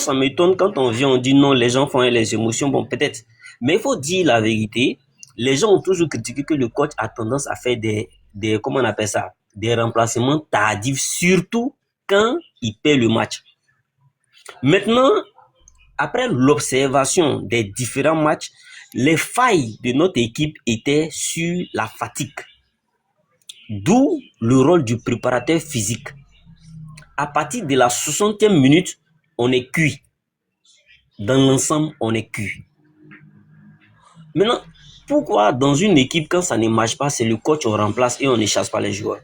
ça m'étonne quand on vient, on dit non, les gens font les émotions. Bon, peut-être. Mais il faut dire la vérité. Les gens ont toujours critiqué que le coach a tendance à faire comment on appelle ça, des remplacements tardifs, surtout quand il perd le match. Maintenant, après l'observation des différents matchs, les failles de notre équipe étaient sur la fatigue. D'où le rôle du préparateur physique. À partir de la 60e minute, on est cuit. Dans l'ensemble, on est cuit. Maintenant, pourquoi dans une équipe, quand ça ne marche pas, c'est le coach qu'on remplace et on ne chasse pas les joueurs?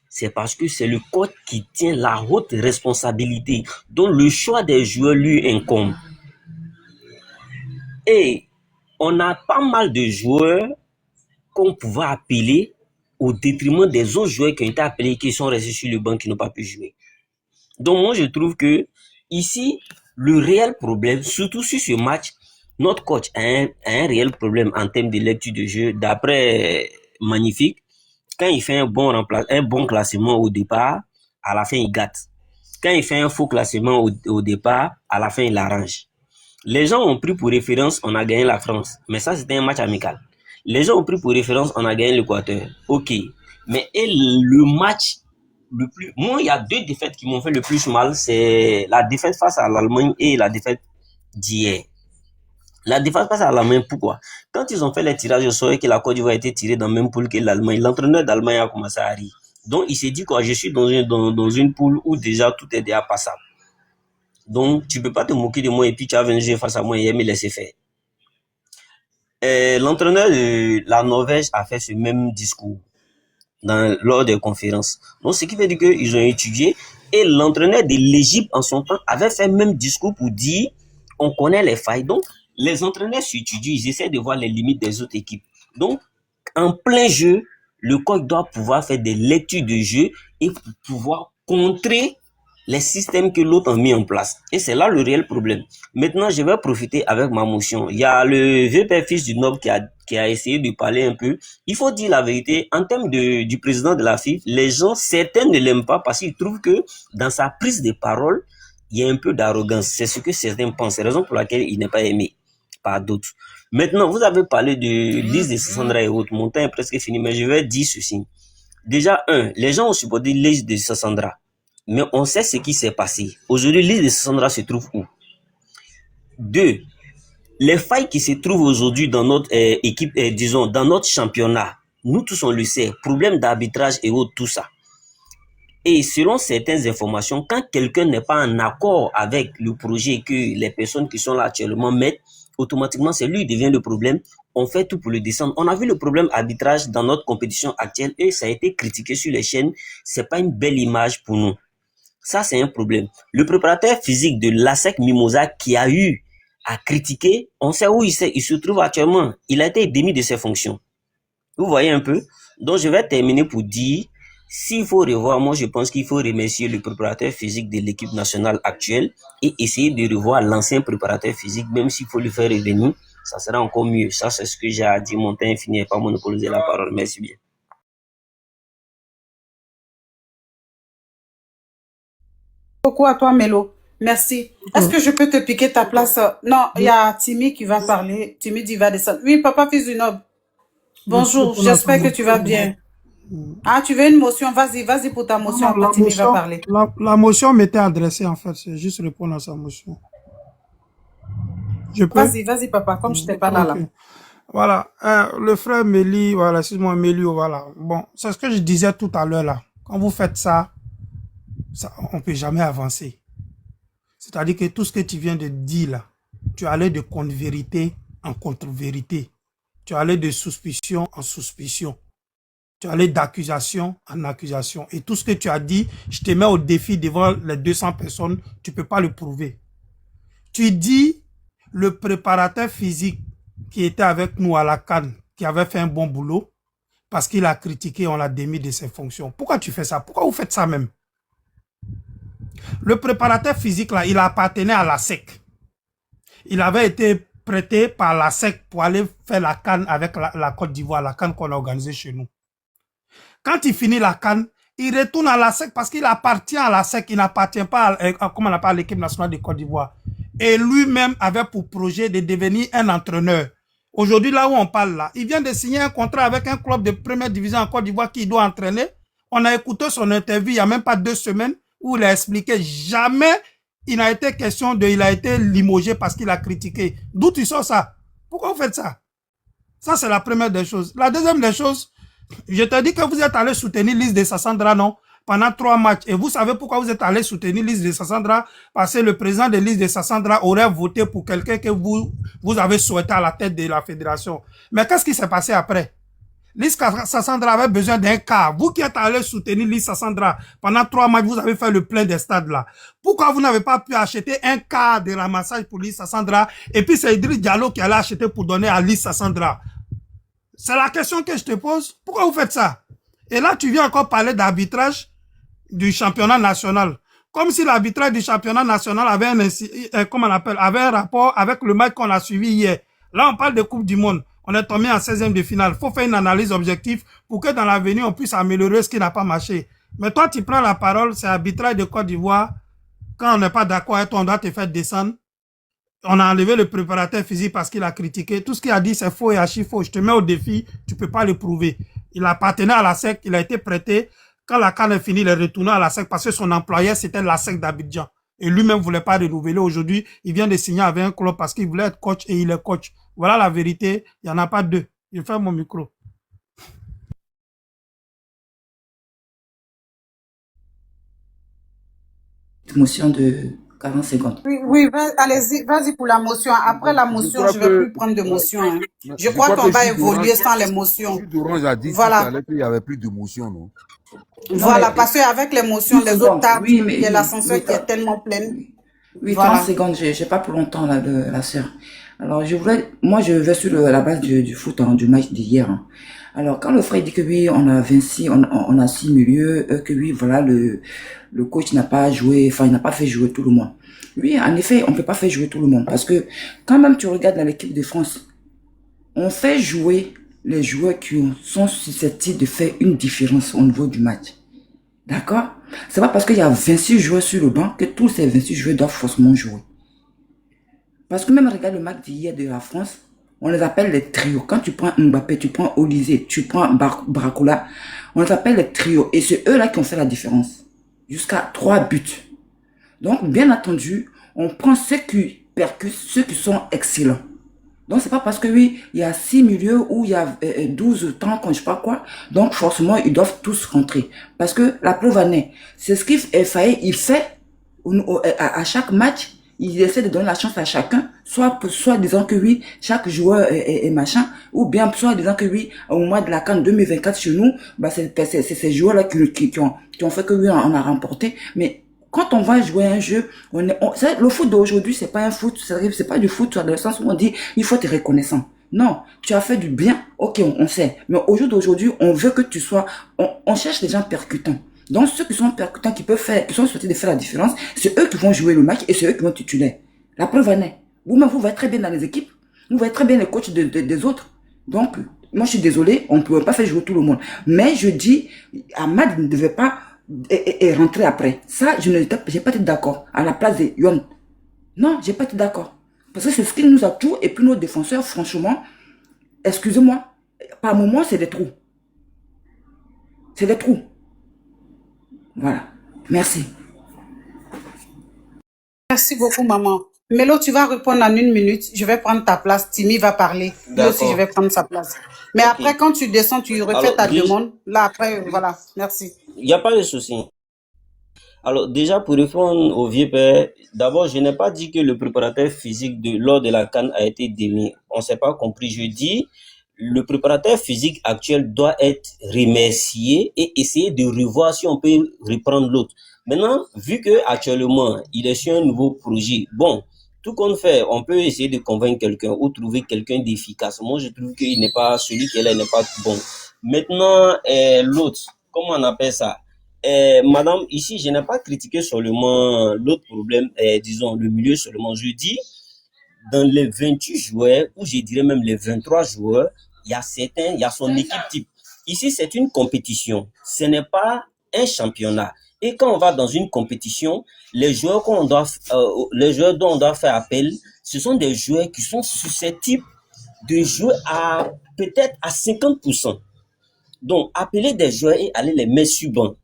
C'est parce que c'est le coach qui tient la haute responsabilité, dont le choix des joueurs lui incombe. Et on a pas mal de joueurs qu'on pouvait appeler au détriment des autres joueurs qui ont été appelés, qui sont restés sur le banc, qui n'ont pas pu jouer. Donc moi, je trouve que ici, le réel problème, surtout sur ce match, notre coach a un réel problème en termes de lecture de jeu. D'après Magnifique, quand il fait un bon classement au départ, à la fin, il gâte. Quand il fait un faux classement au départ, à la fin, il arrange. Les gens ont pris pour référence, on a gagné la France. Mais ça, c'était un match amical. Les gens ont pris pour référence, on a gagné l'Équateur. Ok. Mais le match le plus... Moi, il y a deux défaites qui m'ont fait le plus mal. C'est la défaite face à l'Allemagne et la défaite d'hier. La défaite face à l'Allemagne, pourquoi? Quand ils ont fait les tirages au sort et que la Côte d'Ivoire a été tirée dans le même poule que l'Allemagne, l'entraîneur d'Allemagne a commencé à rire. Donc, il s'est dit quoi, je suis dans une poule où déjà tout est déjà passable. Donc, tu peux pas te moquer de moi et puis tu vas venir jouer face à moi et me laisser faire. L'entraîneur de la Norvège a fait ce même discours lors des conférences. Donc, ce qui veut dire qu'ils ont étudié et l'entraîneur de l'Égypte en son temps avait fait le même discours pour dire on connaît les failles. Donc, les entraîneurs s'étudient, ils essaient de voir les limites des autres équipes. Donc, en plein jeu, le coach doit pouvoir faire des lectures de jeu et pouvoir contrer les systèmes que l'autre a mis en place. Et c'est là le réel problème. Maintenant, je vais profiter avec ma motion. Il y a le vieux père fils du Noble qui a essayé de parler un peu. Il faut dire la vérité, en termes du président de la FIFA, les gens, certains ne l'aiment pas parce qu'ils trouvent que dans sa prise de parole, il y a un peu d'arrogance. C'est ce que certains pensent. C'est la raison pour laquelle il n'est pas aimé par d'autres. Maintenant, vous avez parlé de Lys de Sassandra et autres. Mon temps est presque fini, mais je vais dire ceci. Déjà, les gens ont supporté Lys de Sassandra. Mais on sait ce qui s'est passé. Aujourd'hui, Lys de Sassandra se trouve où? 2. Les failles qui se trouvent aujourd'hui dans notre équipe, disons, dans notre championnat, nous tous on le sait, problème d'arbitrage et autres, tout ça. Et selon certaines informations, quand quelqu'un n'est pas en accord avec le projet que les personnes qui sont là actuellement mettent, automatiquement, c'est lui qui devient le problème. On fait tout pour le descendre. On a vu le problème arbitrage dans notre compétition actuelle et ça a été critiqué sur les chaînes. C'est pas une belle image pour nous. Ça, c'est un problème. Le préparateur physique de l'ASEC Mimosa qui a eu à critiquer, on sait où il se trouve actuellement. Il a été démis de ses fonctions. Vous voyez un peu? Donc, je vais terminer pour dire, s'il faut revoir, moi, je pense qu'il faut remercier le préparateur physique de l'équipe nationale actuelle et essayer de revoir l'ancien préparateur physique, même s'il faut le faire revenir, ça sera encore mieux. Ça, c'est ce que j'ai à dire. Mon temps est fini et pas monopoliser la parole. Merci bien. Beaucoup à toi, Mélo. Merci. Est-ce que je peux te piquer ta place? Non, il y a Timmy qui va parler. Timmy dit va descendre. Oui, papa fils du Noble. Bonjour, j'espère que tu vas bien. Ah, tu veux une motion? Vas-y pour ta motion. Non, Timmy va parler. La motion m'était adressée, en fait. C'est juste répondre à sa motion. Je peux? Vas-y, papa, comme je t'ai pas là. Voilà. Le frère Méli, voilà, excuse-moi, Mélio, voilà. Bon, c'est ce que je disais tout à l'heure, là. Quand vous faites ça, on ne peut jamais avancer. C'est-à-dire que tout ce que tu viens de dire, là, tu allais de contre-vérité en contre-vérité. Tu allais de suspicion en suspicion. Tu allais d'accusation en accusation. Et tout ce que tu as dit, je te mets au défi devant les 200 personnes, tu ne peux pas le prouver. Tu dis le préparateur physique qui était avec nous à la CAN, qui avait fait un bon boulot, parce qu'il a critiqué, on l'a démis de ses fonctions. Pourquoi tu fais ça? Pourquoi vous faites ça même? Le préparateur physique, là, il appartenait à la SEC. Il avait été prêté par la SEC pour aller faire la CAN avec la Côte d'Ivoire, la CAN qu'on a organisée chez nous. Quand il finit la CAN, il retourne à la SEC parce qu'il appartient à la SEC, il n'appartient pas à, comment on appelle, l'équipe nationale de Côte d'Ivoire. et lui-même avait pour projet de devenir un entraîneur. Aujourd'hui, là où on parle là, il vient de signer un contrat avec un club de première division en Côte d'Ivoire qui doit entraîner. On a écouté son interview il n'y a même pas 2 semaines où il a expliqué jamais il n'a été question de, il a été limogé parce qu'il a critiqué. D'où tu sors ça? Pourquoi vous faites ça? Ça, c'est la première des choses. La deuxième des choses, je te dis que vous êtes allé soutenir Lys de Sassandra, non? Pendant 3 matchs. Et vous savez pourquoi vous êtes allé soutenir Lys de Sassandra? Parce que le président de Lys de Sassandra aurait voté pour quelqu'un que vous avez souhaité à la tête de la fédération. Mais qu'est-ce qui s'est passé après? Lys Sassandra avait besoin d'un cas. Vous qui êtes allé soutenir Lys Sassandra, pendant 3 matchs, vous avez fait le plein des stades là. Pourquoi vous n'avez pas pu acheter un cas de ramassage pour Lys Sassandra et puis c'est Idriss Diallo qui allait acheter pour donner à Lys Sassandra? C'est la question que je te pose. Pourquoi vous faites ça? Et là, tu viens encore parler d'arbitrage du championnat national. Comme si l'arbitrage du championnat national avait avait un rapport avec le match qu'on a suivi hier. Là, on parle de Coupe du Monde. On est tombé en 16e de finale. Il faut faire une analyse objective pour que dans l'avenir, on puisse améliorer ce qui n'a pas marché. Mais toi, tu prends la parole, c'est arbitrage de Côte d'Ivoire. Quand on n'est pas d'accord avec toi, on doit te faire descendre. On a enlevé le préparateur physique parce qu'il a critiqué. Tout ce qu'il a dit, c'est faux et archi faux. Je te mets au défi, tu peux pas le prouver. Il appartenait à la SEC, il a été prêté. Quand la CAN est finie, il est retourné à la SEC parce que son employeur, c'était la SEC d'Abidjan. Et lui-même voulait pas renouveler. Aujourd'hui, il vient de signer avec un club parce qu'il voulait être coach et il est coach. Voilà la vérité. Il n'y en a pas deux. Je ferme mon micro. Motion de 40 secondes. Oui, allez-y, vas-y pour la motion. Après la motion, je ne vais plus prendre de motion. Hein. Je crois qu'on va évoluer sans les motions. A dit voilà. qu'il n'y avait plus de motion, non? Voilà, parce qu'avec les motions, les autres tables, il y a l'ascenseur qui est tellement plein. Oui, voilà. 30 secondes, j'ai pas pour longtemps, là, la sœur. Alors, moi, je vais sur la base du foot, hein, du match d'hier. Hein. Alors, quand le frère dit que oui, on a 26, on a 6 milieux, que oui, voilà, le coach n'a pas joué, enfin, il n'a pas fait jouer tout le monde. Oui, en effet, on peut pas faire jouer tout le monde. Parce que, quand même, tu regardes dans l'équipe de France, on fait jouer les joueurs qui sont susceptibles de faire une différence au niveau du match. D'accord? C'est pas parce qu'il y a 26 joueurs sur le banc que tous ces 26 joueurs doivent forcément jouer. Parce que même regarde le match d'hier de la France, on les appelle les trios. Quand tu prends Mbappé, tu prends Olysée, tu prends Bracola, on les appelle les trios. Et c'est eux là qui ont fait la différence. Jusqu'à 3 buts. Donc, bien entendu, on prend ceux qui percutent, ceux qui sont excellents. Donc, c'est pas parce que oui, il y a 6 milieux ou il y a 12 temps, je sais pas quoi. Donc, forcément, ils doivent tous rentrer. Parce que la preuve en est, c'est ce qu'il fait, il fait à chaque match. Il essaie de donner la chance à chacun, soit disant que oui, chaque joueur est machin, ou bien soit disant que oui, au mois de la CAN 2024 chez nous, bah c'est ces joueurs-là qui ont fait que oui, on a remporté. Mais quand on va jouer un jeu, le foot d'aujourd'hui, c'est pas un foot, c'est pas du foot dans le sens où on dit, il faut être reconnaissant. Non, tu as fait du bien, ok, on sait. Mais au jour d'aujourd'hui, on veut que tu sois, on cherche des gens percutants. Donc, ceux qui sont percutants, qui sont souhaités de faire la différence, c'est eux qui vont jouer le match et c'est eux qui vont titulaire. La preuve en est. Vous-même, vous voyez très bien dans les équipes. Vous voyez très bien les coachs des autres. Donc, moi, je suis désolé, on ne peut pas faire jouer tout le monde. Mais je dis, Ahmad ne devait pas rentrer après. Ça, j'ai pas été d'accord. À la place de Yon. Non, j'ai pas été d'accord. Parce que c'est ce qu'il nous a tout. Et puis nos défenseurs, franchement, excusez-moi, par moment, c'est des trous. C'est des trous. Voilà. Merci. Merci beaucoup, maman. Mélo, tu vas répondre en 1 minute. Je vais prendre ta place. Timmy va parler. Lui aussi, je vais prendre sa place. Mais après, quand tu descends, tu refais ta demande. Là, après, voilà. Merci. Il n'y a pas de souci. Alors, déjà, pour répondre au vieux père, d'abord, je n'ai pas dit que le préparateur physique lors de la CAN a été démis. On ne s'est pas compris. Je dis, le préparateur physique actuel doit être remercié et essayer de revoir si on peut reprendre l'autre. Maintenant, vu que actuellement, il est sur un nouveau projet, bon, tout qu'on fait, on peut essayer de convaincre quelqu'un ou trouver quelqu'un d'efficace. Moi, je trouve qu'il n'est pas, celui qui est là, il n'est pas bon. Maintenant, l'autre, comment on appelle ça? Madame, ici, je n'ai pas critiqué seulement l'autre problème, disons, le milieu seulement. Je dis, dans les 28 joueurs, ou je dirais même les 23 joueurs, il y a son équipe type. Ici, c'est une compétition. Ce n'est pas un championnat. Et quand on va dans une compétition, les joueurs dont on doit faire appel, ce sont des joueurs qui sont susceptibles de jouer à peut-être à 50%. Donc, appeler des joueurs et aller les mettre sur banc,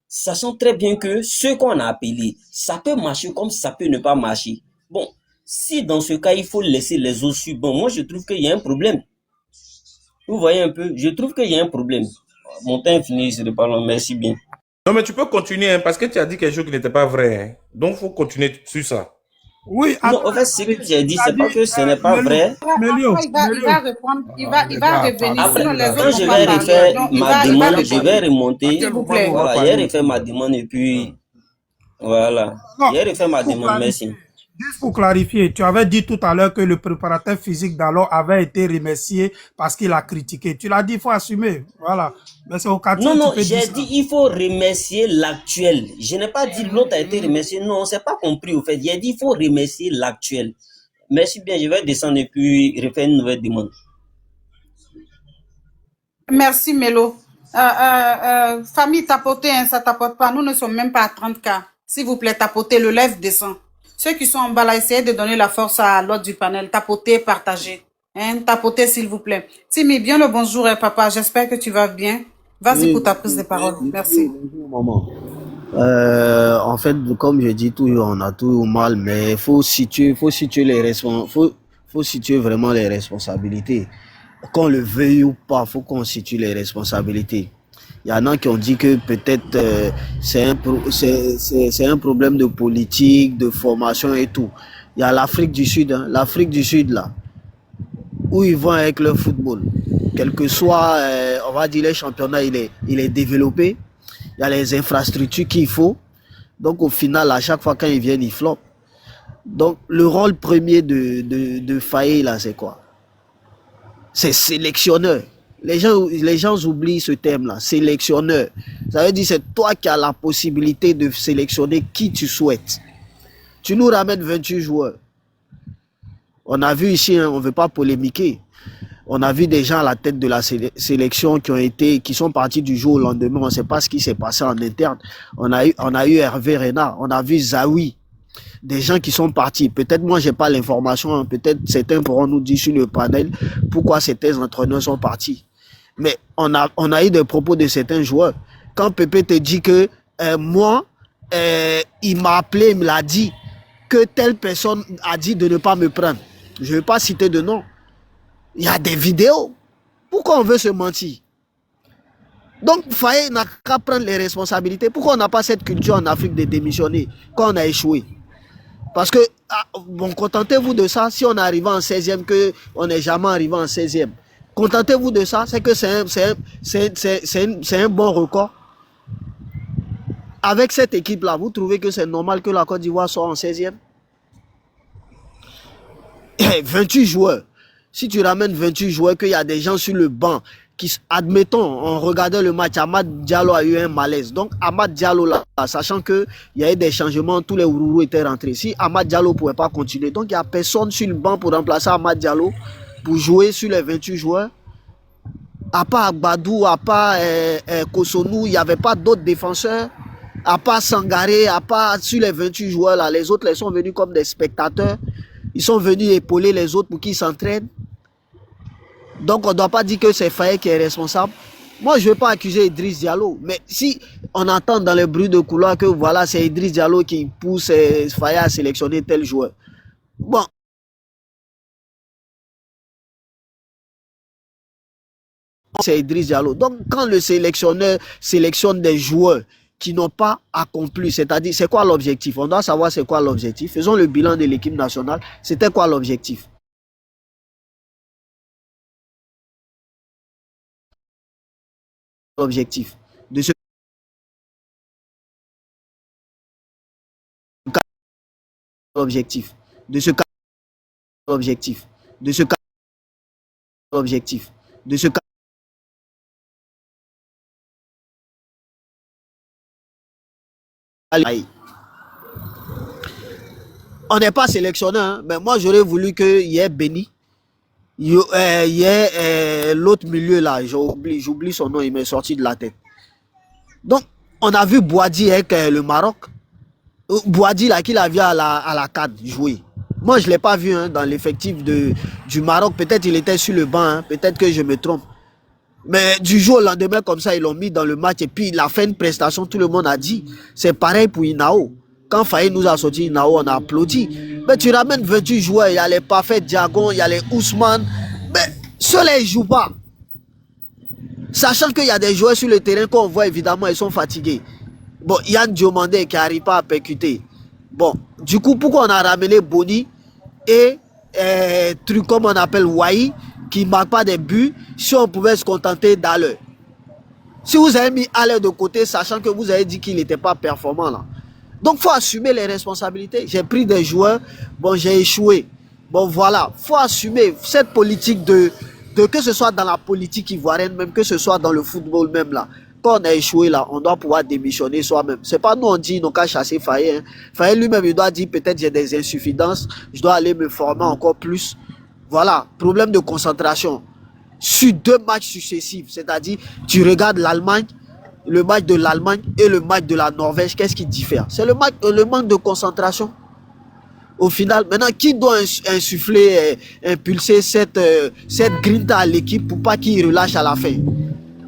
sachant très bien que ceux qu'on a appelés, ça peut marcher comme ça peut ne pas marcher. Bon, si dans ce cas, il faut laisser les autres sur banc, moi je trouve qu'il y a un problème. Vous voyez un peu, je trouve qu'il y a un problème. Mon temps est fini, je parle, merci bien. Non, mais tu peux continuer, hein, parce que tu as dit quelque chose qui n'était pas vrai. Hein. Donc, il faut continuer sur ça. Oui, Non, en fait, ce que j'ai dit, c'est pas que ce n'est pas vrai. Mélio, Après, il va répondre, il va revenir. Après, Sinon, les quand autres je vont pas vais parler. refaire Donc, ma il va demande, je vais répondre. remonter. S'il vous plaît. Voilà, j'ai refait ma demande et puis, voilà. non, J'ai refait ma pour demande, merci. clarifier, juste pour clarifier, tu avais dit tout à l'heure que le préparateur physique d'Alors avait été remercié parce qu'il a critiqué. Tu l'as dit, il faut assumer. Voilà. Mais c'est au quartier Non, que non, tu peux dire j'ai ça. dit il faut remercier l'actuel. Je n'ai pas dit l'autre a été remercié. Non, c'est pas compris au fait. J'ai dit il faut remercier l'actuel. Merci bien, je vais descendre et puis refaire une nouvelle demande. Merci, Mélo. Famille, tapotez, hein, ça tapote pas. Nous ne sommes même pas à 30K. S'il vous plaît, tapotez, le live descend. Ceux qui sont en bas là, essayez de donner la force à l'autre du panel. Tapotez, partagez. Hein, tapotez, s'il vous plaît. Timmy, bien le bonjour, papa. J'espère que tu vas bien. Vas-y pour ta prise de parole. Merci. Bonjour, maman. En fait, comme je dis toujours, on a tout mal, mais faut situer faut situer vraiment les responsabilités. Qu'on le veuille ou pas, faut qu'on situe les responsabilités. Il y en a qui ont dit que peut-être c'est un problème de politique, de formation et tout. Il y a l'Afrique du Sud, hein, l'Afrique du Sud là, où ils vont avec leur football. Quel que soit, on va dire, les championnats, il est développé. Il y a les infrastructures qu'il faut. Donc, au final, à chaque fois quand ils viennent, ils flopent. Donc, le rôle premier de Faye, là, c'est quoi? C'est sélectionneur. Les gens oublient ce terme-là, sélectionneur. Ça veut dire que c'est toi qui as la possibilité de sélectionner qui tu souhaites. Tu nous ramènes 28 joueurs. On a vu ici, hein, on ne veut pas polémiquer. On a vu des gens à la tête de la sélection qui sont partis du jour au lendemain. On ne sait pas ce qui s'est passé en interne. On a eu Hervé Renard, on a vu Zawi, des gens qui sont partis. Peut-être moi, j'ai pas l'information. Hein. Peut-être certains pourront nous dire sur le panel pourquoi certains entraîneurs sont partis. Mais on a eu des propos de certains joueurs. Quand Pépé te dit que moi, il m'a appelé, il me l'a dit, que telle personne a dit de ne pas me prendre. Je ne vais pas citer de nom. Il y a des vidéos. Pourquoi on veut se mentir? Donc, Faye n'a qu'à prendre les responsabilités. Pourquoi on n'a pas cette culture en Afrique de démissionner quand on a échoué? Parce que, bon, contentez-vous de ça. Si on est arrivé en 16e, qu'on n'est jamais arrivé en 16e. Contentez-vous de ça. C'est que c'est un bon record. Avec cette équipe-là, vous trouvez que c'est normal que la Côte d'Ivoire soit en 16e? 28 joueurs. Si tu ramènes 28 joueurs, qu'il y a des gens sur le banc qui, admettons, en regardant le match, Amad Diallo a eu un malaise. Donc, Amad Diallo, là, sachant qu'il y a eu des changements, tous les Ourourou étaient rentrés. Si Amad Diallo ne pouvait pas continuer, donc il n'y a personne sur le banc pour remplacer Amad Diallo, pour jouer sur les 28 joueurs. À part Agbadou, à part Kosonou, il n'y avait pas d'autres défenseurs. À part Sangaré, à part sur les 28 joueurs, là, les autres, ils sont venus comme des spectateurs. Ils sont venus épauler les autres pour qu'ils s'entraînent. Donc, on ne doit pas dire que c'est Faye qui est responsable. Moi, je ne vais pas accuser Idriss Diallo. Mais si on entend dans les bruits de couloir que voilà, c'est Idriss Diallo qui pousse Faye à sélectionner tel joueur. Bon. C'est Idriss Diallo. Donc, quand le sélectionneur sélectionne des joueurs qui n'ont pas accompli, c'est-à-dire, c'est quoi l'objectif? On doit savoir c'est quoi l'objectif. Faisons le bilan de l'équipe nationale. C'était quoi l'objectif? L'objectif de ce objectif de ce objectif de ce objectif de ce on n'est pas sélectionneur, hein, mais moi j'aurais voulu qu'il y ait Béni, il y ait l'autre milieu là, j'oublie son nom, il m'est sorti de la tête. Donc On a vu Boadi avec le Maroc. Boadi, là, qu'il a vu à la CAN jouer. Moi, je ne l'ai pas vu hein, dans l'effectif du Maroc. Peut-être il était sur le banc. Hein. Peut-être que je me trompe. Mais du jour au lendemain, comme ça, ils l'ont mis dans le match. Et puis, il a fait une prestation. Tout le monde a dit. C'est pareil pour Inao. Quand Faye nous a sorti Inao, on a applaudi. Mais tu ramènes 28 joueurs. Il y a les Parfaits Diagon, il y a les Ousmane. Mais ceux-là, ils ne jouent pas. Sachant qu'il y a des joueurs sur le terrain qu'on voit, évidemment, ils sont fatigués. Bon, Yann Diomandé qui n'arrive pas à percuter. Bon, du coup, pourquoi on a ramené Boni et truc comme on appelle Wai qui ne marque pas des buts si on pouvait se contenter d'Aller. Si vous avez mis Aller de côté, sachant que vous avez dit qu'il n'était pas performant là. Donc, il faut assumer les responsabilités. J'ai pris des joueurs, bon, j'ai échoué. Bon, voilà, il faut assumer cette politique de que ce soit dans la politique ivoirienne, même que ce soit dans le football même là. Quand on a échoué là, on doit pouvoir démissionner soi-même. C'est pas nous on dit, nous qu'à chasser Faye. Hein. Faye lui-même, il doit dire peut-être j'ai des insuffisances, je dois aller me former encore plus. Voilà, problème de concentration. Sur 2 matchs successifs, c'est-à-dire tu regardes l'Allemagne, le match de l'Allemagne et le match de la Norvège, qu'est-ce qui diffère? C'est le manque de concentration. Au final, maintenant, qui doit insuffler, impulser cette grinta à l'équipe pour pas qu'il relâche à la fin?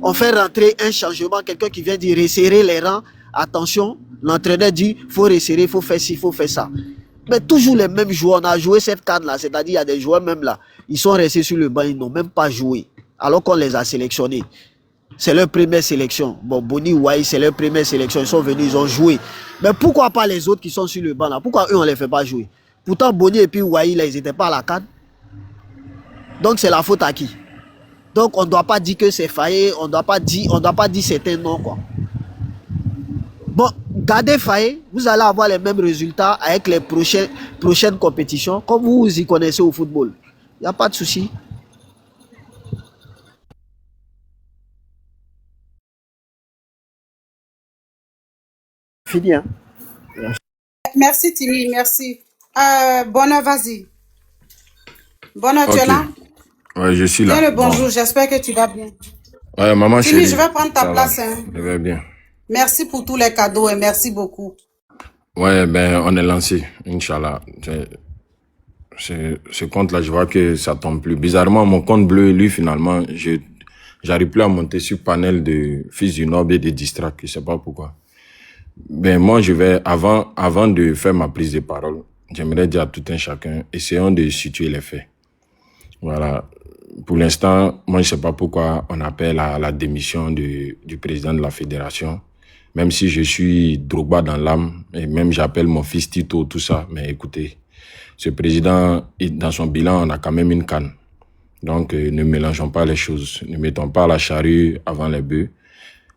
On fait rentrer un changement, quelqu'un qui vient dire resserrer les rangs. Attention, l'entraîneur dit faut resserrer, faut faire ci, faut faire ça. Mais toujours les mêmes joueurs. On a joué cette CAN-là, c'est-à-dire il y a des joueurs même là, ils sont restés sur le banc, ils n'ont même pas joué, alors qu'on les a sélectionnés. C'est leur première sélection. Bon, Boni, Wai, c'est leur première sélection. Ils sont venus, ils ont joué. Mais pourquoi pas les autres qui sont sur le banc là? Pourquoi eux, on ne les fait pas jouer? Pourtant, Boni et puis Wai, là, ils n'étaient pas à la CAN. Donc, c'est la faute à qui? Donc, on ne doit pas dire que c'est Faye, on ne doit pas dire certains noms, quoi. Bon, gardez Faye, vous allez avoir les mêmes résultats avec les prochaines compétitions, comme vous y connaissez au football. Il n'y a pas de souci. Fini, hein? Merci, Timmy, merci. Bonheur, vas-y. Bonheur, tu es Ok. là? Ouais, je suis Bien là. le Bon. bonjour, j'espère que tu vas bien. Ouais, maman Timmy, chérie. je vais prendre ta Ça va. place. Hein. Je vais bien. Merci pour tous les cadeaux et merci beaucoup. Ouais, ben, on est lancé. Inch'Allah. Ce compte-là, je vois que ça tombe plus. Bizarrement, mon compte bleu, lui, finalement, j'arrive plus à monter sur panel de Fils du Noble et des Distract. Je sais pas pourquoi. Ben, moi, je vais, avant de faire ma prise de parole, j'aimerais dire à tout un chacun, essayons de situer les faits. Voilà. Pour l'instant, moi, je sais pas pourquoi on appelle à la démission du président de la fédération. Même si je suis Drogba dans l'âme, et même j'appelle mon fils Tito, tout ça. Mais écoutez, ce président, dans son bilan, on a quand même une canne. Donc, ne mélangeons pas les choses. Ne mettons pas la charrue avant les bœufs.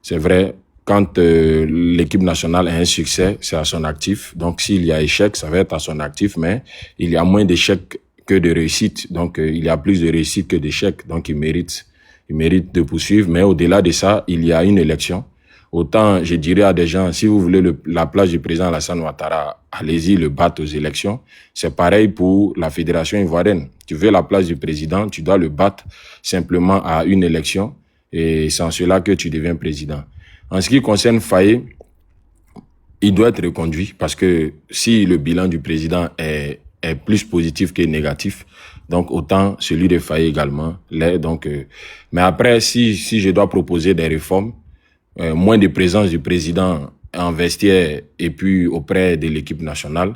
C'est vrai, quand l'équipe nationale a un succès, c'est à son actif. Donc, s'il y a échec, ça va être à son actif. Mais il y a moins d'échecs que de réussites. Donc, il y a plus de réussites que d'échecs. Donc, il mérite de poursuivre. Mais au-delà de ça, il y a une élection. Autant, je dirais à des gens, si vous voulez la place du président Alassane Ouattara, allez-y le battre aux élections. C'est pareil pour la fédération ivoirienne. Tu veux la place du président, tu dois le battre simplement à une élection. Et c'est en cela que tu deviens président. En ce qui concerne Faye, il doit être reconduit parce que si le bilan du président est plus positif que négatif, donc autant celui de Faye également l'est. Donc, mais après, si je dois proposer des réformes, moins de présence du président en vestiaire et puis auprès de l'équipe nationale,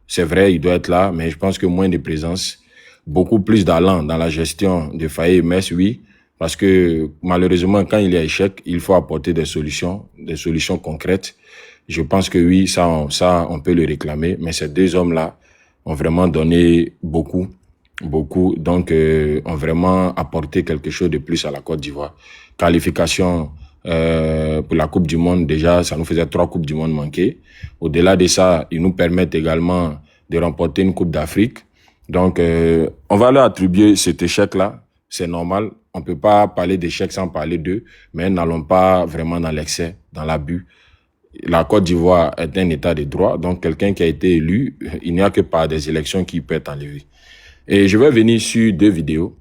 c'est vrai, il doit être là, mais je pense que moins de présence, beaucoup plus d'allant dans la gestion de Faye et Metz, oui, parce que malheureusement, quand il y a échec, il faut apporter des solutions concrètes. Je pense que oui, ça on peut le réclamer, mais ces deux hommes-là ont vraiment donné beaucoup, donc ont vraiment apporté quelque chose de plus à la Côte d'Ivoire. Qualification pour la Coupe du Monde, déjà, ça nous faisait 3 Coupes du Monde manquées. Au-delà de ça, ils nous permettent également de remporter une Coupe d'Afrique. Donc, on va leur attribuer cet échec-là. C'est normal. On peut pas parler d'échec sans parler d'eux, mais n'allons pas vraiment dans l'excès, dans l'abus. La Côte d'Ivoire est un état de droit, donc quelqu'un qui a été élu, il n'y a que par des élections qui peut être enlevé. Et je vais venir sur 2 vidéos.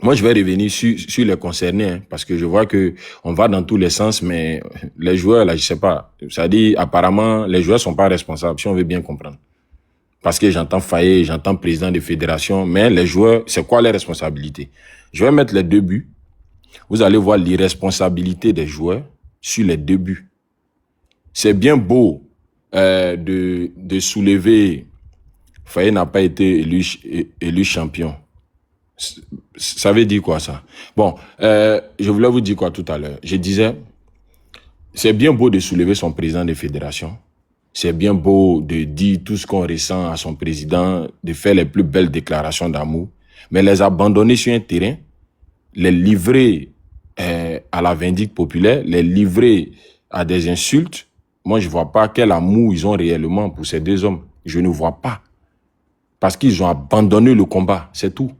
Moi, je vais revenir sur les concernés, hein, parce que je vois que on va dans tous les sens, mais les joueurs, là, je sais pas. Ça dit, apparemment, les joueurs sont pas responsables, si on veut bien comprendre. Parce que j'entends Faye, j'entends président de fédération, mais les joueurs, c'est quoi les responsabilités? Je vais mettre les 2 buts. Vous allez voir l'irresponsabilité des joueurs sur les 2 buts. C'est bien beau de soulever. Faye n'a pas été élu champion. Ça veut dire quoi ça? Bon, je voulais vous dire quoi tout à l'heure. Je disais, c'est bien beau de soulever son président de fédération. C'est bien beau de dire tout ce qu'on ressent à son président, de faire les plus belles déclarations d'amour. Mais les abandonner sur un terrain, les livrer à la vindicte populaire, les livrer à des insultes, moi je vois pas quel amour ils ont réellement pour ces 2 hommes. Je ne vois pas. Parce qu'ils ont abandonné le combat, c'est tout.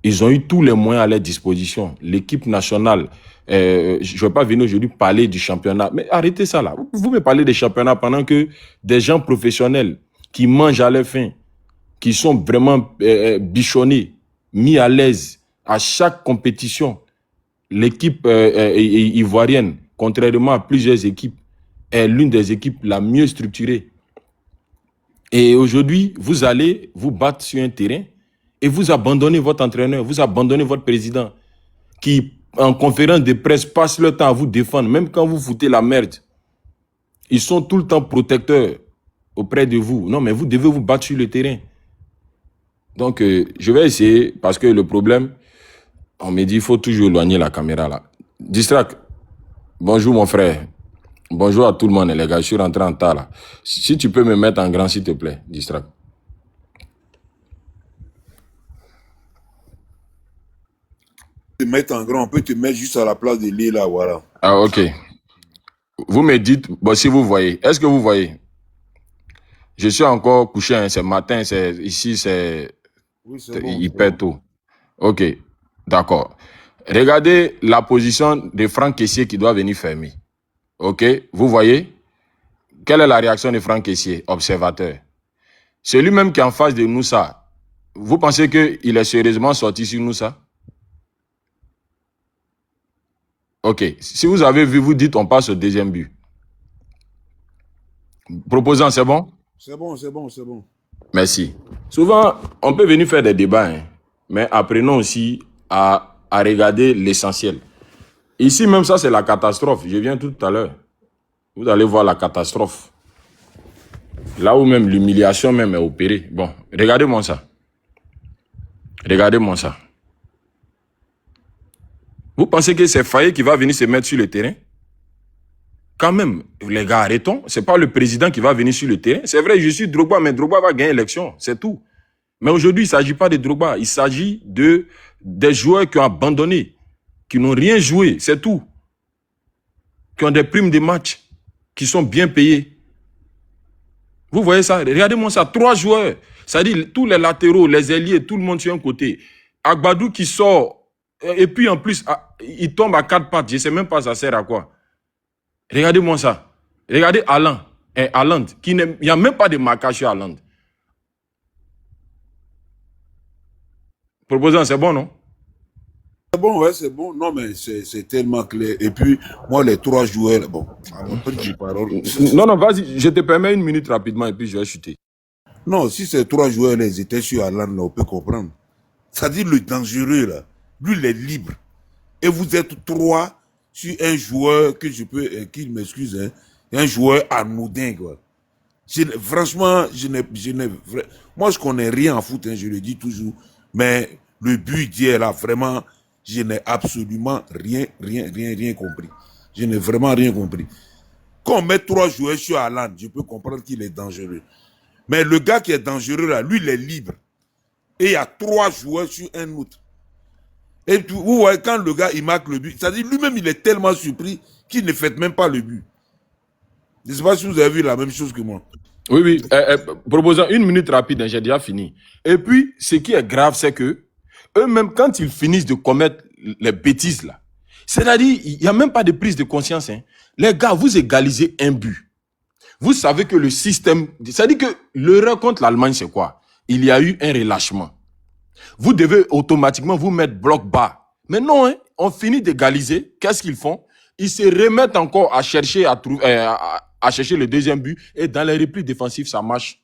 Ils ont eu tous les moyens à leur disposition. L'équipe nationale, je ne vais pas venir aujourd'hui parler du championnat, mais arrêtez ça là. Vous me parlez des championnats pendant que des gens professionnels qui mangent à leur faim, qui sont vraiment bichonnés, mis à l'aise à chaque compétition. L'équipe ivoirienne, contrairement à plusieurs équipes, est l'une des équipes la mieux structurée. Et aujourd'hui, vous allez vous battre sur un terrain et vous abandonnez votre entraîneur, vous abandonnez votre président qui, en conférence de presse, passe le temps à vous défendre, même quand vous foutez la merde. Ils sont tout le temps protecteurs auprès de vous. Non, mais vous devez vous battre sur le terrain. Donc, je vais essayer, parce que le problème, on me dit, il faut toujours éloigner la caméra là. Distract, bonjour mon frère. Bonjour à tout le monde, les gars, je suis rentré en tas là. Si tu peux me mettre en grand, s'il te plaît, Distract. Te mettre en grand, on peut te mettre juste à la place de l'île là, voilà. Ah, ok. Vous me dites, bon, si vous voyez, est-ce que vous voyez? Je suis encore couché, hein, c'est matin, ici, Oui, c'est bon. hyper tôt. Ok, d'accord. Regardez la position de Franck Kessié qui doit venir fermer. Ok, vous voyez? Quelle est la réaction de Franck Kessié, observateur? C'est lui-même qui est en face de Moussa. Vous pensez qu'il est sérieusement sorti sur Moussa? Ok, si vous avez vu, vous dites on passe au 2e but. Proposant, c'est bon? C'est bon, c'est bon, c'est bon. Merci. Souvent, on peut venir faire des débats, hein, mais apprenons aussi à regarder l'essentiel. Ici, même ça, c'est la catastrophe. Je viens tout à l'heure. Vous allez voir la catastrophe. Là où même l'humiliation même est opérée. Bon, regardez-moi ça. Regardez-moi ça. Vous pensez que c'est Faye qui va venir se mettre sur le terrain? Quand même, les gars, arrêtons. C'est pas le président qui va venir sur le terrain. C'est vrai, je suis Drogba, mais Drogba va gagner l'élection. C'est tout. Mais aujourd'hui, il ne s'agit pas de Drogba. Il s'agit des joueurs qui ont abandonné, qui n'ont rien joué. C'est tout. Qui ont des primes de match, qui sont bien payés. Vous voyez ça? Regardez-moi ça. 3 joueurs. C'est-à-dire tous les latéraux, les ailiers, tout le monde sur un côté. Agbadou qui sort. Et puis en plus, il tombe à 4 pattes. Je ne sais même pas ça sert à quoi. Regardez-moi ça. Regardez Haaland. Il n'y a même pas de marquage sur Haaland. Proposant, c'est bon, non? C'est bon, ouais, c'est bon. Non, mais c'est tellement clair. Et puis, moi, les 3 joueurs, bon, après, j'ai parole. Non, vas-y, je te permets 1 minute rapidement et puis je vais chuter. Non, si ces 3 joueurs, ils étaient sur Haaland, là, on peut comprendre. C'est-à-dire le dangereux, là. Lui, il est libre. Et vous êtes 3 sur un joueur que je peux, qu'il m'excuse, hein, un joueur anodin, quoi. Franchement, moi, je connais rien en foot, hein, je le dis toujours. Mais le but d'hier, là, vraiment, je n'ai absolument rien compris. Je n'ai vraiment rien compris. Quand on met 3 joueurs sur Haaland, je peux comprendre qu'il est dangereux. Mais le gars qui est dangereux, là, lui, il est libre. Et il y a 3 joueurs sur un autre. Et vous voyez, quand le gars, il marque le but, c'est-à-dire lui-même, il est tellement surpris qu'il ne fait même pas le but. Je ne sais pas si vous avez vu la même chose que moi. Oui. Proposant 1 minute rapide, hein, j'ai déjà fini. Et puis, ce qui est grave, c'est que eux-mêmes, quand ils finissent de commettre les bêtises, là, c'est-à-dire, il n'y a même pas de prise de conscience. Hein. Les gars, vous égalisez un but. Vous savez que le système... C'est-à-dire que l'erreur contre l'Allemagne, c'est quoi? Il y a eu un relâchement. Vous devez automatiquement vous mettre bloc bas. Mais non, hein, on finit d'égaliser. Qu'est-ce qu'ils font? Ils se remettent encore à chercher à chercher le deuxième but. Et dans les replis défensifs, ça marche.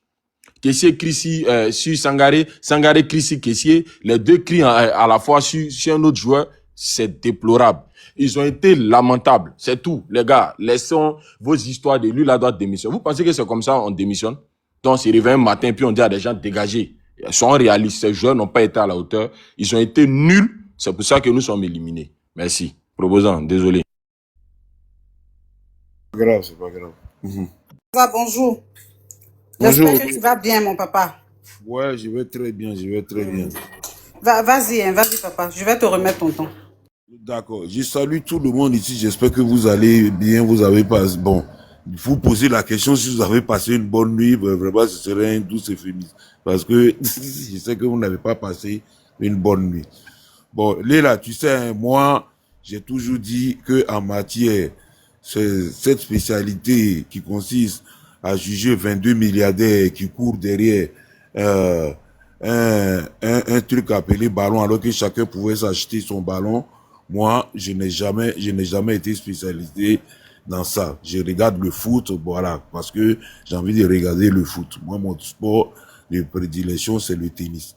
Kessié Krissi sur Sangaré, Sangaré Krissi Kessié, les deux crient à la fois sur un autre joueur, c'est déplorable. Ils ont été lamentables, c'est tout. Les gars, laissons vos histoires de lui là doit démissionner. Vous pensez que c'est comme ça on démissionne? Donc on se réveille un matin puis on dit à des gens dégagés. Ils sont réalistes, ces joueurs n'ont pas été à la hauteur, ils ont été nuls, c'est pour ça que nous sommes éliminés. Merci. Proposant, désolé. C'est pas grave, c'est pas grave. Bonjour. Bonjour. J'espère que tu vas bien, mon papa. Ouais, je vais très bien, je vais très bien. Vas-y, hein, vas-y, papa. Je vais te remettre ton temps. D'accord. Je salue tout le monde ici. J'espère que vous allez bien. Vous avez pas, bon, vous posez la question si vous avez passé une bonne nuit. Vraiment, ce serait un doux euphémisme. Parce que je sais que vous n'avez pas passé une bonne nuit. Bon, Léla, tu sais, hein, moi, j'ai toujours dit que en matière, cette spécialité qui consiste à juger 22 milliardaires qui courent derrière un truc appelé ballon alors que chacun pouvait s'acheter son ballon. Moi, je n'ai jamais été spécialisé dans ça. Je regarde le foot, voilà, parce que j'ai envie de regarder le foot. Moi, mon sport de prédilection, c'est le tennis.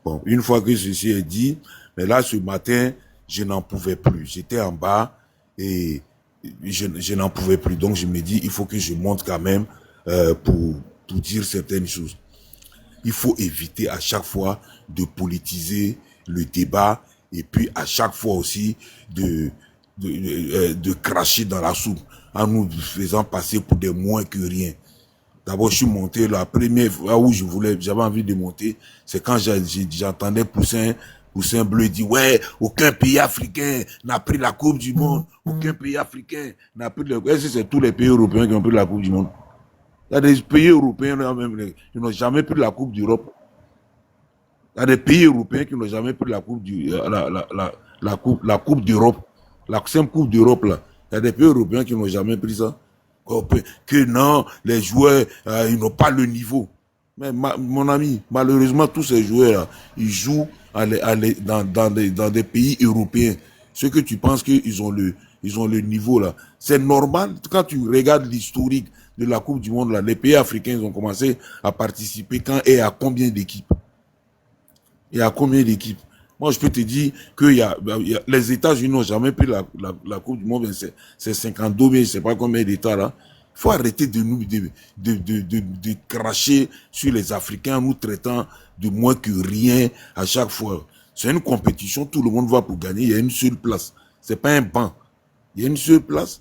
Bon, une fois que ceci est dit, mais là, ce matin, je n'en pouvais plus. J'étais en bas et je n'en pouvais plus. Donc, je me dis, il faut que je monte quand même pour dire certaines choses. Il faut éviter à chaque fois de politiser le débat et puis à chaque fois aussi de cracher dans la soupe en nous faisant passer pour des moins que rien. D'abord, je suis monté, la première fois où j'avais envie de monter, c'est quand j'entendais Poussin Bleu dire, ouais, aucun pays africain n'a pris la Coupe du Monde, aucun pays africain n'a pris est-ce que c'est tous les pays européens qui ont pris la Coupe du Monde? Il y a des pays européens, qui n'ont jamais pris la Coupe d'Europe. Il y a des pays européens qui n'ont jamais pris la Coupe la Coupe d'Europe. La simple Coupe d'Europe, là. Il y a des pays européens qui n'ont jamais pris ça. Que non, les joueurs, ils n'ont pas le niveau. Mais mon ami, malheureusement, tous ces joueurs-là, ils jouent dans des pays européens. Ceux que tu penses qu'ils ont le niveau, là. C'est normal, quand tu regardes l'historique de la Coupe du Monde, là, les pays africains, ils ont commencé à participer quand et à combien d'équipes? Et à combien d'équipes? Moi, je peux te dire que les États-Unis n'ont jamais pris la Coupe du Monde, mais c'est 52, mais je ne sais pas combien d'États là. Il faut arrêter de cracher sur les Africains en nous traitant de moins que rien à chaque fois. C'est une compétition, tout le monde va pour gagner, il y a une seule place. C'est pas un banc. Il y a une seule place.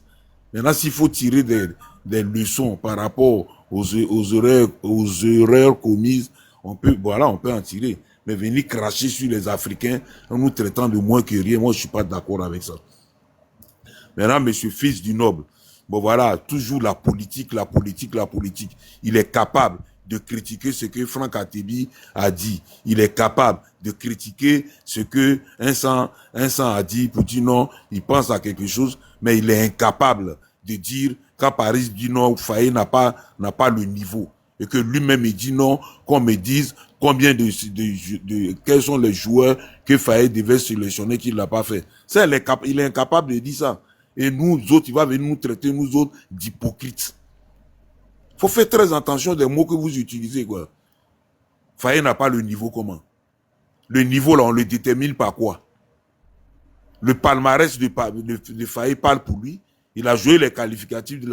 Maintenant, s'il faut tirer des leçons par rapport aux erreurs commises, on peut en tirer. Mais venir cracher sur les Africains en nous traitant de moins que rien, moi je suis pas d'accord avec ça. Maintenant, monsieur Fils du Noble, bon voilà, toujours la politique. Il est capable de critiquer ce que Franck Atebi a dit. Il est capable de critiquer ce que un sang a dit pour dire non, il pense à quelque chose, mais il est incapable de dire quand Paris dit non, Faye n'a pas le niveau. Et que lui-même il dit non, qu'on me dise combien quels sont les joueurs que Faye devait sélectionner qu'il n'a pas fait. Ça, il est incapable de dire ça. Et nous autres, il va venir nous traiter, nous autres, d'hypocrites. Faut faire très attention des mots que vous utilisez, quoi. Faye n'a pas le niveau comment? Le niveau, là, on le détermine par quoi? Le palmarès de Faye parle pour lui. Il a joué les qualificatifs de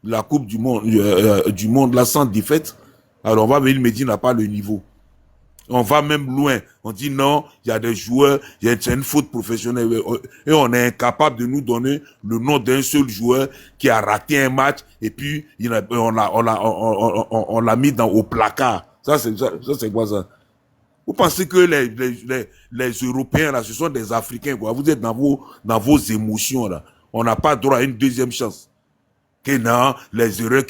la coupe du monde là sans défaite. Alors on va venir me dire qu'il n'a pas le niveau. On va même loin. On dit non, il y a des joueurs, c'est une faute professionnelle. Et on est incapable de nous donner le nom d'un seul joueur qui a raté un match et puis on l'a mis au placard. Ça c'est quoi ça? Vous pensez que les Européens là, ce sont des Africains quoi? Vous êtes dans vos émotions là. On n'a pas droit à une deuxième chance. Que non, les erreurs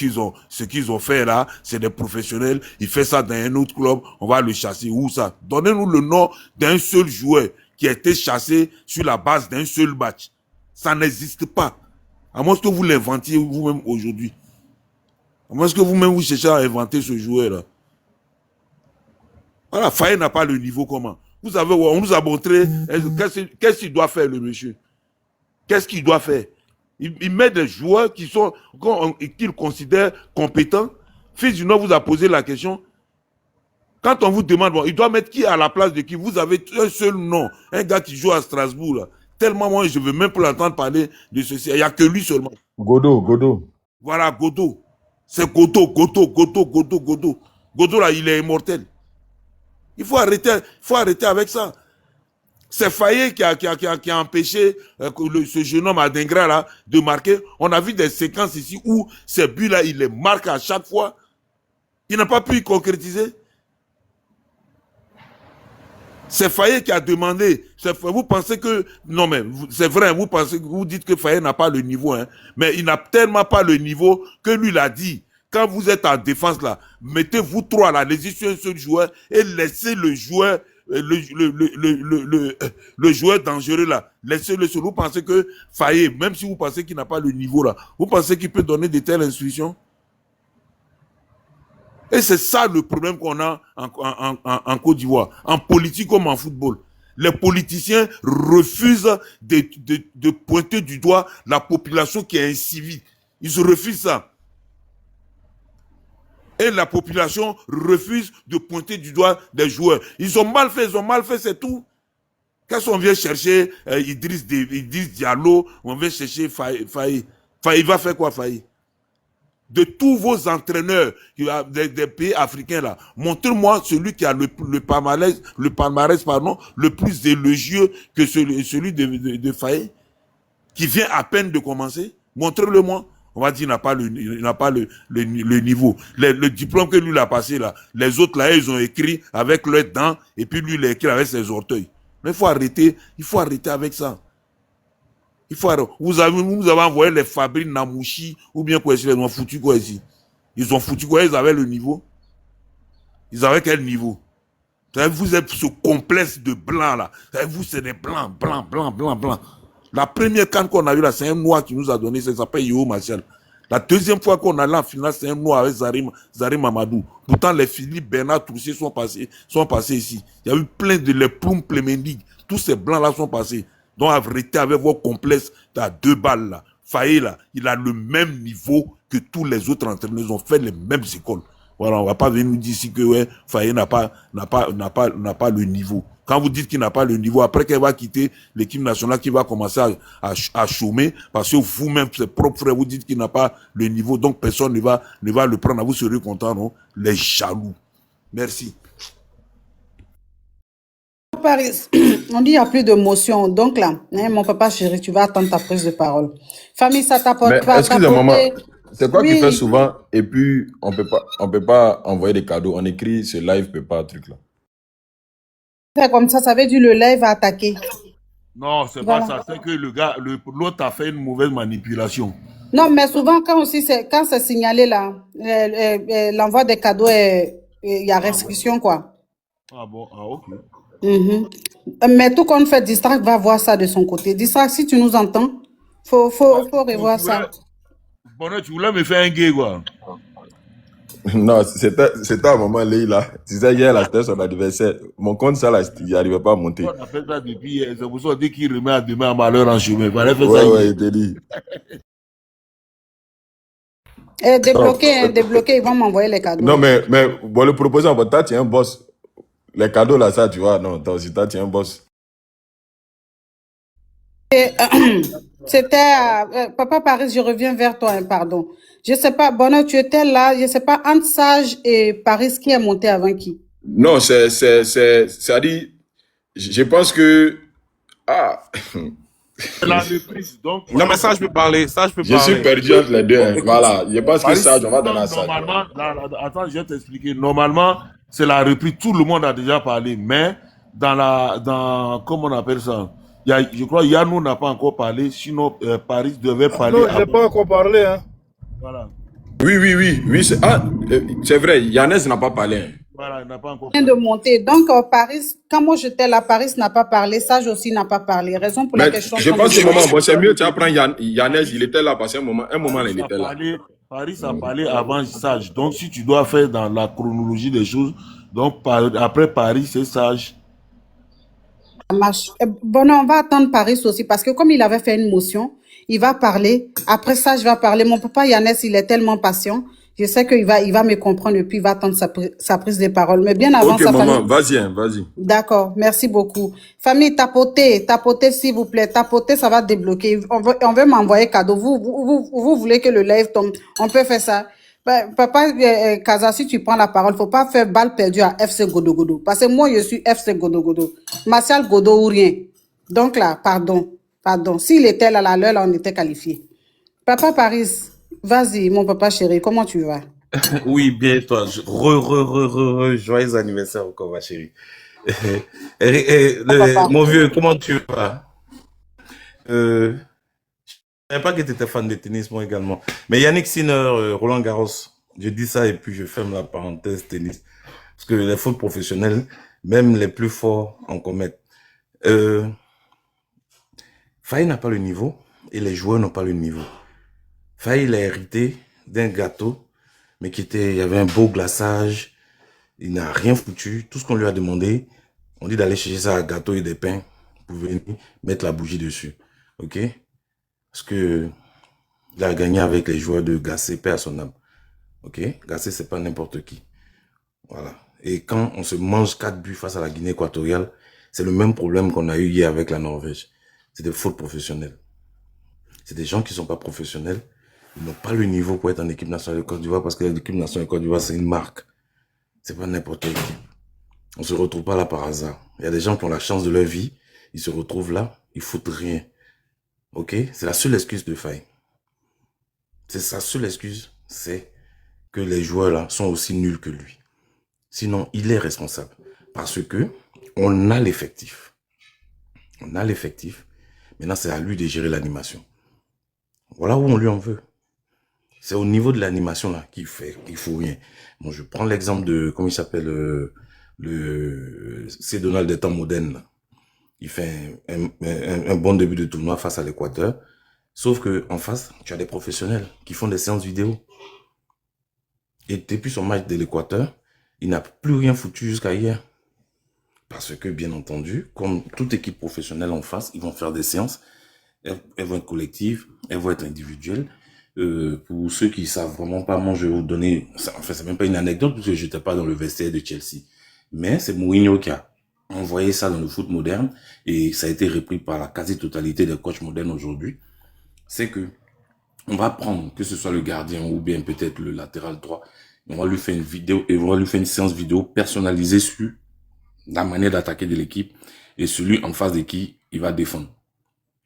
ce qu'ils ont fait là, c'est des professionnels. Ils font ça dans un autre club, on va le chasser. Où ça? Donnez-nous le nom d'un seul joueur qui a été chassé sur la base d'un seul match. Ça n'existe pas. À moins que vous l'inventiez vous-même aujourd'hui. À moins que vous-même vous cherchez à inventer ce joueur là. Voilà, Faye n'a pas le niveau comment? On nous a montré qu'est-ce qu'il doit faire, le monsieur. Qu'est-ce qu'il doit faire? Il met des joueurs qu'il considère compétents. Fils du Nord vous a posé la question. Quand on vous demande, bon, il doit mettre qui à la place de qui? Vous avez un seul nom. Un gars qui joue à Strasbourg, là. Tellement moi, je ne veux même plus l'entendre parler de ceci. Il n'y a que lui seulement. Godot. Voilà, Godot. C'est Godot. Godot, là, il est immortel. Il faut arrêter avec ça. C'est Fayet qui a empêché ce jeune homme à Dingra là, de marquer. On a vu des séquences ici où ces buts-là, il les marque à chaque fois. Il n'a pas pu y concrétiser. C'est Fayet qui a demandé. Vous pensez que... Non, mais c'est vrai, vous dites que Fayet n'a pas le niveau. Hein, mais il n'a tellement pas le niveau que lui l'a dit. Quand vous êtes en défense, là, mettez-vous trois là, laissez sur un seul joueur et laissez le joueur... Le joueur dangereux là, laissez-le seul. Vous pensez que Fayet, même si vous pensez qu'il n'a pas le niveau là, vous pensez qu'il peut donner de telles instructions? Et c'est ça le problème qu'on a en Côte d'Ivoire, en politique comme en football. Les politiciens refusent de pointer du doigt la population qui est incivile. Ils refusent ça. Et la population refuse de pointer du doigt des joueurs. Ils ont mal fait, c'est tout. Quand on vient chercher Idriss Diallo, on vient chercher Fayet. Fayet va faire quoi, Fayet? De tous vos entraîneurs des pays africains là, montrez-moi celui qui a le palmarès le plus élogieux que celui de Fayet, qui vient à peine de commencer. Montrez-le-moi. On va dire qu'il n'a pas le niveau. Le diplôme que lui il a passé là, les autres là, ils ont écrit avec leurs dents et puis lui il a écrit avec ses orteils. Mais il faut arrêter avec ça. Vous avez envoyé les Fabrice Namouchi ou bien quoi ici, ils ont foutu quoi ici? Ils ont foutu quoi? Ils avaient le niveau? Ils avaient quel niveau? Vous êtes ce complexe de blanc là. Vous c'est des blancs. La première canne qu'on a eue là, c'est un noir qui nous a donné, ça s'appelle Yo Martial. La deuxième fois qu'on a là en finale, c'est un noir avec Zarim Amadou. Pourtant, les Philippe Bernard Troussier sont passés ici. Il y a eu plein de les Ploum Plémendig. Tous ces blancs-là sont passés. Donc, arrêtez avec vos complexes à 2 balles là. Fayet là, il a le même niveau que tous les autres entraîneurs. Ils ont fait les mêmes écoles. Voilà, on va pas venir nous dire ici que ouais, Fayet n'a pas le niveau. Quand vous dites qu'il n'a pas le niveau, après qu'elle va quitter l'équipe nationale, qui va commencer à chômer, parce que vous-même, ses propres frères, vous dites qu'il n'a pas le niveau, donc personne ne va le prendre. Vous serez content, non? Les jaloux. Merci. Paris, on dit qu'il n'y a plus de motion. Donc là, hein, mon papa chéri, tu vas attendre ta prise de parole. Famille, ça t'apporte pas. Excusez-moi, maman. C'est quoi qui fait Oui, souvent, et puis on peut pas envoyer des cadeaux. On écrit ce live peut pas, truc là. c'est comme ça veut dire le live va attaquer. Non, c'est pas Voilà. ça. C'est que l'autre a fait une mauvaise manipulation. Non, mais souvent, quand c'est signalé là, l'envoi des cadeaux, il y a restriction, quoi. Ah bon, ah ok. Mhm. Mais tout compte fait, Distract va voir ça de son côté. Distract, si tu nous entends, faut revoir ça. Bonheur, tu voulais me faire un gay, quoi. Non, c'était un moment là. Tu sais, hier, là, c'était son anniversaire. Mon compte, ça, là, il n'arrivait pas à monter. On a fait ça depuis hier. C'est pour ça qu'on dit qu'il remet à demain un malheur en chemin. Il fallait faire ça Ouais, hier. ouais, il te dit. Débloquer, ils vont m'envoyer les cadeaux. Non, mais bon, le proposer en toi, tu es un boss. Les cadeaux, là, ça, tu vois, non, toi aussi, toi, tu es un boss. C'était Papa Paris, je reviens vers toi, hein, pardon. Je sais pas, Bonheur, tu étais là, je sais pas, entre Sage et Paris, qui est monté avant qui? Non, c'est-à-dire, je pense que, ah, C'est la reprise. Donc, Non, mais ça, je peux parler. Ça, je peux je suis parler. perdu entre les deux, hein. Voilà, je pense que Paris, ça, on va dans la salle. normalement, attends, je vais t'expliquer. Normalement, c'est la reprise. Tout le monde a déjà parlé, mais comment on appelle ça? Je crois Yannou n'a pas encore parlé, sinon Paris devait parler. Non, je n'ai pas encore parlé. Hein. Voilà. Oui, c'est vrai, Yannès n'a pas parlé. Hein. Voilà, il n'a pas encore Vient parlé. de monter. Donc, Paris, quand moi j'étais là, Paris n'a pas parlé, Sage aussi n'a pas parlé. Raison pour Mais laquelle je pense que moment, bon, c'est mieux, tu apprends Yannès, il était là, parce qu'un moment, là, il était là. Paris a parlé avant Sage. Donc, si tu dois faire dans la chronologie des choses, donc après Paris, c'est Sage. Ça marche. Bon, non, on va attendre Paris aussi parce que comme il avait fait une motion, il va parler. Après ça, je vais parler. Mon papa Yannès, il est tellement patient. Je sais il va me comprendre et puis il va attendre sa prise de parole. Mais bien avant Ok, ça, maman, famille. vas-y, hein, vas-y. D'accord, merci beaucoup. Famille, tapotez s'il vous plaît. Tapotez, ça va débloquer. On veut m'envoyer cadeau. Vous voulez que le live tombe. On peut faire ça. Ben, papa Kaza, si tu prends la parole, faut pas faire balle perdue à FC Godo Godo. Parce que moi, je suis FC Godo Godo. Martial Godo ou rien. Donc là, pardon. S'il était là, l'heure, là, on était qualifié. Papa Paris, vas-y, mon papa chéri, comment tu vas? Oui, bien, toi. Joyeux anniversaire encore, ma chérie. Papa. Mon vieux, comment tu vas? Je savais pas que tu étais fan de tennis, moi également. Mais Yannick Sinner, Roland Garros, je dis ça et puis je ferme la parenthèse tennis. Parce que les foot professionnels, même les plus forts en commettent. Faye n'a pas le niveau et les joueurs n'ont pas le niveau. Faye, il a hérité d'un gâteau, mais il y avait un beau glaçage. Il n'a rien foutu. Tout ce qu'on lui a demandé, on dit d'aller chercher ça à gâteau et des pains pour venir mettre la bougie dessus. Ok? Parce que il a gagné avec les joueurs de Gassé, paix à son âme. Ok? Gassé, c'est pas n'importe qui. Voilà. Et quand on se mange 4 buts face à la Guinée équatoriale, c'est le même problème qu'on a eu hier avec la Norvège. C'est des fautes professionnelles. C'est des gens qui sont pas professionnels. Ils n'ont pas le niveau pour être en équipe nationale de Côte d'Ivoire parce que l'équipe nationale de Côte d'Ivoire, c'est une marque. C'est pas n'importe quelle équipe. On se retrouve pas là par hasard. Il y a des gens qui ont la chance de leur vie. Ils se retrouvent là. Ils foutent rien. Ok? C'est la seule excuse de Faye. C'est sa seule excuse. C'est que les joueurs là sont aussi nuls que lui. Sinon, il est responsable. Parce que on a l'effectif. On a l'effectif. Maintenant, c'est à lui de gérer l'animation. Voilà où on lui en veut. C'est au niveau de l'animation là qu'il faut rien. Bon, je prends l'exemple de, comment il s'appelle, c'est Donald des temps modernes. Là. Il fait un bon début de tournoi face à l'Équateur. Sauf que en face, tu as des professionnels qui font des séances vidéo. Et depuis son match de l'Équateur, il n'a plus rien foutu jusqu'à hier. Parce que, bien entendu, comme toute équipe professionnelle en face, ils vont faire des séances. Elles vont être collectives, elles vont être individuelles. Pour ceux qui savent vraiment pas, moi je vais vous donner, enfin c'est même pas une anecdote parce que j'étais pas dans le vestiaire de Chelsea, mais c'est Mourinho qui a envoyé ça dans le foot moderne et ça a été repris par la quasi-totalité des coachs modernes aujourd'hui. C'est que on va prendre, que ce soit le gardien ou bien peut-être le latéral droit, on va lui faire une vidéo et on va lui faire une séance vidéo personnalisée sur la manière d'attaquer de l'équipe et celui en face de qui il va défendre.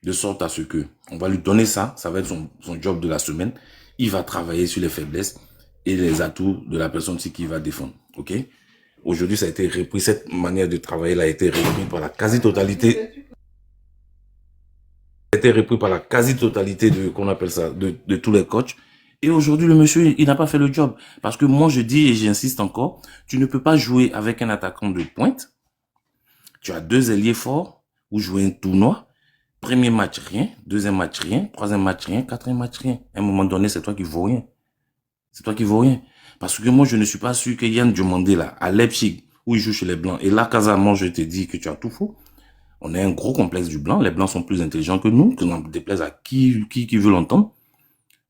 De sorte à ce que on va lui donner ça, ça va être son job de la semaine. Il va travailler sur les faiblesses et les atouts de la personne qui va défendre. Ok? Aujourd'hui, ça a été repris, cette manière de travailler là a été repris par la quasi-totalité. A été repris par la quasi-totalité de, qu'on appelle ça, de tous les coachs. Et aujourd'hui, le monsieur, il n'a pas fait le job. Parce que moi, je dis et j'insiste encore, tu ne peux pas jouer avec un attaquant de pointe. Tu as 2 ailiers forts ou jouer un tournoi. Premier match, rien. Deuxième match, rien. Troisième match, rien. Quatrième match, rien. À un moment donné, c'est toi qui vaux rien. C'est toi qui vaux rien. Parce que moi, je ne suis pas sûr que Yann Diomandé, là, à Leipzig, où il joue chez les Blancs, et là, Casamance, je te dis que tu as tout faux. On a un gros complexe du Blanc. Les Blancs sont plus intelligents que nous, que l'on déplaise à qui veut l'entendre.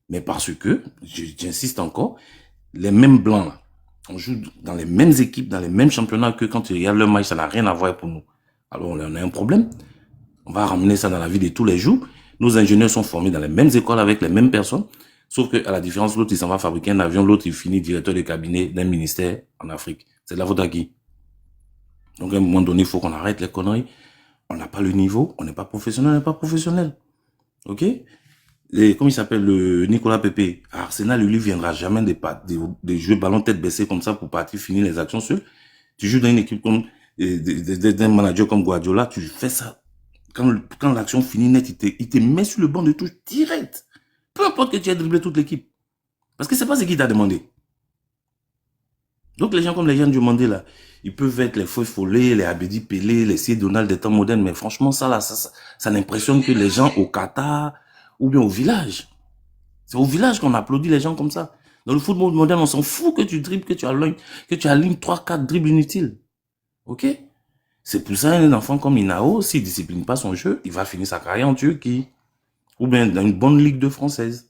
Mais parce que, j'insiste encore, les mêmes Blancs, là, on joue dans les mêmes équipes, dans les mêmes championnats que quand tu regardes le match, ça n'a rien à voir pour nous. Alors, on a un problème. On va ramener ça dans la vie de tous les jours. Nos ingénieurs sont formés dans les mêmes écoles avec les mêmes personnes. Sauf que, à la différence, l'autre, il s'en va fabriquer un avion, l'autre, il finit directeur de cabinet d'un ministère en Afrique. C'est de la faute à qui? Donc, à un moment donné, il faut qu'on arrête les conneries. On n'a pas le niveau, on n'est pas professionnel, on n'est pas professionnel. Ok? Et comme il s'appelle, le Nicolas Pepe, à Arsenal, lui viendra jamais des jeux ballon tête baissée comme ça pour partir finir les actions seuls. Tu joues dans une équipe comme, d'un manager comme Guardiola, tu fais ça. Quand l'action finit net, il te met sur le banc de touche direct. Peu importe que tu aies dribblé toute l'équipe. Parce que c'est pas ce qu'il t'a demandé. Donc les gens comme les gens du Mandé là, ils peuvent être les Fouet Follet, les Abedi Pelé, les C. Donald des temps modernes, mais franchement ça là, ça n'impressionne que les gens au Qatar ou bien au village. C'est au village qu'on applaudit les gens comme ça. Dans le football moderne, on s'en fout que tu dribbles, que tu alignes 3-4 dribbles inutiles. Ok? C'est pour ça un enfant comme Inao, s'il ne discipline pas son jeu, il va finir sa carrière en Turquie. Ou bien dans une bonne Ligue 2 française.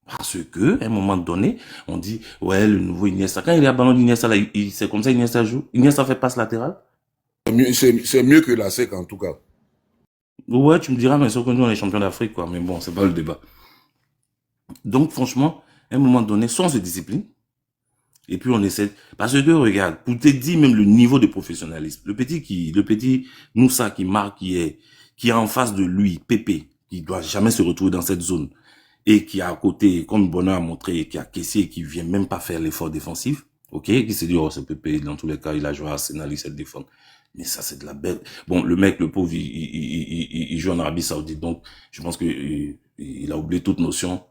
Parce que, à un moment donné, on dit, ouais, le nouveau Iniesta. Quand il y a ballon d'Iniesta, là, c'est comme ça Iniesta joue. Iniesta fait passe latérale. C'est mieux que la SEC en tout cas. Ouais, tu me diras, mais sauf que nous, on est champions d'Afrique, quoi. Mais bon, c'est pas le débat. Donc, franchement, à un moment donné, soit on se discipline, et puis on essaie. Parce que, regarde, pour te dire même le niveau de professionnalisme, le petit Moussa qui marque, qui est en face de lui, Pépé, qui doit jamais se retrouver dans cette zone, et qui a à côté, comme Bonheur a montré, qui a caissé, et qui vient même pas faire l'effort défensif, ok, qui se dit, oh, c'est Pépé, dans tous les cas, il a joué à Arsenal, il sait le défendre. Mais ça, c'est de la belle. Bon, le mec, le pauvre, il joue en Arabie Saoudite, donc je pense que il a oublié toute notion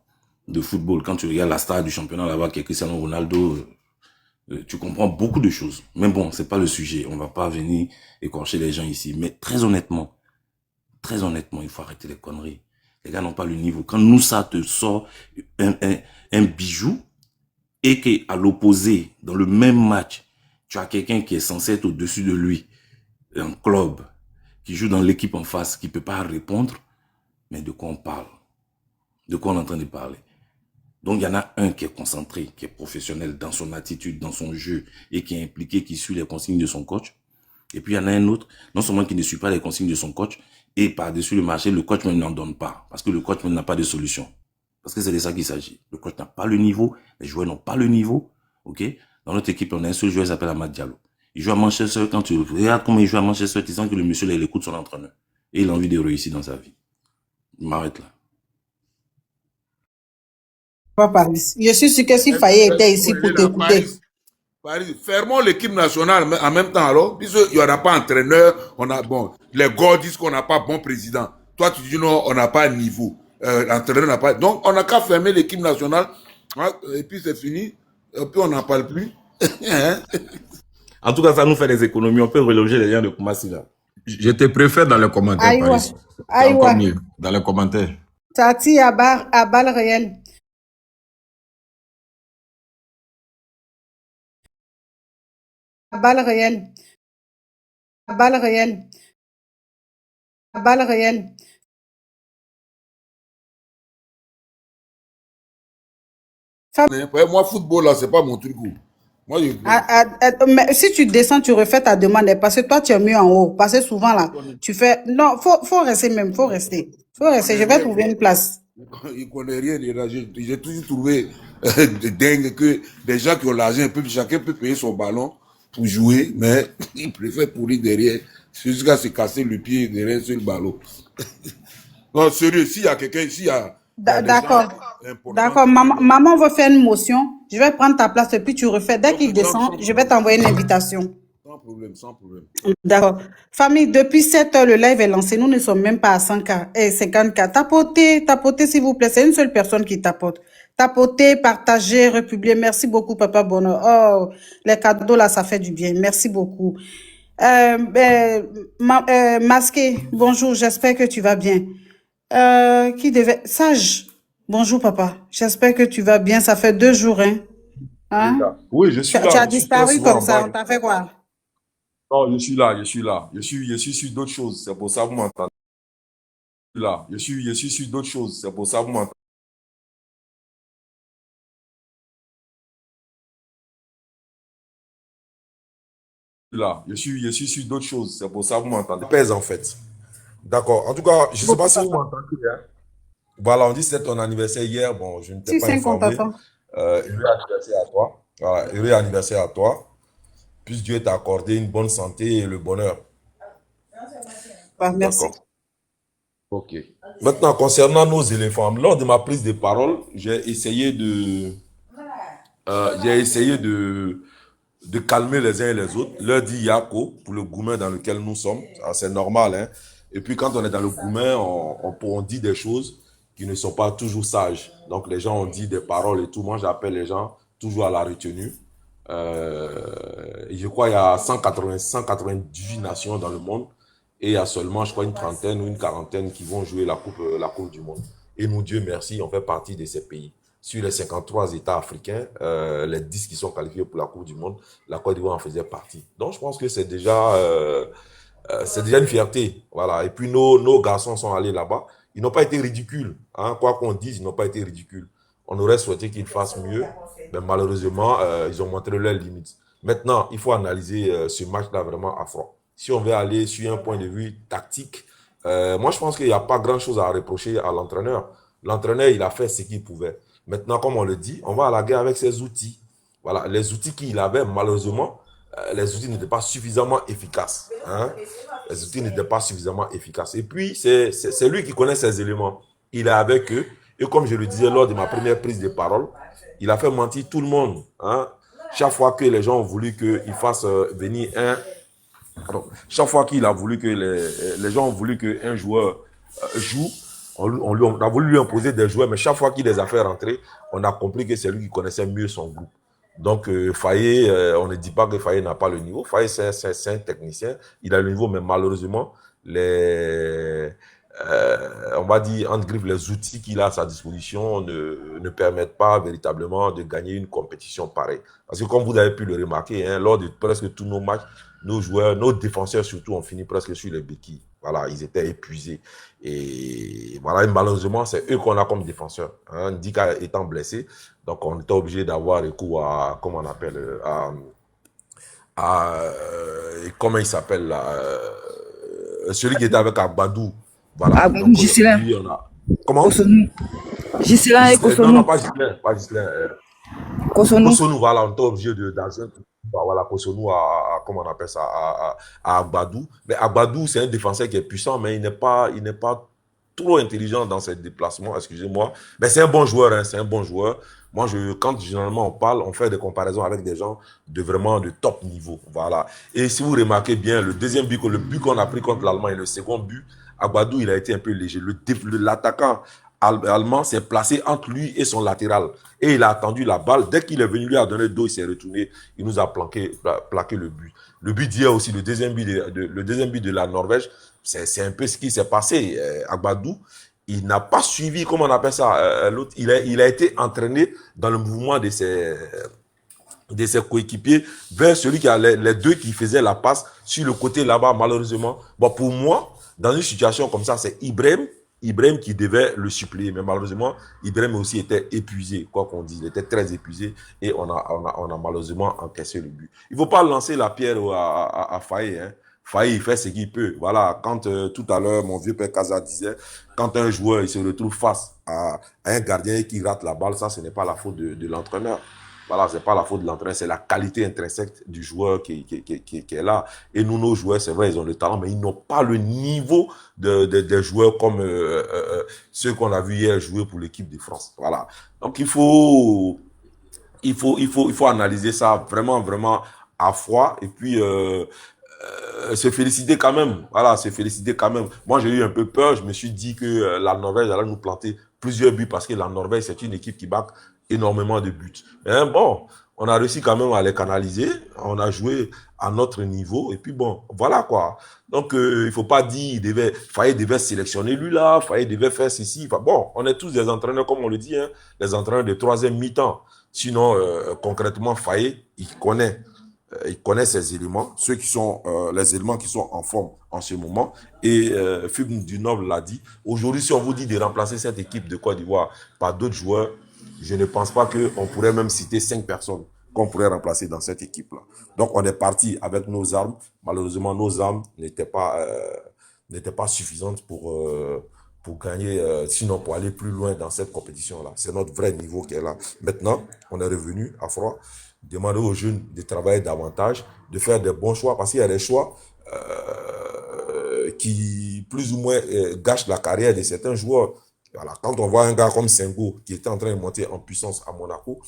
de football. Quand tu regardes la star du championnat là-bas, qui est Cristiano Ronaldo, tu comprends beaucoup de choses. Mais bon, c'est pas le sujet. On va pas venir écorcher les gens ici. Mais très honnêtement, il faut arrêter les conneries. Les gars n'ont pas le niveau. Quand Moussa te sort un bijou et qu'à l'opposé, dans le même match, tu as quelqu'un qui est censé être au-dessus de lui, un club qui joue dans l'équipe en face, qui peut pas répondre, mais de quoi on parle? De quoi on est en train de parler? Donc, il y en a un qui est concentré, qui est professionnel dans son attitude, dans son jeu, et qui est impliqué, qui suit les consignes de son coach. Et puis, il y en a un autre, non seulement qui ne suit pas les consignes de son coach, et par-dessus le marché, le coach même n'en donne pas. Parce que le coach même n'a pas de solution. Parce que c'est de ça qu'il s'agit. Le coach n'a pas le niveau, les joueurs n'ont pas le niveau. Ok? Dans notre équipe, on a un seul joueur qui s'appelle Amad Diallo. Il joue à Manchester. Quand tu regardes comment il joue à Manchester, tu sens que le monsieur, là, il écoute son entraîneur. Et il a envie de réussir dans sa vie. Il m'arrête là. Papa, je suis sûr que si Faye était ici pour t'écouter. Paris, fermons l'équipe nationale en même temps alors, puisqu'il n'y aura pas entraîneur, les gars disent qu'on n'a pas bon président. Toi, tu dis non, on n'a pas niveau. L'entraîneur n'a pas. Donc, on n'a qu'à fermer l'équipe nationale, hein, et puis c'est fini, et puis on n'en parle plus. En tout cas, ça nous fait des économies. On peut reloger les gens de Koumassi là. Je te préfère dans les commentaires, Aïwa, Paris. C'est encore aïwa. mieux, dans les commentaires. Tati à balle réelle. À balle réelle. À balle réelle. À balle réelle. Moi, football là, c'est pas mon truc. Moi, Mais si tu descends, tu refais ta demande, parce que toi, tu es mieux en haut. Parce que souvent, là, tu fais... Non, faut rester même, faut rester. Faut rester, je vais trouver une place. il connaît rien. J'ai toujours trouvé de dingue que des gens qui ont l'argent, chacun peut payer son ballon pour jouer, mais il préfère pourrir derrière, jusqu'à se casser le pied derrière sur le ballon. Non, sérieux, s'il y a quelqu'un, s'il y a D'accord. D'accord. Maman veut faire une motion. Je vais prendre ta place et puis tu refais. Dès qu'il descend, je vais t'envoyer une invitation. Sans problème, sans problème. D'accord. Famille, depuis 7 heures, le live est lancé. Nous ne sommes même pas à 100K, 50K. Tapotez, s'il vous plaît. C'est une seule personne qui tapote. Tapotez, partagez, republiez. Merci beaucoup, Papa Bonheur. Oh, les cadeaux là, ça fait du bien. Merci beaucoup. Masqué, bonjour, j'espère que tu vas bien. Sage, bonjour papa, j'espère que tu vas bien, ça fait 2 jours, hein? Oui, je suis là. Tu as Je suis disparu très souvent comme ça, en on t'a fait quoi? Non, je suis là, je suis là. Je suis sur d'autres choses, c'est pour ça que vous m'entendez. Je suis là, je suis sur d'autres choses, c'est pour ça que vous m'entendez. Là, je suis sur d'autres choses, c'est pour ça que vous m'entendez. Pèse en fait. D'accord. En tout cas, je ne sais pas si vous m'entendez. Hein. Voilà, on dit que c'était ton anniversaire hier. Bon, je ne t'ai Si, pas c'est qu'on informé. t'attend. Heureux anniversaire à toi. Voilà, heureux anniversaire à toi. Puisse Dieu t'accorder une bonne santé et le bonheur. Merci. D'accord. Ok. Maintenant, concernant nos éléphants, lors de ma prise de parole, j'ai essayé de calmer les uns et les autres. Leur dit Yako pour le goumen dans lequel nous sommes. C'est normal. Hein? Et puis quand on est dans le goumen, on dit des choses qui ne sont pas toujours sages. Donc les gens ont dit des paroles et tout. Moi, j'appelle les gens toujours à la retenue. Je crois qu'il y a 198 nations dans le monde. Et il y a seulement, je crois, une trentaine ou une quarantaine qui vont jouer la coupe du Monde. Et nous, Dieu merci, on fait partie de ces pays. sur les 53 États africains, les 10 qui sont qualifiés pour la Coupe du Monde, la Côte d'Ivoire en faisait partie. Donc, je pense que c'est déjà une fierté. Voilà. Et puis, nos garçons sont allés là-bas. Ils n'ont pas été ridicules. Hein. Quoi qu'on dise, ils n'ont pas été ridicules. On aurait souhaité qu'ils fassent mieux, mais malheureusement, ils ont montré leurs limites. Maintenant, il faut analyser ce match-là vraiment à froid. Si on veut aller sur un point de vue tactique, moi, je pense qu'il n'y a pas grand-chose à reprocher à l'entraîneur. L'entraîneur, il a fait ce qu'il pouvait. Maintenant, comme on le dit, on va à la guerre avec ses outils. Voilà, les outils qu'il avait, malheureusement, les outils n'étaient pas suffisamment efficaces. Hein? Les outils n'étaient pas suffisamment efficaces. Et puis, c'est lui qui connaît ses éléments. Il est avec eux. Et comme je le disais lors de ma première prise de parole, il a fait mentir tout le monde. Hein? Chaque fois que les gens ont voulu qu'il fasse venir chaque fois qu'il a voulu que les gens ont voulu qu'un joueur joue, on a voulu lui imposer des joueurs, mais chaque fois qu'il les a fait rentrer, on a compris que c'est lui qui connaissait mieux son groupe. Donc, Faye, on ne dit pas que Faye n'a pas le niveau. Faye, c'est un technicien. Il a le niveau, mais malheureusement, on va dire, entre griffes, les outils qu'il a à sa disposition ne permettent pas véritablement de gagner une compétition pareille. Parce que comme vous avez pu le remarquer, hein, lors de presque tous nos matchs, nos joueurs, nos défenseurs surtout, ont fini presque sur les béquilles. Voilà, ils étaient épuisés. Et voilà, et malheureusement, c'est eux qu'on a comme défenseurs. Hein. Ndika étant blessé, donc on était obligé d'avoir recours à, comment on appelle, comment il s'appelle là, celui qui était avec Agbadou. Voilà. Agbadou, Gislain. Comment? Kosunu. Gislain et Kosunu. Non, pas Gislain. Kosunu. Kosunu, voilà, on était obligé voilà, Kosunu comment on appelle ça, à Agbadou. Mais Agbadou, c'est un défenseur qui est puissant, mais il n'est pas trop intelligent dans ses déplacements, excusez-moi. Mais c'est un bon joueur, hein, c'est un bon joueur. Moi, quand généralement on parle, on fait des comparaisons avec des gens vraiment de top niveau. Voilà. Et si vous remarquez bien, le deuxième but, le but qu'on a pris contre l'Allemagne, le second but, Agbadou, il a été un peu léger. L'attaquant allemand s'est placé entre lui et son latéral. Et il a attendu la balle. Dès qu'il est venu lui a donné le dos, il s'est retourné. Il nous a plaqué le but. Le but d'hier aussi, le deuxième but de la Norvège, c'est un peu ce qui s'est passé. Agbadou, il n'a pas suivi, comment on appelle ça, l'autre. Il a été entraîné dans le mouvement de ses coéquipiers vers celui qui a les deux qui faisaient la passe sur le côté là-bas, malheureusement. Bon, pour moi, dans une situation comme ça, c'est Ibrahim qui devait le suppléer. Mais malheureusement, Ibrahim aussi était épuisé, quoi qu'on dise. Il était très épuisé et on a malheureusement encaissé le but. Il ne faut pas lancer la pierre à Faye. Hein. Faye, il fait ce qu'il peut. Voilà, quand tout à l'heure, mon vieux père Kaza disait, quand un joueur il se retrouve face à un gardien qui rate la balle, ça, ce n'est pas la faute de l'entraîneur. Voilà, c'est pas la faute de l'entraîneur, c'est la qualité intrinsèque du joueur qui est là. Et nous, nos joueurs, c'est vrai, ils ont le talent, mais ils n'ont pas le niveau des joueurs comme ceux qu'on a vu hier jouer pour l'équipe de France. Voilà. Donc, il faut analyser ça vraiment, vraiment à froid et puis se féliciter quand même. Voilà, se féliciter quand même. Moi, j'ai eu un peu peur. Je me suis dit que la Norvège allait nous planter plusieurs buts parce que la Norvège, c'est une équipe qui bat énormément de buts. Mais bon, on a réussi quand même à les canaliser. On a joué à notre niveau. Et puis bon, voilà quoi. Donc, il faut pas dire, Faye devait sélectionner lui là, Faye devait faire ceci. Enfin, bon, on est tous des entraîneurs, comme on le dit, hein, les entraîneurs de troisième mi-temps. Sinon, concrètement, Faye, il connaît ces éléments, ceux qui sont les éléments qui sont en forme en ce moment. Et Fubn du Noble l'a dit. Aujourd'hui, si on vous dit de remplacer cette équipe de Côte d'Ivoire par d'autres joueurs, je ne pense pas qu'on pourrait même citer 5 personnes qu'on pourrait remplacer dans cette équipe-là. Donc, on est parti avec nos armes. Malheureusement, nos armes n'étaient pas suffisantes pour gagner, sinon pour aller plus loin dans cette compétition-là. C'est notre vrai niveau qui est là. Maintenant, on est revenu à froid. Demander aux jeunes de travailler davantage, de faire des bons choix, parce qu'il y a des choix qui, plus ou moins, gâchent la carrière de certains joueurs. Voilà. Quand on voit un gars comme Sengo, qui était en train de monter en puissance à Monaco,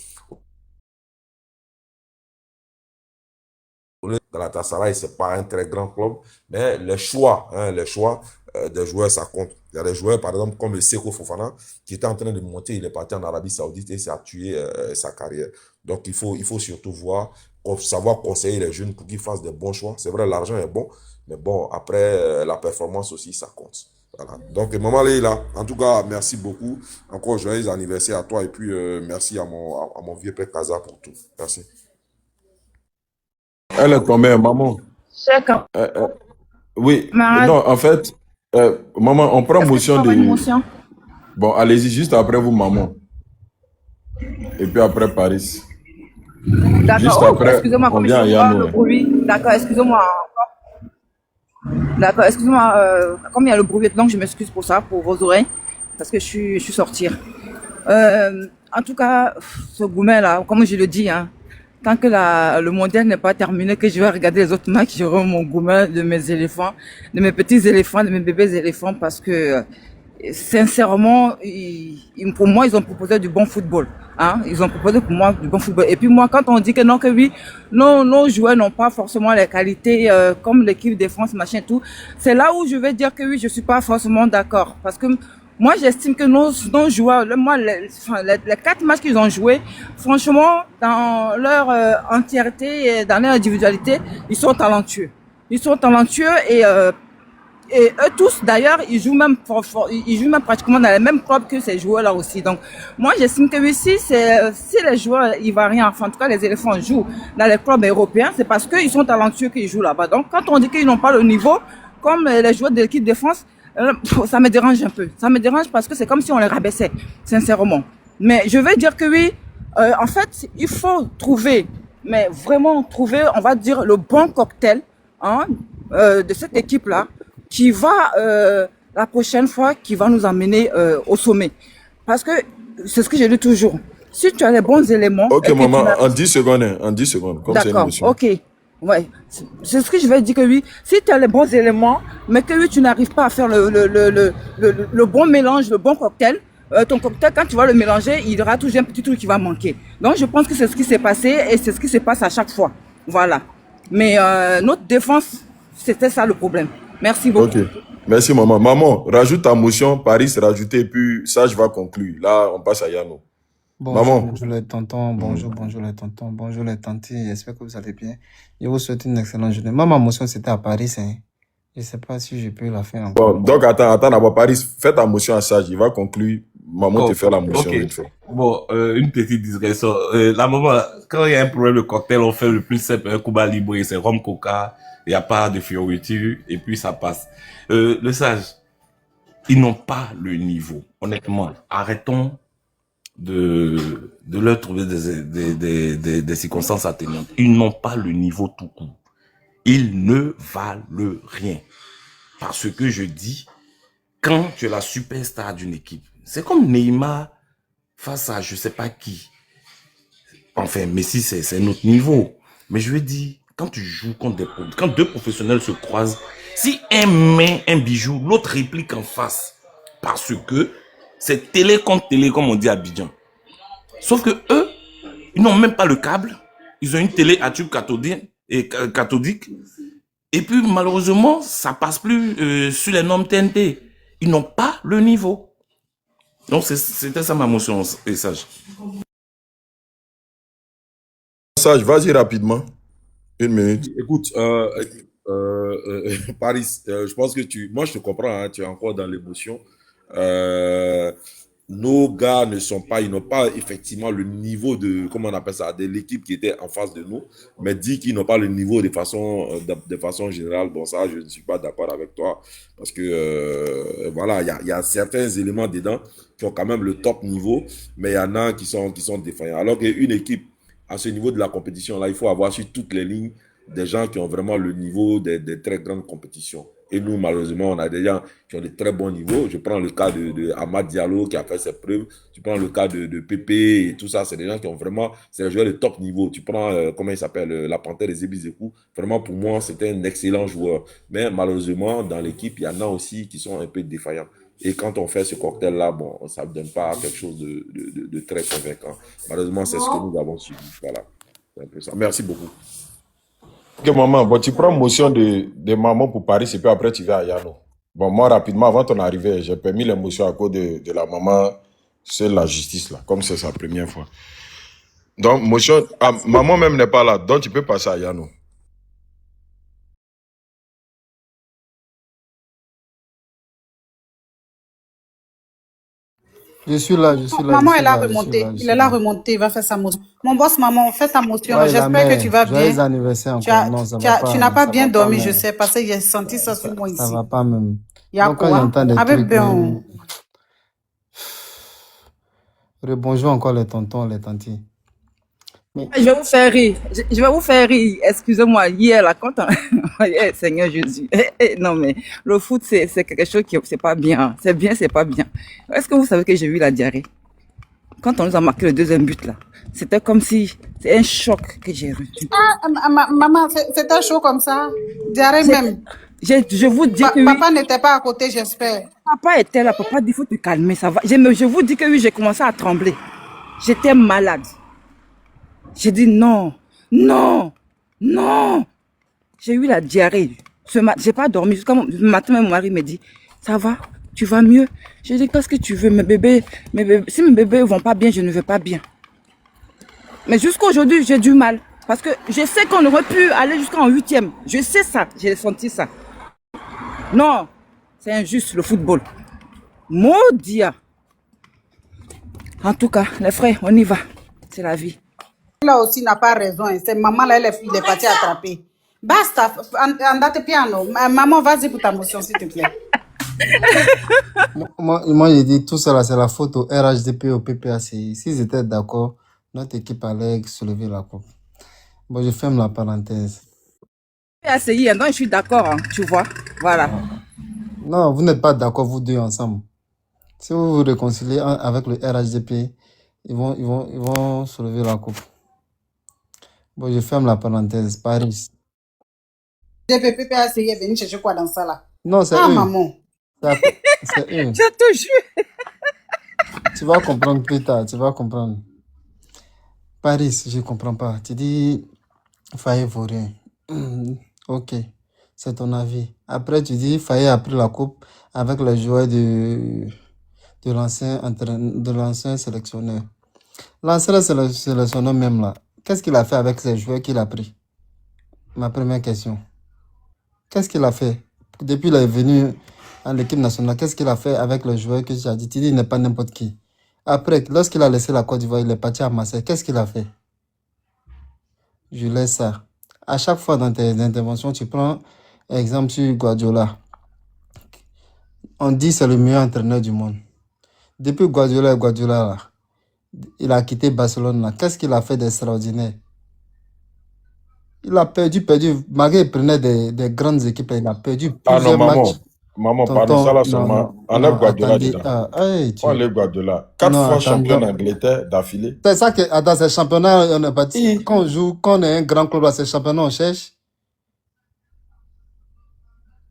Galatasaray, c'est pas un très grand club, mais les choix des joueurs, ça compte. Il y a des joueurs, par exemple, comme le Seko Fofana, qui était en train de monter, il est parti en Arabie Saoudite et ça a tué sa carrière. Donc, il faut surtout savoir conseiller les jeunes pour qu'ils fassent des bons choix. C'est vrai, l'argent est bon, mais bon, après, la performance aussi, ça compte. Voilà. Donc, maman Leïla, en tout cas, merci beaucoup. Encore joyeux anniversaire à toi et puis merci à mon vieux père Kaza pour tout. Merci. Elle est combien, maman? Chacun. Oui, Marade, non, en fait, maman, on prend est-ce que tu peux motion avoir une de... motion? Bon, allez-y, juste après vous, maman. Et puis après Paris. D'accord. Juste Oh, après, excusez-moi, on comme vient à j'entends Yano. le bruit. D'accord, excusez-moi. D'accord, excusez-moi. Comme il y a le bruit, donc je m'excuse pour ça, pour vos oreilles, parce que je suis sortie. En tout cas, ce Goumet-là, comme je le dis, hein, tant que le mondial n'est pas terminé, que je vais regarder les autres matchs, j'aurai mon Goumet de mes éléphants, de mes petits éléphants, de mes bébés éléphants, parce que sincèrement, pour moi, ils ont proposé du bon football. Hein? Ils ont proposé pour moi du bon football. Et puis moi, quand on dit que non, que oui, non, nos joueurs n'ont pas forcément les qualités comme l'équipe de France, machin, tout, c'est là où je vais dire que oui, je suis pas forcément d'accord. Parce que moi, j'estime que nos joueurs, moi, les 4 matchs qu'ils ont joués, franchement, dans leur entièreté et dans leur individualité, ils sont talentueux. Ils sont talentueux et eux tous, d'ailleurs, ils jouent même pratiquement dans les mêmes clubs que ces joueurs-là aussi. Donc, moi, j'estime que oui, si les joueurs ivoiriens, enfin, en tout cas, les éléphants jouent dans les clubs européens, c'est parce qu'ils sont talentueux qu'ils jouent là-bas. Donc, quand on dit qu'ils n'ont pas le niveau, comme les joueurs de l'équipe de France, ça me dérange un peu. Ça me dérange parce que c'est comme si on les rabaissait, sincèrement. Mais je vais dire que oui, en fait, il faut trouver, mais vraiment trouver, on va dire, le bon cocktail, hein, de cette équipe-là, qui va, la prochaine fois, qui va nous amener au sommet. Parce que c'est ce que je dis toujours. Si tu as les bons éléments... Ok, et que maman, tu n'as- en 10 secondes, hein, en 10 secondes, comme c'est une D'accord, motion. ok. Ouais, c'est ce que je vais dire que oui. Si tu as les bons éléments, mais que oui, tu n'arrives pas à faire le bon mélange, le bon cocktail, ton cocktail, quand tu vas le mélanger, il y aura toujours un petit truc qui va manquer. Donc, je pense que c'est ce qui s'est passé et c'est ce qui se passe à chaque fois. Voilà. Mais notre défense, c'était ça le problème. Merci beaucoup. Ok. Merci, maman. Maman, rajoute ta motion, Paris rajouter, puis ça, je vais conclure. Là, on passe à Yano. Bonjour, Maman. bonjour les tontons, bonjour les tontons, bonjour les tantis, j'espère que vous allez bien. Je vous souhaite une excellente journée. Moi, ma motion, c'était à Paris, hein. Je sais pas si je peux la faire encore. Bon, donc attends d'abord, Paris, fais ta motion à Sage, il va conclure. Maman te fait la motion. Ok. Bon, une petite digression. La maman, quand il y a un problème de cocktail, on fait le plus simple, un Cuba Libre, c'est rhum coca, il n'y a pas de fioriture, et puis ça passe. Le Sage, ils n'ont pas le niveau. Honnêtement, arrêtons de leur trouver des circonstances atténuantes. Ils n'ont pas le niveau tout court. Ils ne valent rien. Parce que je dis, quand tu es la superstar d'une équipe, c'est comme Neymar face à je sais pas qui. Enfin, Messi, c'est notre niveau. Mais je veux dire, quand tu joues contre quand deux professionnels se croisent, si un met un bijou, l'autre réplique en face. Parce que c'est télé contre télé, comme on dit à Abidjan. Sauf que eux, ils n'ont même pas le câble. Ils ont une télé à tube cathodique. Et puis, malheureusement, ça passe plus sur les normes TNT. Ils n'ont pas le niveau. Donc, c'était ça ma motion, et Sage. Sage, vas-y rapidement. 1 minute. Écoute, Paris, je pense que moi je te comprends, hein, tu es encore dans l'émotion. Nos gars ils n'ont pas effectivement le niveau de, comment on appelle ça, de l'équipe qui était en face de nous, mais dit qu'ils n'ont pas le niveau de façon générale. Bon, ça, je ne suis pas d'accord avec toi, parce que, voilà, il y a certains éléments dedans qui ont quand même le top niveau, mais il y en a qui sont défaillants. Alors qu'une équipe, à ce niveau de la compétition, là, il faut avoir sur toutes les lignes des gens qui ont vraiment le niveau des très grandes compétitions. Et nous, malheureusement, on a des gens qui ont de très bons niveaux. Je prends le cas de Amad Diallo qui a fait ses preuves. Tu prends le cas de Pépé et tout ça. C'est des gens qui ont vraiment, c'est des joueurs de top niveau. Tu prends, comment il s'appelle, la Panthère des Ebizekou. Vraiment, pour moi, c'était un excellent joueur. Mais malheureusement, dans l'équipe, il y en a aussi qui sont un peu défaillants. Et quand on fait ce cocktail-là, bon, ça ne donne pas quelque chose de très convaincant. Malheureusement, c'est ce que nous avons suivi. Voilà. C'est un peu ça. Merci beaucoup. Ok, maman, bon, tu prends motion de maman pour Paris et puis après tu vas à Yano. Bon, moi, rapidement, avant ton arrivée, j'ai permis l'émotion à cause de la maman, c'est la justice, là, comme c'est sa première fois. Donc, motion, maman même n'est pas là, donc tu peux passer à Yano. Je suis là, je suis là, je Maman, suis elle a là, je suis remonté. là, je Il suis est là là. remonté. Il va faire sa motion. Mon boss, maman, fais ta motion. Ouais, la J'espère que tu mère, vas joyeux bien. anniversaire Tu encore. as, Non, ça tu va as, tu n'as pas, pas ça bien va pas dormi, je même. sais, parce que j'ai senti ça sur moi Ça ici. va pas même. Il y a Donc quand quoi? j'entends des Avec trucs bien. même, rebonjour encore les tontons, les tantis. Mais Je vais vous faire rire. Je vais vous faire rire. Excusez-moi, hier, là, quand on... Eh, Seigneur Jésus. Non, mais le foot, c'est quelque chose qui, c'est pas bien. C'est bien, c'est pas bien. Est-ce que vous savez que j'ai eu la diarrhée? Quand on nous a marqué le deuxième but, là, c'était comme si, c'est un choc que j'ai reçu. Ah, maman, c'était chaud comme ça. Diarrhée même. Je vous dis que oui. Papa n'était pas à côté, j'espère. Papa était là. Papa dit, il faut te calmer, ça va. Je vous dis que oui, j'ai commencé à trembler. J'étais malade. J'ai dit non, non, non. J'ai eu la diarrhée. J'ai pas dormi. Jusqu'à le matin, mon mari me dit, ça va, tu vas mieux. J'ai dit, qu'est-ce que tu veux, si mes bébés vont pas bien, je ne vais pas bien. Mais jusqu'à aujourd'hui, j'ai du mal. Parce que je sais qu'on aurait pu aller jusqu'en 8e. Je sais ça, j'ai senti ça. Non, c'est injuste le football. Maudit. En tout cas, les frères, on y va. C'est la vie. Là aussi n'a pas raison. C'est maman là, il est parti attraper. Basta, andate piano. Maman, vas-y pour ta motion, s'il te plaît. moi, j'ai dit tout ça là, c'est la faute au RHDP, au PPACI. S'ils étaient d'accord, notre équipe allait soulever la coupe. Bon, je ferme la parenthèse. PPACI, donc je suis d'accord, hein, tu vois. Voilà. Non, vous n'êtes pas d'accord, vous deux ensemble. Si vous vous réconciliez avec le RHDP, ils vont soulever la coupe. Bon, je ferme la parenthèse. Paris. DPP a essayé de venir chercher quoi dans ça là? Non, c'est Ah, eux. maman. C'est eux. Je te jure. Tu vas comprendre plus tard, tu vas comprendre. Paris, je comprends pas. Tu dis, Faye vaut rien. Ok, c'est ton avis. Après, tu dis, Faye a pris la coupe avec le joueur de l'ancien sélectionneur. L'ancien sélectionneur même là, qu'est-ce qu'il a fait avec ces joueurs qu'il a pris? Ma première question. Qu'est-ce qu'il a fait? Depuis qu'il est venu à l'équipe nationale, qu'est-ce qu'il a fait avec le joueur que tu as dit? Tu dis, il n'est pas n'importe qui. Après, lorsqu'il a laissé la Côte d'Ivoire, il est parti à Marseille. Qu'est-ce qu'il a fait? Je laisse ça. À chaque fois dans tes interventions, tu prends exemple sur Guardiola. On dit c'est le meilleur entraîneur du monde. Depuis Guardiola, là, il a quitté Barcelone. Là. Qu'est-ce qu'il a fait d'extraordinaire? Il a perdu. Malgré qu'il prenait des grandes équipes, il a perdu plusieurs matchs. Maman, pardon, ça là seulement. Enlève Guardiola dedans. Enlève Guardiola. 4 fois champion d'Angleterre d'affilée. C'est ça que dans ces championnats, on est parti. Quand on joue, quand on est un grand club à ces championnats, on cherche.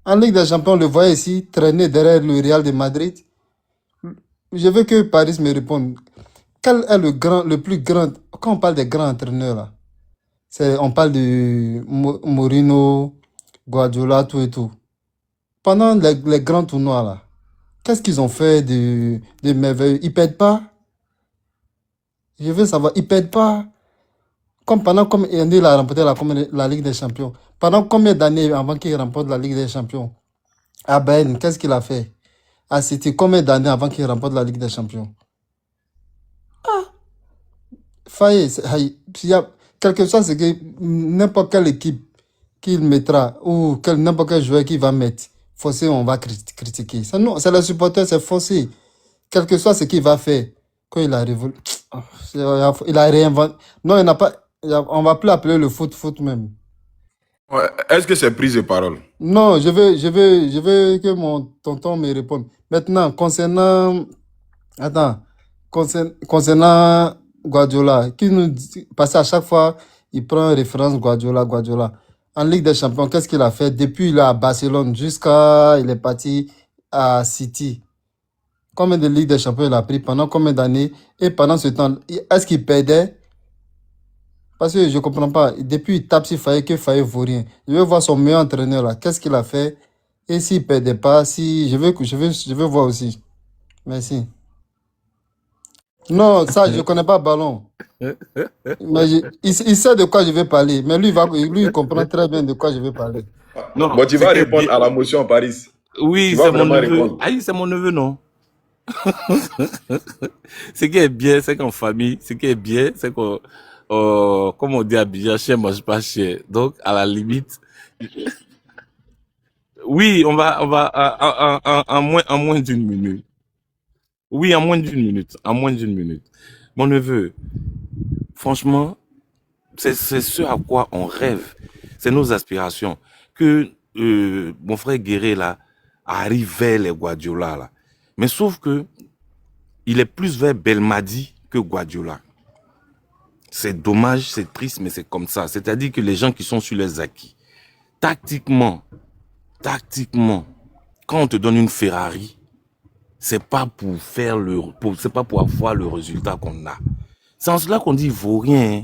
En Ligue des Champions, on le voyait ici traîner derrière le Real de Madrid. Je veux que Paris me réponde. Quel est le plus grand, quand on parle des grands entraîneurs là, on parle de Mourinho, Guardiola, tout et tout. Pendant les grands tournois là, qu'est-ce qu'ils ont fait de merveilleux? Ils perdent pas. Je veux savoir, ils perdent pas. Comme pendant combien d'années il a remporté la Ligue des Champions? Pendant combien d'années avant qu'il remporte la Ligue des Champions? À Bayern, qu'est-ce qu'il a fait? À City, combien d'années avant qu'il remporte la Ligue des Champions? Faye, quel que soit ce que n'importe quelle équipe qu'il mettra ou n'importe quel joueur qu'il va mettre, forcé, on va critiquer. C'est le supporter, c'est forcé. Quel que soit ce qu'il va faire, quand il a révolu, il a réinventé. Non, il n'a pas. On va plus appeler le foot même. Ouais, est-ce que c'est prise de parole? Non, je veux que mon tonton me réponde. Maintenant, concernant Guardiola, qui nous dit, parce qu'à chaque fois, il prend référence Guardiola. En Ligue des Champions, qu'est-ce qu'il a fait? Depuis il est à Barcelone jusqu'à il est parti à City. Combien de Ligue des Champions il a pris? Pendant combien d'années? Et pendant ce temps, est-ce qu'il perdait? Parce que je ne comprends pas. Depuis il tape sur Faye, que Faye vaut rien. Je veux voir son meilleur entraîneur là. Qu'est-ce qu'il a fait? Et s'il ne perdait pas, je veux voir aussi. Merci. Non, ça, je ne connais pas ballon. Mais il sait de quoi je vais parler. Mais lui, il comprend très bien de quoi je vais parler. Non, Bon, tu vas répondre à la motion, Paris. Oui, c'est mon neveu. Ah oui, c'est mon neveu, non? Ce qui est bien, c'est qu'en famille, ce qui est bien, c'est qu'on, comme on dit à Abidjan, chien mange pas chien. Donc, à la limite, oui, en moins d'une minute. Oui, en moins d'une minute, en moins d'une minute. Mon neveu, franchement, c'est ce à quoi on rêve. C'est nos aspirations. Que mon frère Guéré, là, arrive vers les Guardiola, là. Mais sauf que il est plus vers Belmadi que Guardiola. C'est dommage, c'est triste, mais c'est comme ça. C'est-à-dire que les gens qui sont sur les acquis, tactiquement, quand on te donne une Ferrari, c'est pas pour c'est pas pour avoir le résultat qu'on a. C'est en cela qu'on dit il vaut rien.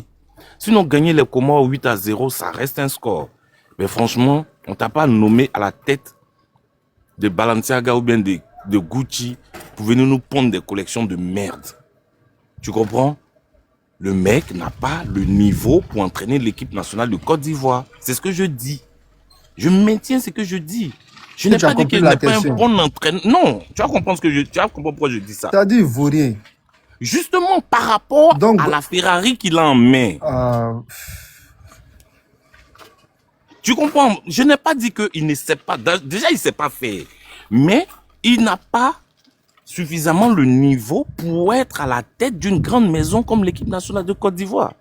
Sinon, gagner les Comores 8-0, ça reste un score. Mais franchement, on t'a pas nommé à la tête de Balenciaga ou bien de Gucci pour venir nous pondre des collections de merde. Tu comprends? Le mec n'a pas le niveau pour entraîner l'équipe nationale de Côte d'Ivoire. C'est ce que je dis. Je maintiens ce que je dis. Je n'ai pas dit qu'il n'est pas un bon entraîneur. Non, tu vas comprendre tu vas comprendre pourquoi je dis ça. Tu as dit vaurien. Justement par rapport à la Ferrari qu'il a en main. Tu comprends? Je n'ai pas dit qu'il ne sait pas. Déjà, il ne sait pas faire. Mais il n'a pas suffisamment le niveau pour être à la tête d'une grande maison comme l'équipe nationale de Côte d'Ivoire.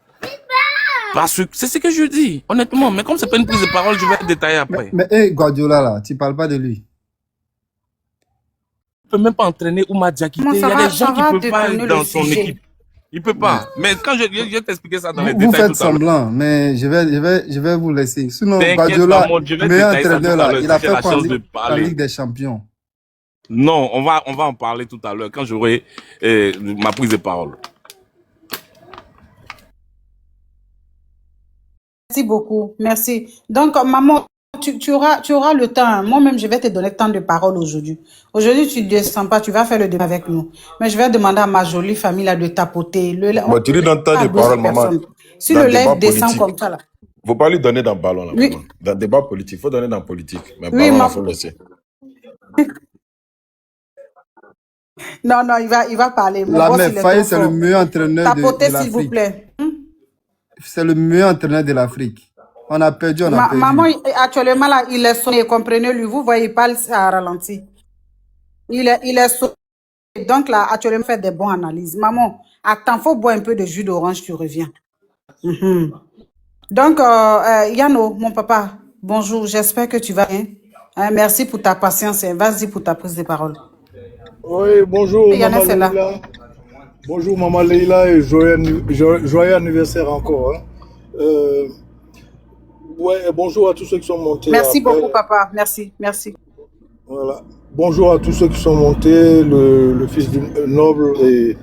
Parce que c'est ce que je dis, honnêtement. Mais comme c'est pas une prise de parole, je vais détailler après. Mais Guardiola, là, tu parles pas de lui. Il peut même pas entraîner Oumar Diakité. Il y a des gens qui ne peuvent pas être dans son équipe. Il peut pas. Mais quand je vais t'expliquer ça dans les détails. Vous faites semblant, mais je vais vous laisser. Sinon, Guardiola, meilleur entraîneur là, il a fait quoi en Ligue des Champions? Non, on va en parler tout à l'heure quand j'aurai ma prise de parole. Merci beaucoup, merci. Donc, maman, tu auras le temps. Moi-même, je vais te donner tant de parole aujourd'hui. Aujourd'hui, tu ne descends pas, tu vas faire le débat avec nous. Mais je vais demander à ma jolie famille là de tapoter. Tu dis dans temps de parole, maman. Si le lait descend comme ça là. Faut pas lui donner dans le ballon là, Oui. maman. Dans le débat politique, faut donner dans le politique. Mais Oui, ballon, il faut laisser. Non, il va parler. Mon La boss, mère il est Faye, trop c'est le fort. meilleur entraîneur Tapotez, de s'il vous l'Afrique. plaît. C'est le meilleur entraîneur de l'Afrique. On a perdu, on a perdu. Maman, actuellement, là, il est sonné. Comprenez-lui. Vous voyez, il parle à ralenti. Il est sonné. Donc, là, actuellement, fait des bonnes analyses. Maman, attends, faut boire un peu de jus d'orange, tu reviens. Donc, Yano, mon papa, bonjour. J'espère que tu vas bien. Merci pour ta patience. Vas-y pour ta prise de parole. Oui, bonjour, Yana, Maman c'est là. Leila. Bonjour, Maman Leila, et joyeux anniversaire encore. Hein. Ouais, bonjour à tous ceux qui sont montés. Merci après. beaucoup, papa. Merci. Voilà. Bonjour à tous ceux qui sont montés, le fils du noble et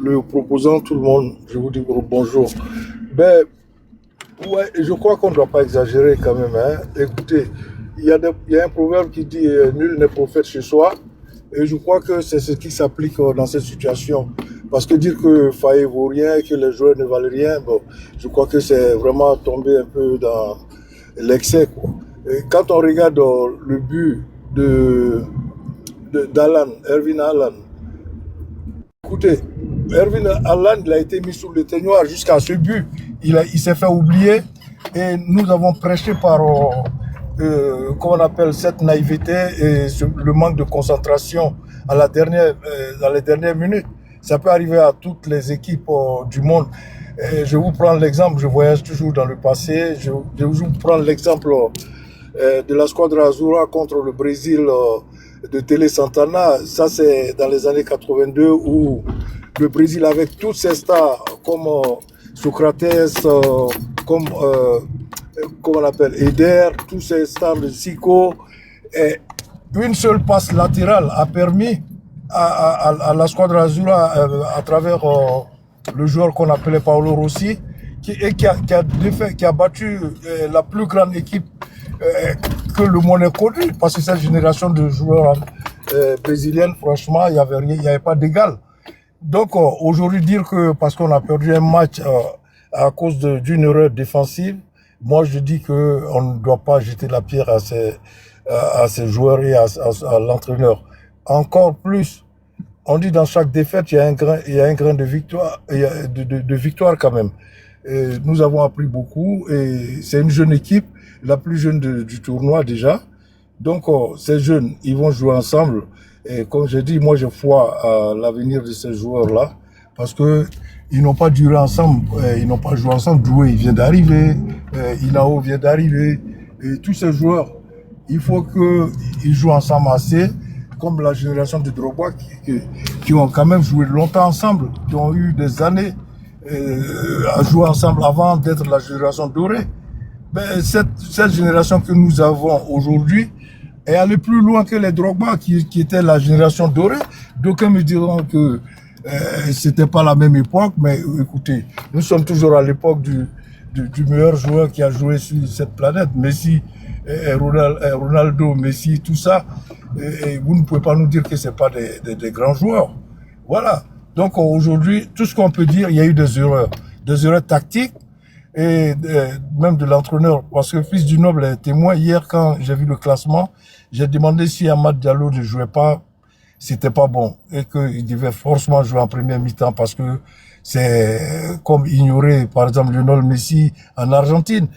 le proposant, tout le monde. Je vous dis bonjour. Ben, ouais, je crois qu'on ne doit pas exagérer quand même. Hein. Écoutez, il y a un proverbe qui dit nul n'est prophète chez soi. Et je crois que c'est ce qui s'applique dans cette situation. Parce que dire que Faye vaut rien et que les joueurs ne valent rien, bon, je crois que c'est vraiment tomber un peu dans l'excès, quoi. Et quand on regarde le but d'Alan, Erwin Haaland, écoutez, Erwin Haaland, il a été mis sous le teignoir jusqu'à ce but. Il s'est fait oublier et nous avons prêché par... comment on appelle cette naïveté et le manque de concentration dans les dernières minutes. Ça peut arriver à toutes les équipes du monde. Et je vous prends l'exemple, je voyage toujours dans le passé, je vous prends l'exemple de la Squadra Azura contre le Brésil de Télé Santana. Ça, c'est dans les années 82 où le Brésil, avec toutes ses stars comme Socrates, comme... comment on appelle, Eder, tous ces stars de Zico, et une seule passe latérale a permis à la Squadra Azura, à travers le joueur qu'on appelait Paolo Rossi, qui a battu la plus grande équipe que le monde ait connue, parce que cette génération de joueurs brésiliens, franchement, il n'y avait pas d'égal. Donc aujourd'hui, dire que parce qu'on a perdu un match à cause d'une erreur défensive, moi, je dis qu'on ne doit pas jeter la pierre à ces joueurs et à l'entraîneur. Encore plus on dit dans chaque défaite, il y a un grain de victoire, de victoire quand même. Et nous avons appris beaucoup et c'est une jeune équipe, la plus jeune du tournoi déjà. Donc, ces jeunes, ils vont jouer ensemble. Et comme j'ai dit, moi, je crois à l'avenir de ces joueurs-là parce que ils n'ont pas duré ensemble, ils n'ont pas joué ensemble. Doué, il vient d'arriver, Inao vient d'arriver. Et tous ces joueurs, il faut qu'ils jouent ensemble assez, comme la génération de Drogba qui ont quand même joué longtemps ensemble, qui ont eu des années à jouer ensemble avant d'être la génération dorée. Ben, cette génération que nous avons aujourd'hui est allée plus loin que les Drogba qui étaient la génération dorée. D'aucuns me diront que c'était pas la même époque, mais écoutez, nous sommes toujours à l'époque du meilleur joueur qui a joué sur cette planète, Messi, Ronaldo, Messi, tout ça. Et vous ne pouvez pas nous dire que c'est pas des grands joueurs. Voilà. Donc aujourd'hui, tout ce qu'on peut dire, il y a eu des erreurs tactiques et même de l'entraîneur. Parce que Fils du Noble est témoin. Hier, quand j'ai vu le classement, j'ai demandé si Amad Diallo ne jouait pas, c'était pas bon et qu'il devait forcément jouer en première mi-temps parce que c'est comme ignorer, par exemple, Lionel Messi en Argentine.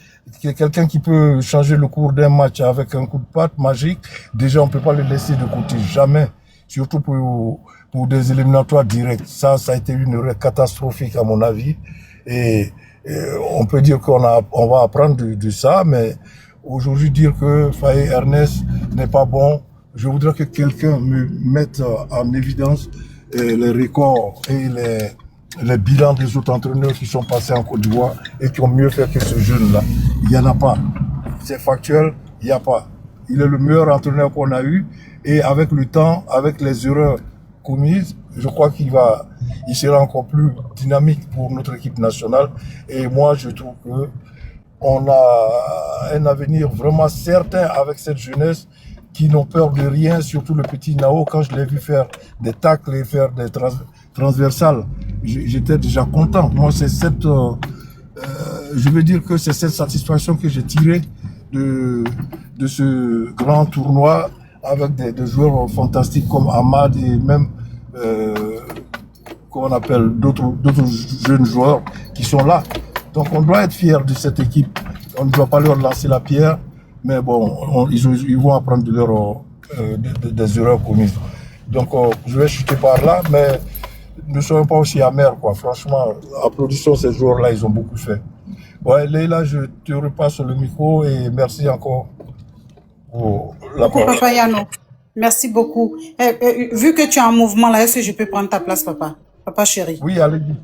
Quelqu'un qui peut changer le cours d'un match avec un coup de patte magique, déjà on peut pas le laisser de côté, jamais. Surtout pour des éliminatoires directs. Ça a été une erreur catastrophique à mon avis. Et on peut dire qu'on va apprendre de ça, mais aujourd'hui dire que Faye Ernest n'est pas bon, je voudrais que quelqu'un me mette en évidence les records et les bilans des autres entraîneurs qui sont passés en Côte d'Ivoire et qui ont mieux fait que ce jeune-là. Il n'y en a pas. C'est factuel, il n'y a pas. Il est le meilleur entraîneur qu'on a eu et avec le temps, avec les erreurs commises, je crois il sera encore plus dynamique pour notre équipe nationale. Et moi, je trouve que on a un avenir vraiment certain avec cette jeunesse qui n'ont peur de rien, surtout le petit Nao. Quand je l'ai vu faire des tacles et faire des transversales, j'étais déjà content. Moi, c'est je veux dire que c'est cette satisfaction que j'ai tirée de ce grand tournoi avec des joueurs fantastiques comme Ahmad et même qu'on appelle d'autres jeunes joueurs qui sont là. Donc on doit être fiers de cette équipe. On ne doit pas leur lancer la pierre, mais bon, ils vont apprendre des erreurs commises. Donc je vais chuter par là, mais ne soyons pas aussi amers, quoi. Franchement, applaudissons ces joueurs-là, ils ont beaucoup fait. Ouais, Leïla, je te repasse le micro et merci encore pour la parole. Papa Yano, merci beaucoup. Vu que tu es en mouvement là, est-ce que je peux prendre ta place, papa? Papa chéri. Oui, allez-y.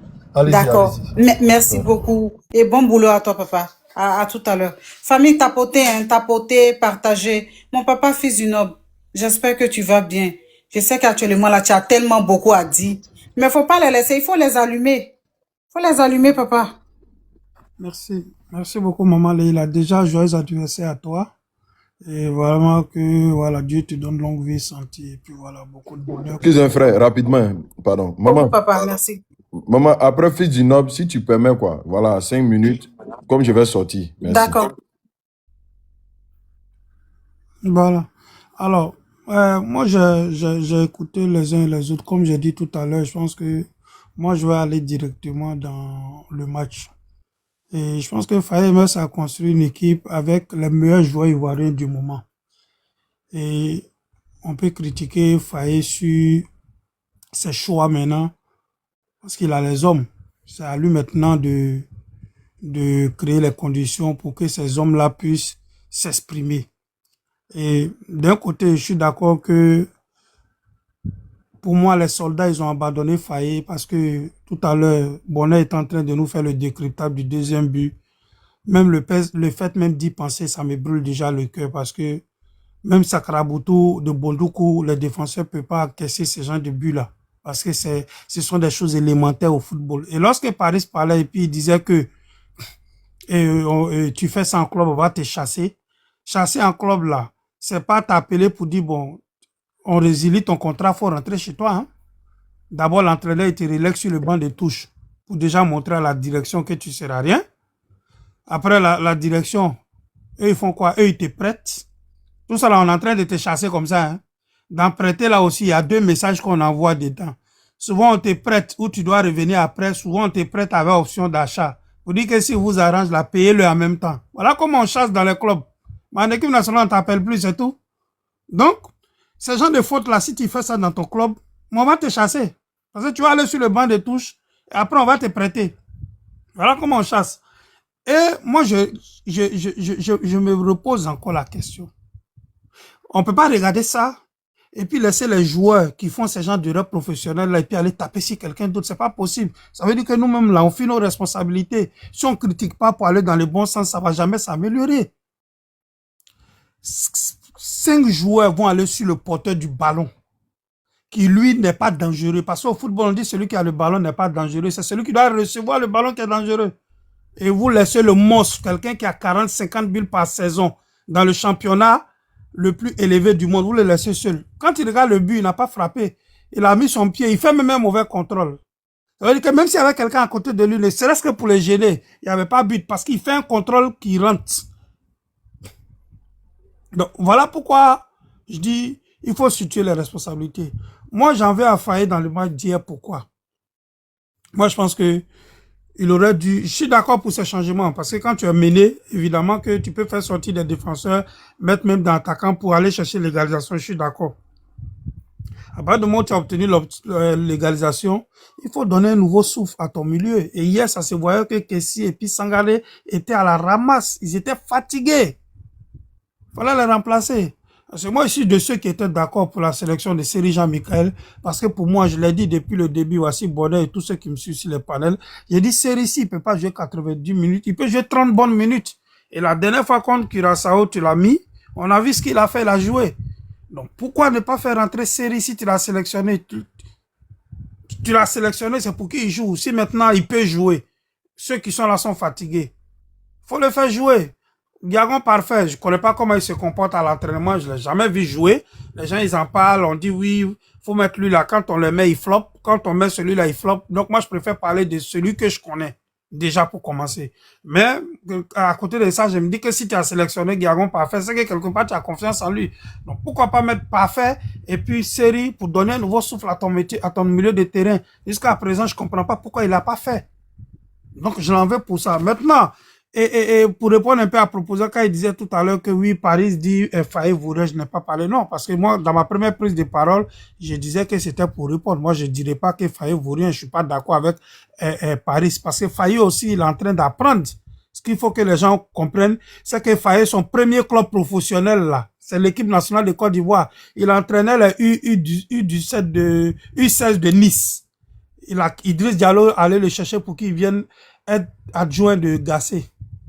D'accord. Merci beaucoup. Et bon boulot à toi, papa. À tout à l'heure. Famille, tapotez, partagez. Mon papa, fils du noble, j'espère que tu vas bien. Je sais qu'actuellement, là, tu as tellement beaucoup à dire. Mais faut pas les laisser, il faut les allumer. Faut les allumer, papa. Merci. Merci beaucoup, maman Leïla. Déjà, joyeux anniversaire à toi. Et vraiment que, voilà, Dieu te donne longue vie, santé, et puis voilà, beaucoup de bonheur. Excusez-moi, frère, rapidement, pardon. Maman. Papa, merci. Maman, après Fils du Noble, si tu permets, quoi, voilà, 5 minutes, comme je vais sortir. D'accord. Voilà. Alors, moi, j'ai écouté les uns et les autres. Comme j'ai dit tout à l'heure, je pense que moi, je vais aller directement dans le match. Et je pense que Faye Ernest a construit une équipe avec les meilleurs joueurs ivoiriens du moment. Et on peut critiquer Faye sur ses choix maintenant, parce qu'il a les hommes. C'est à lui maintenant de créer les conditions pour que ces hommes-là puissent s'exprimer. Et d'un côté, je suis d'accord que pour moi, les soldats, ils ont abandonné Faye parce que tout à l'heure, Bonnet est en train de nous faire le décryptable du deuxième but. Même le fait même d'y penser, ça me brûle déjà le cœur parce que même Sakrabutu de Bondoukou, les défenseurs ne peuvent pas encaisser ce genre de buts-là parce que ce sont des choses élémentaires au football. Et lorsque Paris parlait et puis il disait que tu fais ça en club, on va te chasser. Chasser en club là, c'est pas t'appeler pour dire bon, on résilie ton contrat, faut rentrer chez toi. Hein? D'abord, l'entraîneur te relègue sur le banc de touche pour déjà montrer à la direction que tu seras rien. Après, la direction, eux, ils font quoi? Eux, ils te prêtent. Tout ça là, on est en train de te chasser comme ça. Hein? Dans prêter, là aussi, il y a 2 messages qu'on envoie dedans. Souvent, on te prête ou tu dois revenir après. Souvent, on te prête avec option d'achat. Vous dites que si vous arrange, la payez-le en même temps. Voilà comment on chasse dans les clubs. Mais en équipe nationale, on ne t'appelle plus, c'est tout. Donc, ce genre de faute-là, si tu fais ça dans ton club, on va te chasser. Parce que tu vas aller sur le banc de touche et après, on va te prêter. Voilà comment on chasse. Et moi, je me repose encore la question. On ne peut pas regarder ça et puis laisser les joueurs qui font ces genres d'erreurs professionnelles là et puis aller taper sur quelqu'un d'autre. C'est pas possible. Ça veut dire que nous-mêmes, là, on fait nos responsabilités. Si on ne critique pas pour aller dans le bon sens, ça ne va jamais s'améliorer. 5 joueurs vont aller sur le porteur du ballon qui, lui, n'est pas dangereux. Parce qu'au football, on dit celui qui a le ballon n'est pas dangereux. C'est celui qui doit recevoir le ballon qui est dangereux. Et vous laissez le monstre, quelqu'un qui a 40, 50 buts par saison dans le championnat le plus élevé du monde, vous le laissez seul. Quand il regarde le but, il n'a pas frappé. Il a mis son pied, il fait même un mauvais contrôle. Ça veut dire que même s'il y avait quelqu'un à côté de lui, ne serait-ce que pour le gêner, il n'y avait pas but parce qu'il fait un contrôle qui rentre. Donc, voilà pourquoi je dis, il faut situer les responsabilités. Moi, j'en vais à Faye dans le match d'hier. Pourquoi? Moi, je pense que il aurait dû... Je suis d'accord pour ces changements parce que quand tu es mené, évidemment que tu peux faire sortir des défenseurs, mettre même dans l'attaquant pour aller chercher l'égalisation. Je suis d'accord. À partir du moment où tu as obtenu l'égalisation, il faut donner un nouveau souffle à ton milieu. Et hier, ça se voyait que Kessie et puis Sangaré étaient à la ramasse. Ils étaient fatigués. Il fallait les remplacer. Parce que moi, je suis de ceux qui étaient d'accord pour la sélection de Seri Jean-Michel. Parce que pour moi, je l'ai dit depuis le début, voici Bonnet et tous ceux qui me suivent sur les panels. J'ai dit, Seri, il ne peut pas jouer 90 minutes. Il peut jouer 30 bonnes minutes. Et la dernière fois contre Curaçao, tu l'as mis. On a vu ce qu'il a fait, il a joué. Donc, pourquoi ne pas faire rentrer Seri si tu l'as sélectionné? Tu l'as sélectionné, c'est pour qu'il joue. Si maintenant, il peut jouer. Ceux qui sont là sont fatigués. Il faut le faire jouer. Diagon parfait, je connais pas comment il se comporte à l'entraînement, je l'ai jamais vu jouer. Les gens, ils en parlent, on dit oui, faut mettre lui là. Quand on le met, il flop. Quand on met celui-là, il flop. Donc moi, je préfère parler de celui que je connais, déjà pour commencer. Mais à côté de ça, je me dis que si tu as sélectionné Diagon parfait, c'est que quelque part, tu as confiance en lui. Donc pourquoi pas mettre parfait et puis Seri pour donner un nouveau souffle à ton métier, à ton milieu de terrain. Jusqu'à présent, je comprends pas pourquoi il l'a pas fait. Donc je l'en veux pour ça. Maintenant, et pour répondre un peu à propos, quand il disait tout à l'heure que oui, Paris dit Faye voudrait, je n'ai pas parlé. Non, parce que moi, dans ma première prise de parole, je disais que c'était pour répondre. Moi, je ne dirais pas que Faye vaut rien. Je suis pas d'accord avec Paris. Parce que Faye aussi, il est en train d'apprendre. Ce qu'il faut que les gens comprennent, c'est que Faye, son premier club professionnel, là, c'est l'équipe nationale de Côte d'Ivoire. Il entraînait les U16 de Nice. Idriss Diallo allait le chercher pour qu'il vienne être adjoint de Gassé.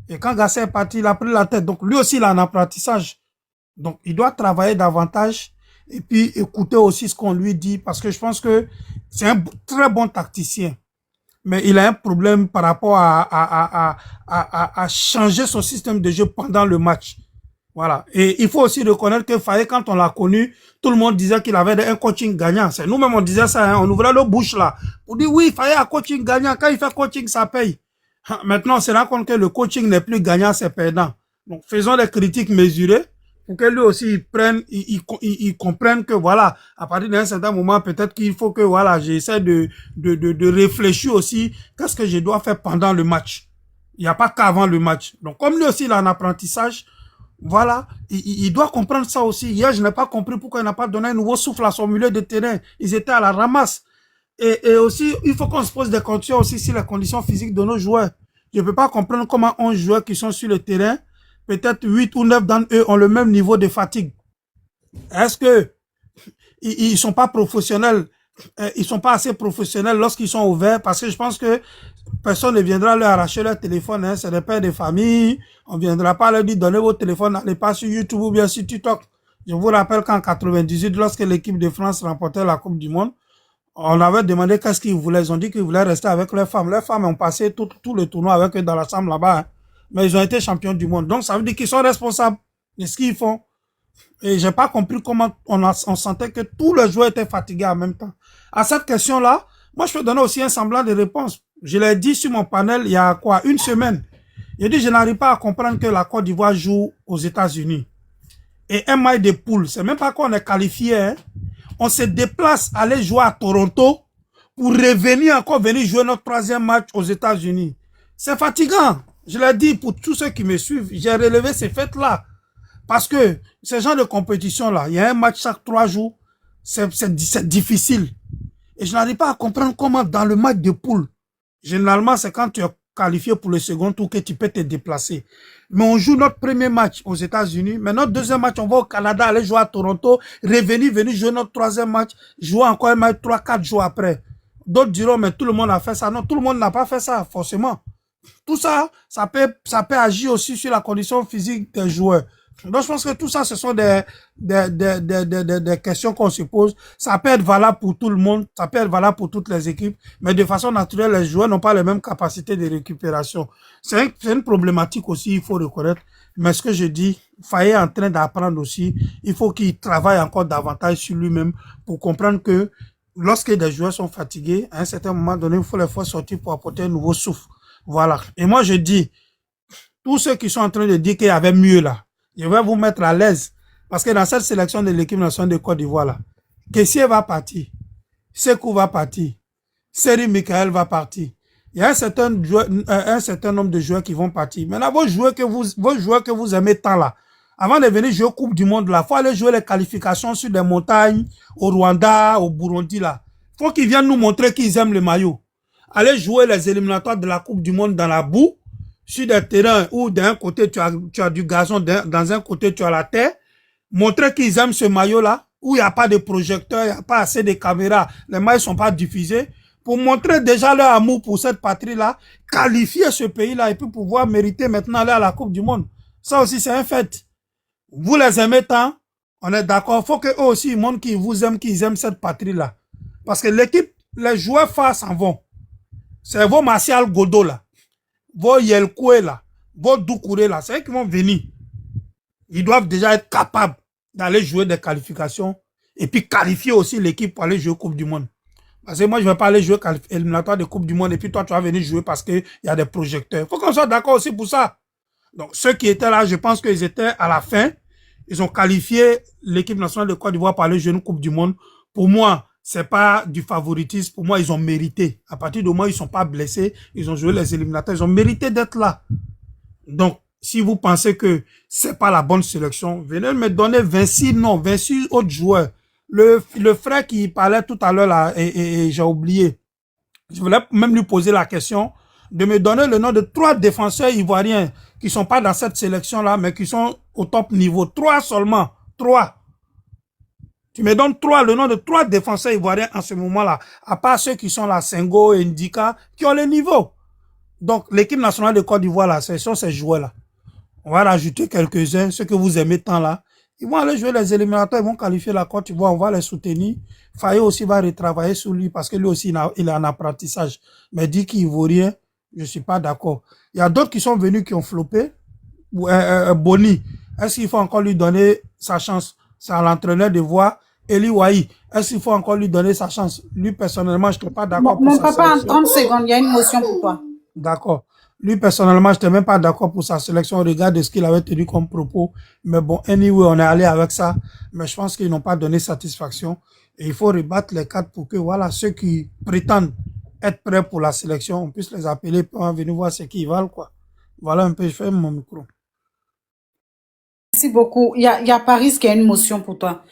Et quand Gassé est parti, il a pris la tête. Donc, lui aussi, il a un apprentissage. Donc, il doit travailler davantage et puis écouter aussi ce qu'on lui dit parce que je pense que c'est un très bon tacticien. Mais il a un problème par rapport à changer son système de jeu pendant le match. Voilà. Et il faut aussi reconnaître que Faye, quand on l'a connu, tout le monde disait qu'il avait un coaching gagnant. C'est nous-mêmes, on disait ça, hein. On ouvrait nos bouches là. On dit oui, Faye a coaching gagnant. Quand il fait coaching, ça paye. Maintenant, on se rend compte que le coaching n'est plus gagnant, c'est perdant. Donc, faisons des critiques mesurées pour que lui aussi, il comprenne que voilà, à partir d'un certain moment, peut-être qu'il faut que voilà, j'essaie de réfléchir aussi, qu'est-ce que je dois faire pendant le match. Il n'y a pas qu'avant le match. Donc, comme lui aussi, il a un apprentissage, voilà, il doit comprendre ça aussi. Hier, je n'ai pas compris pourquoi il n'a pas donné un nouveau souffle à son milieu de terrain. Ils étaient à la ramasse. Et aussi, il faut qu'on se pose des questions aussi sur les conditions physiques de nos joueurs. Je ne peux pas comprendre comment 11 joueurs qui sont sur le terrain, peut-être 8 ou 9 d'entre eux ont le même niveau de fatigue. Est-ce que ils sont pas professionnels? Ils sont pas assez professionnels lorsqu'ils sont ouverts? Parce que je pense que personne ne viendra leur arracher leur téléphone. Hein. C'est des pères de famille. On ne viendra pas leur dire donnez votre téléphone, n'allez pas sur YouTube ou bien sur TikTok. Je vous rappelle qu'en 98, lorsque l'équipe de France remportait la Coupe du Monde, on avait demandé qu'est-ce qu'ils voulaient. Ils ont dit qu'ils voulaient rester avec leurs femmes. Leurs femmes ont passé tout le tournoi avec eux dans la chambre là-bas. Hein. Mais ils ont été champions du monde. Donc, ça veut dire qu'ils sont responsables de ce qu'ils font. Et j'ai pas compris comment on sentait que tous les joueurs étaient fatigués en même temps. À cette question-là, moi, je peux donner aussi un semblant de réponse. Je l'ai dit sur mon panel il y a quoi, une semaine. J'ai dit, je n'arrive pas à comprendre que la Côte d'Ivoire joue aux États-Unis. Et un match de poule, c'est même pas qu'on est qualifié, hein. On se déplace, aller jouer à Toronto pour revenir encore venir jouer notre 3e match aux États-Unis. C'est fatigant. Je l'ai dit pour tous ceux qui me suivent. J'ai relevé ces fêtes-là. Parce que ce genre de compétition-là, il y a un match chaque 3 jours. C'est difficile. Et je n'arrive pas à comprendre comment dans le match de poule, généralement, c'est quand tu es qualifié pour le second tour que tu peux te déplacer. Mais on joue notre premier match aux États-Unis, mais notre 2e match, on va au Canada, aller jouer à Toronto, venir jouer notre 3e match, jouer encore un match 3-4 jours après. D'autres diront, mais tout le monde a fait ça. Non, tout le monde n'a pas fait ça, forcément. Tout ça, ça peut agir aussi sur la condition physique des joueurs. Donc, je pense que tout ça, ce sont des questions qu'on se pose. Ça peut être valable pour tout le monde, ça peut être valable pour toutes les équipes, mais de façon naturelle, les joueurs n'ont pas les mêmes capacités de récupération. C'est une problématique aussi, il faut reconnaître. Mais ce que je dis, Faye est en train d'apprendre aussi. Il faut qu'il travaille encore davantage sur lui-même pour comprendre que lorsque des joueurs sont fatigués, à un certain moment donné, il faut les faire sortir pour apporter un nouveau souffle. Voilà. Et moi, je dis, tous ceux qui sont en train de dire qu'il y avait mieux là, je vais vous mettre à l'aise. Parce que dans cette sélection de l'équipe nationale de Côte d'Ivoire là, Kessié va partir. Sekou va partir. Seri Michael va partir. Il y a un certain nombre de joueurs qui vont partir. Maintenant, vos joueurs que vous aimez tant là, avant de venir jouer Coupe du Monde là, faut aller jouer les qualifications sur des montagnes, au Rwanda, au Burundi là. Faut qu'ils viennent nous montrer qu'ils aiment le maillot. Aller jouer les éliminatoires de la Coupe du Monde dans la boue, sur des terrains où d'un côté tu as du gazon, dans un côté tu as la terre, montrer qu'ils aiment ce maillot-là, où il n'y a pas de projecteurs, il n'y a pas assez de caméras, les maillots ne sont pas diffusés, pour montrer déjà leur amour pour cette patrie-là, qualifier ce pays-là et puis pouvoir mériter maintenant aller à la Coupe du Monde. Ça aussi, c'est un fait. Vous les aimez tant, on est d'accord, il faut qu'eux aussi ils montrent qu'ils vous aiment, qu'ils aiment cette patrie-là. Parce que l'équipe, les joueurs phares s'en vont. C'est vos Martial Godot là, vos Yelkoué là, vos Doucouré là, c'est eux qui vont venir. Ils doivent déjà être capables d'aller jouer des qualifications et puis qualifier aussi l'équipe pour aller jouer Coupe du Monde. Parce que moi, je ne vais pas aller jouer éliminatoire de Coupe du Monde et puis toi, tu vas venir jouer parce qu'il y a des projecteurs. Il faut qu'on soit d'accord aussi pour ça. Donc, ceux qui étaient là, je pense qu'ils étaient à la fin. Ils ont qualifié l'équipe nationale de Côte d'Ivoire pour aller jouer une Coupe du Monde. Pour moi, c'est pas du favoritisme. Pour moi, ils ont mérité. À partir du moment où ils sont pas blessés, ils ont joué les éliminatoires. Ils ont mérité d'être là. Donc, si vous pensez que c'est pas la bonne sélection, venez me donner 26 noms, 26 autres joueurs. Le frère qui parlait tout à l'heure là, et j'ai oublié. Je voulais même lui poser la question de me donner le nom de 3 défenseurs ivoiriens qui sont pas dans cette sélection-là, mais qui sont au top niveau. 3 seulement. 3. Tu me donnes le nom de 3 défenseurs ivoiriens en ce moment-là, à part ceux qui sont là, Senghor et Ndika, qui ont le niveau. Donc, l'équipe nationale de Côte d'Ivoire, là, ce sont ces joueurs-là. On va rajouter quelques-uns, ceux que vous aimez tant là. Ils vont aller jouer les éliminatoires, ils vont qualifier la Côte d'Ivoire, on va les soutenir. Faye aussi va retravailler sur lui parce que lui aussi, il a un apprentissage. Mais dit qu'il vaut rien, je suis pas d'accord. Il y a d'autres qui sont venus qui ont floppé. Boni, est-ce qu'il faut encore lui donner sa chance? C'est à l'entraîneur de voir. Eli Wahi, est-ce qu'il faut encore lui donner sa chance? Lui, personnellement, je ne suis pas d'accord pour Mon sa papa, en sélection. 30 secondes, il y a une motion pour toi. D'accord. Lui, personnellement, je n'étais même pas d'accord pour sa sélection. Regarde ce qu'il avait tenu comme propos. Mais bon, anyway, on est allé avec ça. Mais je pense qu'ils n'ont pas donné satisfaction. Et il faut rebattre les cartes pour que, voilà, ceux qui prétendent être prêts pour la sélection, on puisse les appeler pour venir voir ce qu'ils valent, quoi. Voilà un peu, je ferme mon micro. Merci beaucoup. Il y a Paris qui a une motion pour toi.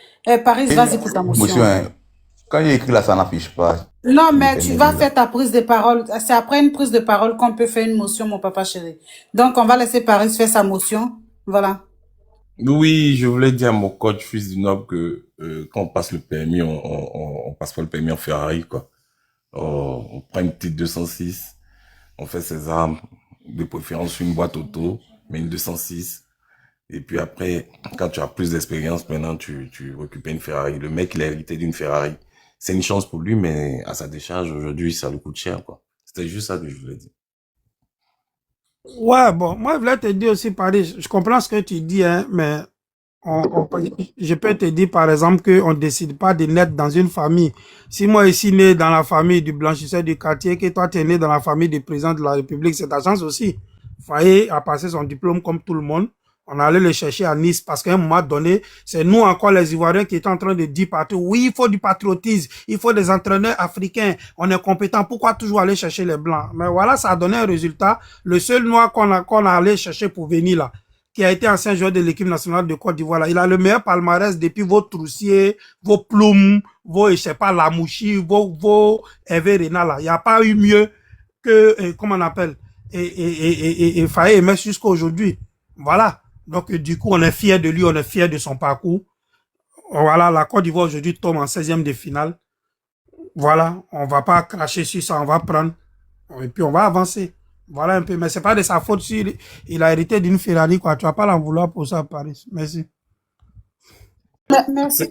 Paris, vas-y pour ta motion. Monsieur, hein, quand il est écrit là, ça n'affiche pas. Non, mais tu vas faire ta prise de parole. C'est après une prise de parole qu'on peut faire une motion, mon papa chéri. Donc, on va laisser Paris faire sa motion. Voilà. Oui, je voulais dire à mon coach fils du Noble que quand on passe le permis, on passe pas le permis en Ferrari, quoi. On prend une petite 206, on fait ses armes, de préférence sur une boîte auto, mais une 206. Et puis après, quand tu as plus d'expérience, maintenant tu récupères une Ferrari. Le mec, il a hérité d'une Ferrari. C'est une chance pour lui, mais à sa décharge, aujourd'hui, ça lui coûte cher, quoi. C'était juste ça que je voulais dire. Ouais, bon, moi, je voulais te dire aussi, Paris, je comprends ce que tu dis, hein, mais je peux te dire, par exemple, qu'on ne décide pas de naître dans une famille. Si moi, je suis né dans la famille du blanchisseur du quartier, que toi, tu es né dans la famille du président de la République, c'est ta chance aussi. Faye a passé son diplôme comme tout le monde. On allait les chercher à Nice parce qu'à un moment donné, c'est nous encore les Ivoiriens qui étaient en train de dire partout, oui, il faut du patriotisme, il faut des entraîneurs africains, on est compétents, pourquoi toujours aller chercher les Blancs? Mais voilà, ça a donné un résultat. Le seul noir qu'on a allé chercher pour venir là, qui a été ancien joueur de l'équipe nationale de Côte d'Ivoire, il a le meilleur palmarès depuis vos Troussier, vos Ploum, vos, je sais pas, Lamouchi, vos Hervé Renard là. Il n'y a pas eu mieux que, comment on appelle, et Faye Emes jusqu'à aujourd'hui. Voilà. Donc, du coup, on est fiers de lui, on est fiers de son parcours. Voilà, la Côte d'Ivoire aujourd'hui tombe en 16e de finale. Voilà, on va pas cracher sur ça, on va prendre. Et puis, on va avancer. Voilà un peu. Mais c'est pas de sa faute si il a hérité d'une Ferrari, quoi. Tu vas pas l'en vouloir pour ça, Paris. Merci. Merci.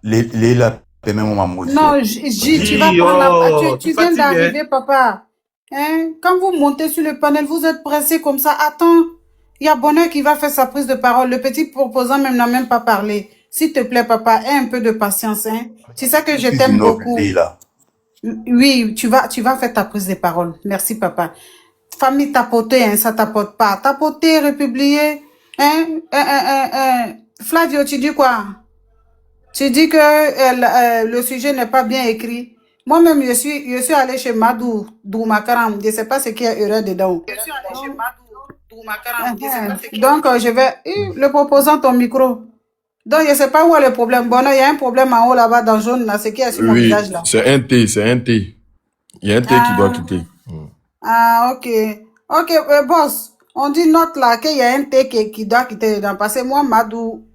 Léla, même maman. Non, tu vas prendre la... Tu viens d'arriver, papa. Hein? Quand vous montez sur le panel, vous êtes pressé comme ça. Attends. Il y a Bonheur qui va faire sa prise de parole. Le petit proposant même n'a même pas parlé. S'il te plaît, papa, aie un peu de patience. Hein. C'est ça que je t'aime beaucoup. Oui, tu vas faire ta prise de parole. Merci, papa. Famille tapoter, hein, ça tapote pas. Tapoter, republier. Hein? Flavio, tu dis quoi? Tu dis que le sujet n'est pas bien écrit. Moi-même, je suis allé chez Madou Doumakaram. Je ne sais pas ce qu'il y a erreur dedans. Je suis allé chez Madou. Donc, je vais... Le proposant ton micro. Donc, je ne sais pas où est le problème. Bon, il y a un problème en haut là-bas dans le jaune, là, c'est qui est sur mon visage là. C'est un T. Il y a un T qui doit quitter. Ah, ok. Ok, boss, on dit note là qu'il y a un T qui doit quitter dedans. Parce que moi, Madou,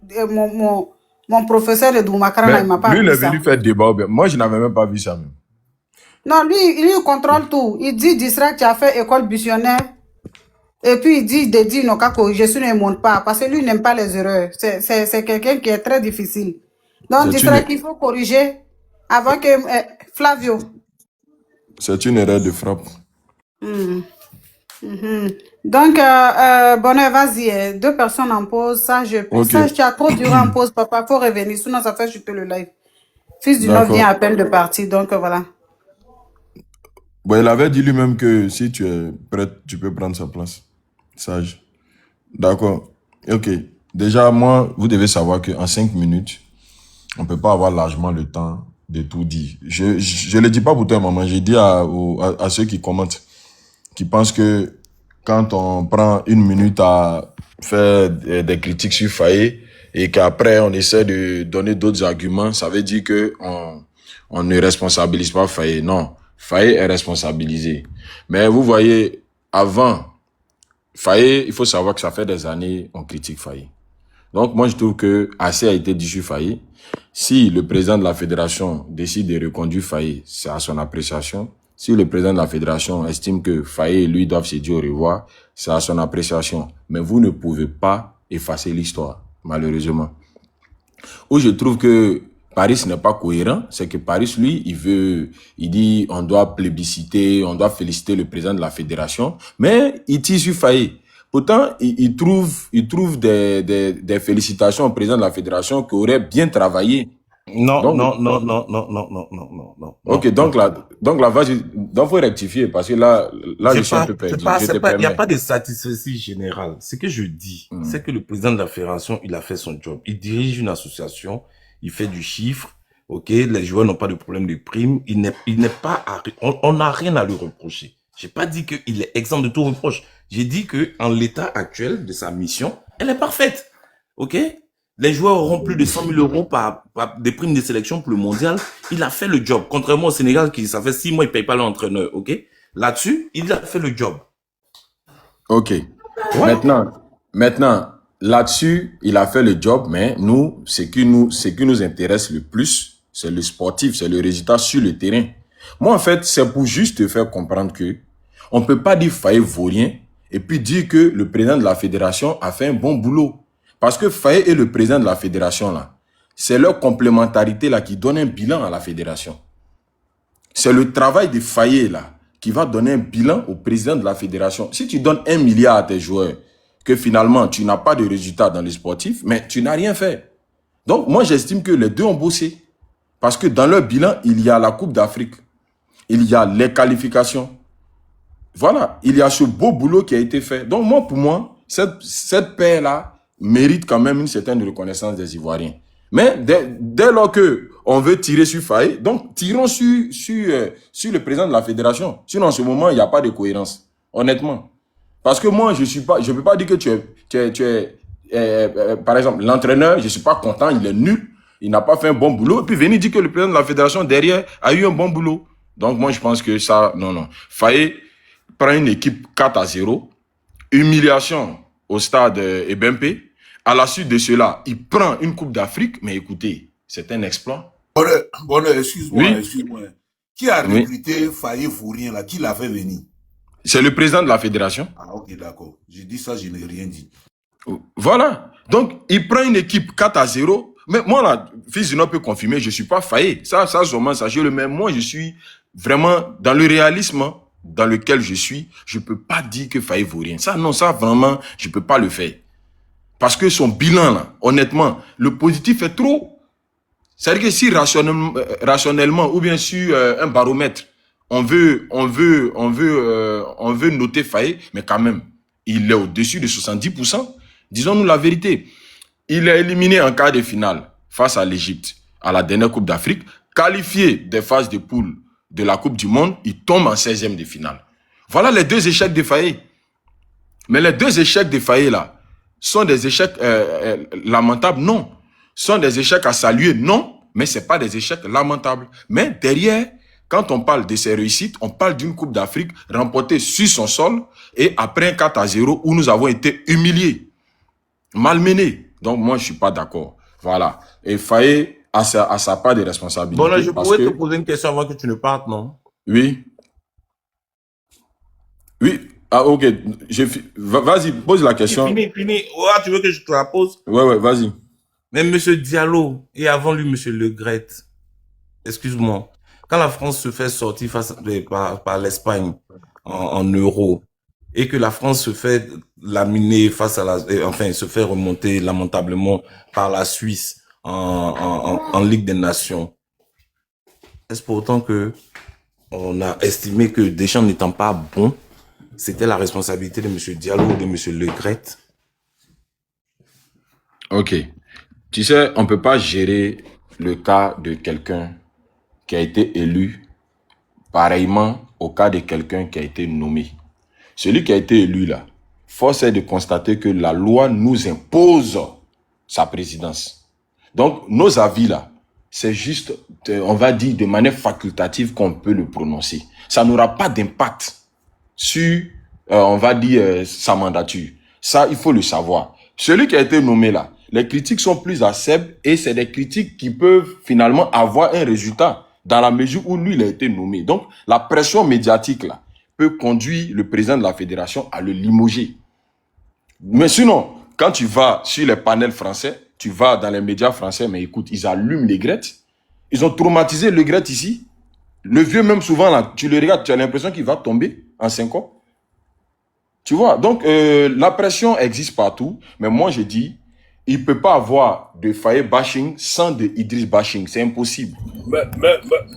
mon professeur de Doumakaran, il m'a pas lui, il est vu ça. venu faire débat. Moi, je n'avais même pas vu ça même. Non, lui, il contrôle tout. Il dit, Disra, tu as fait école missionnaire. Et puis il dit, non, je ne monte pas, parce que lui n'aime pas les erreurs. C'est quelqu'un qui est très difficile. Donc, il sera qu'il faut corriger avant que Flavio. C'est une erreur de frappe. Donc, Bonheur, vas-y, 2 personnes en pause. Ça, tu as trop duré en pause, papa. Faut revenir, sinon ça fait chuter le live. Fils du Nord vient à peine de partir, donc voilà. Bon, il avait dit lui-même que si tu es prête, tu peux prendre sa place. Sage. D'accord. Ok. Déjà, moi, vous devez savoir qu'en 5 minutes, on ne peut pas avoir largement le temps de tout dire. Je ne le dis pas pour toi, maman. J'ai dit à ceux qui commentent, qui pensent que quand on prend 1 minute à faire des critiques sur Faye et qu'après on essaie de donner d'autres arguments, ça veut dire que on ne responsabilise pas Faye. Non. Faye est responsabilisé. Mais vous voyez, avant, Faye, il faut savoir que ça fait des années on critique Faye. Donc moi je trouve que assez a été dit sur Faye. Si le président de la fédération décide de reconduire Faye, c'est à son appréciation. Si le président de la fédération estime que Faye et lui doivent se dire au revoir, c'est à son appréciation. Mais vous ne pouvez pas effacer l'histoire, malheureusement. Où je trouve que Paris n'est pas cohérent, c'est que Paris, lui, il dit on doit plébisciter, on doit féliciter le président de la fédération, mais il tire sur Faye. Pourtant, il trouve des félicitations au président de la fédération qui aurait bien travaillé. Non. Ok, donc là, vas-y, donc faut rectifier parce que là, je suis un peu perdu. Il n'y a pas de satisfaction générale. Ce que je dis, c'est que le président de la fédération, il a fait son job. Il dirige une association, il fait du chiffre, ok, les joueurs n'ont pas de problème de prime, on n'a rien à lui reprocher. J'ai pas dit qu'il est exempt de tout reproche. J'ai dit que en l'état actuel de sa mission, elle est parfaite, ok. Les joueurs auront plus de 100 000 euros par des primes de sélection pour le mondial. Il a fait le job. Contrairement au Sénégal, ça fait 6 mois, il ne paye pas l'entraîneur, ok. Là-dessus, il a fait le job. Ok. Ouais. Maintenant, là-dessus, il a fait le job, mais nous, ce qui nous intéresse le plus, c'est le sportif, c'est le résultat sur le terrain. Moi, en fait, c'est pour juste te faire comprendre que on ne peut pas dire Faye vaut rien et puis dire que le président de la fédération a fait un bon boulot. Parce que Faye et le président de la fédération, là, c'est leur complémentarité là qui donne un bilan à la fédération. C'est le travail de Faye là qui va donner un bilan au président de la fédération. Si tu donnes 1 milliard à tes joueurs, que finalement tu n'as pas de résultat dans les sportifs, mais tu n'as rien fait. Donc moi j'estime que les deux ont bossé. Parce que dans leur bilan, il y a la Coupe d'Afrique. Il y a les qualifications. Voilà, il y a ce beau boulot qui a été fait. Donc moi, pour moi, cette paire-là mérite quand même une certaine reconnaissance des Ivoiriens. Mais dès lors que on veut tirer sur Faye, donc tirons sur le président de la fédération. Sinon, en ce moment, il n'y a pas de cohérence, honnêtement. Parce que moi, je peux pas dire que tu es par exemple, l'entraîneur, je suis pas content, il est nul, il n'a pas fait un bon boulot, et puis venir dire que le président de la fédération derrière a eu un bon boulot. Donc moi, je pense que ça, non. Faye prend une équipe 4-0, humiliation au stade Ebempe. À la suite de cela, il prend une Coupe d'Afrique, mais écoutez, c'est un exploit. Bon, excuse-moi, Oui. excuse-moi. Qui a Oui. recruté Faye Fourien là? Qui l'a fait venir? C'est le président de la fédération. Ah, ok, d'accord. J'ai dit ça, je n'ai rien dit. Voilà. Donc, il prend une équipe 4-0. Mais moi, là, Fils du Nord peut confirmer, je suis pas Faye. Ça, sûrement, ça, je le mets. Moi, je suis vraiment dans le réalisme dans lequel je suis. Je peux pas dire que Faye vaut rien. Ça, non, ça, vraiment, je peux pas le faire. Parce que son bilan, là, honnêtement, le positif est trop. C'est-à-dire que si rationnellement, ou bien sur un baromètre, on veut noter Faye, mais quand même, il est au-dessus de 70%. Disons-nous la vérité. Il est éliminé en quart de finale face à l'Égypte, à la dernière Coupe d'Afrique. Qualifié des phases de poule de la Coupe du Monde, il tombe en 16e de finale. Voilà les deux échecs de Faye. Mais les deux échecs de Faye, là, sont des échecs lamentables? Non. Sont des échecs à saluer? Non. Mais c'est pas des échecs lamentables. Mais derrière, quand on parle de ses réussites, on parle d'une Coupe d'Afrique remportée sur son sol et après un 4-0 où nous avons été humiliés, malmenés. Donc moi, je suis pas d'accord. Voilà. Et Faye a sa part de responsabilité. Bon, là, je parce pourrais que... te poser une question avant que tu ne partes, non? Oui. Oui. Ah, ok. Vas-y, pose la question. Fini. Ouais, tu veux que je te la pose? Ouais, vas-y. Mais monsieur Diallo, et avant lui, monsieur Le Gret, excuse-moi, quand la France se fait sortir par l'Espagne en euro, et que la France se fait laminer se fait remonter lamentablement par la Suisse en Ligue des Nations, est-ce pour autant que on a estimé que Deschamps n'étant pas bon, c'était la responsabilité de monsieur Diallo ou de monsieur Le Gret? Ok. Tu sais, on peut pas gérer le cas de quelqu'un qui a été élu pareillement au cas de quelqu'un qui a été nommé. Celui qui a été élu là, force est de constater que la loi nous impose sa présidence. Donc, nos avis là, c'est juste, on va dire, de manière facultative qu'on peut le prononcer. Ça n'aura pas d'impact sur, on va dire, sa mandature. Ça, il faut le savoir. Celui qui a été nommé là, les critiques sont plus acerbes et c'est des critiques qui peuvent finalement avoir un résultat dans la mesure où lui, il a été nommé. Donc, la pression médiatique là peut conduire le président de la fédération à le limoger. Mais sinon, quand tu vas sur les panels français, tu vas dans les médias français, mais écoute, ils allument les Grettes. Ils ont traumatisé le Gret ici. Le vieux, même souvent, là, tu le regardes, tu as l'impression qu'il va tomber en 5 ans. Tu vois, donc la pression existe partout, mais moi je dis, il ne peut pas avoir de Faye bashing sans de Idriss bashing, c'est impossible. Mais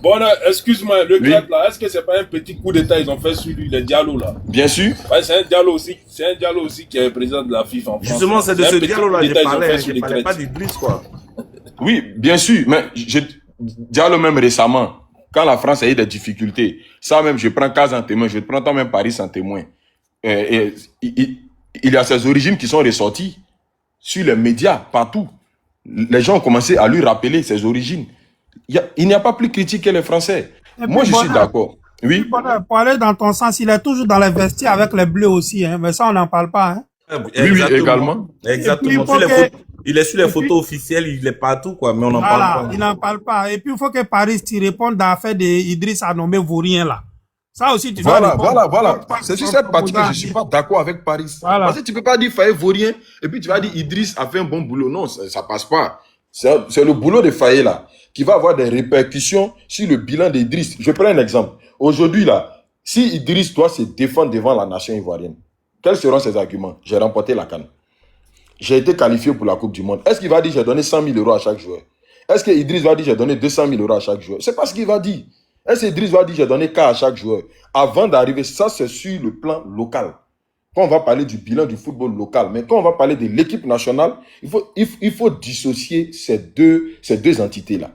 bon, excuse-moi, le Gret là, est-ce que c'est pas un petit coup d'état ils ont fait sur lui, le Diallo là? Bien sûr. Ouais, c'est un Diallo aussi qui est président de la FIFA en France. Justement, c'est de ce Diallo là je parlais pas d'Idriss quoi. Oui, bien sûr, mais Diallo même récemment, quand la France a eu des difficultés, ça même je prends Cas en témoin, je prends toi même Paris en témoin. Il y a ses origines qui sont ressorties sur les médias, partout. Les gens ont commencé à lui rappeler ses origines. Il n'y a pas plus critique que les Français. Moi, je suis d'accord. Oui. Pour aller dans ton sens, il est toujours dans les vestiaires avec les bleus aussi, hein, mais ça, on n'en parle pas. Hein. Oui, également. Exactement. Il est sur les photos officielles, il est partout, quoi, mais on n'en parle pas. Il n'en parle pas. Et puis, il faut que Paris t'y réponde à l'affaire d'Idriss à nommer Vaurien, là. Ça aussi, tu dois répondre. Voilà. C'est sur cette partie que je ne suis pas d'accord avec Paris. Voilà. Parce que tu ne peux pas dire Faye Vaurien et puis tu vas dire Idriss a fait un bon boulot. Non, ça ne passe pas. C'est le boulot de Faye là qui va avoir des répercussions sur le bilan d'Idriss. Je prends un exemple. Aujourd'hui, là, si Idriss doit se défendre devant la nation ivoirienne, quels seront ses arguments? J'ai remporté la CAN. J'ai été qualifié pour la Coupe du Monde. Est-ce qu'il va dire j'ai donné 100 000 € à chaque joueur? Est-ce que Idriss va dire j'ai donné 200 000 € à chaque joueur? C'est pas ce qu'il va dire. Est-ce que Idriss va dire j'ai donné 4 à chaque joueur? Avant d'arriver, ça c'est sur le plan local. Quand on va parler du bilan du football local, mais quand on va parler de l'équipe nationale, il faut dissocier ces deux entités-là.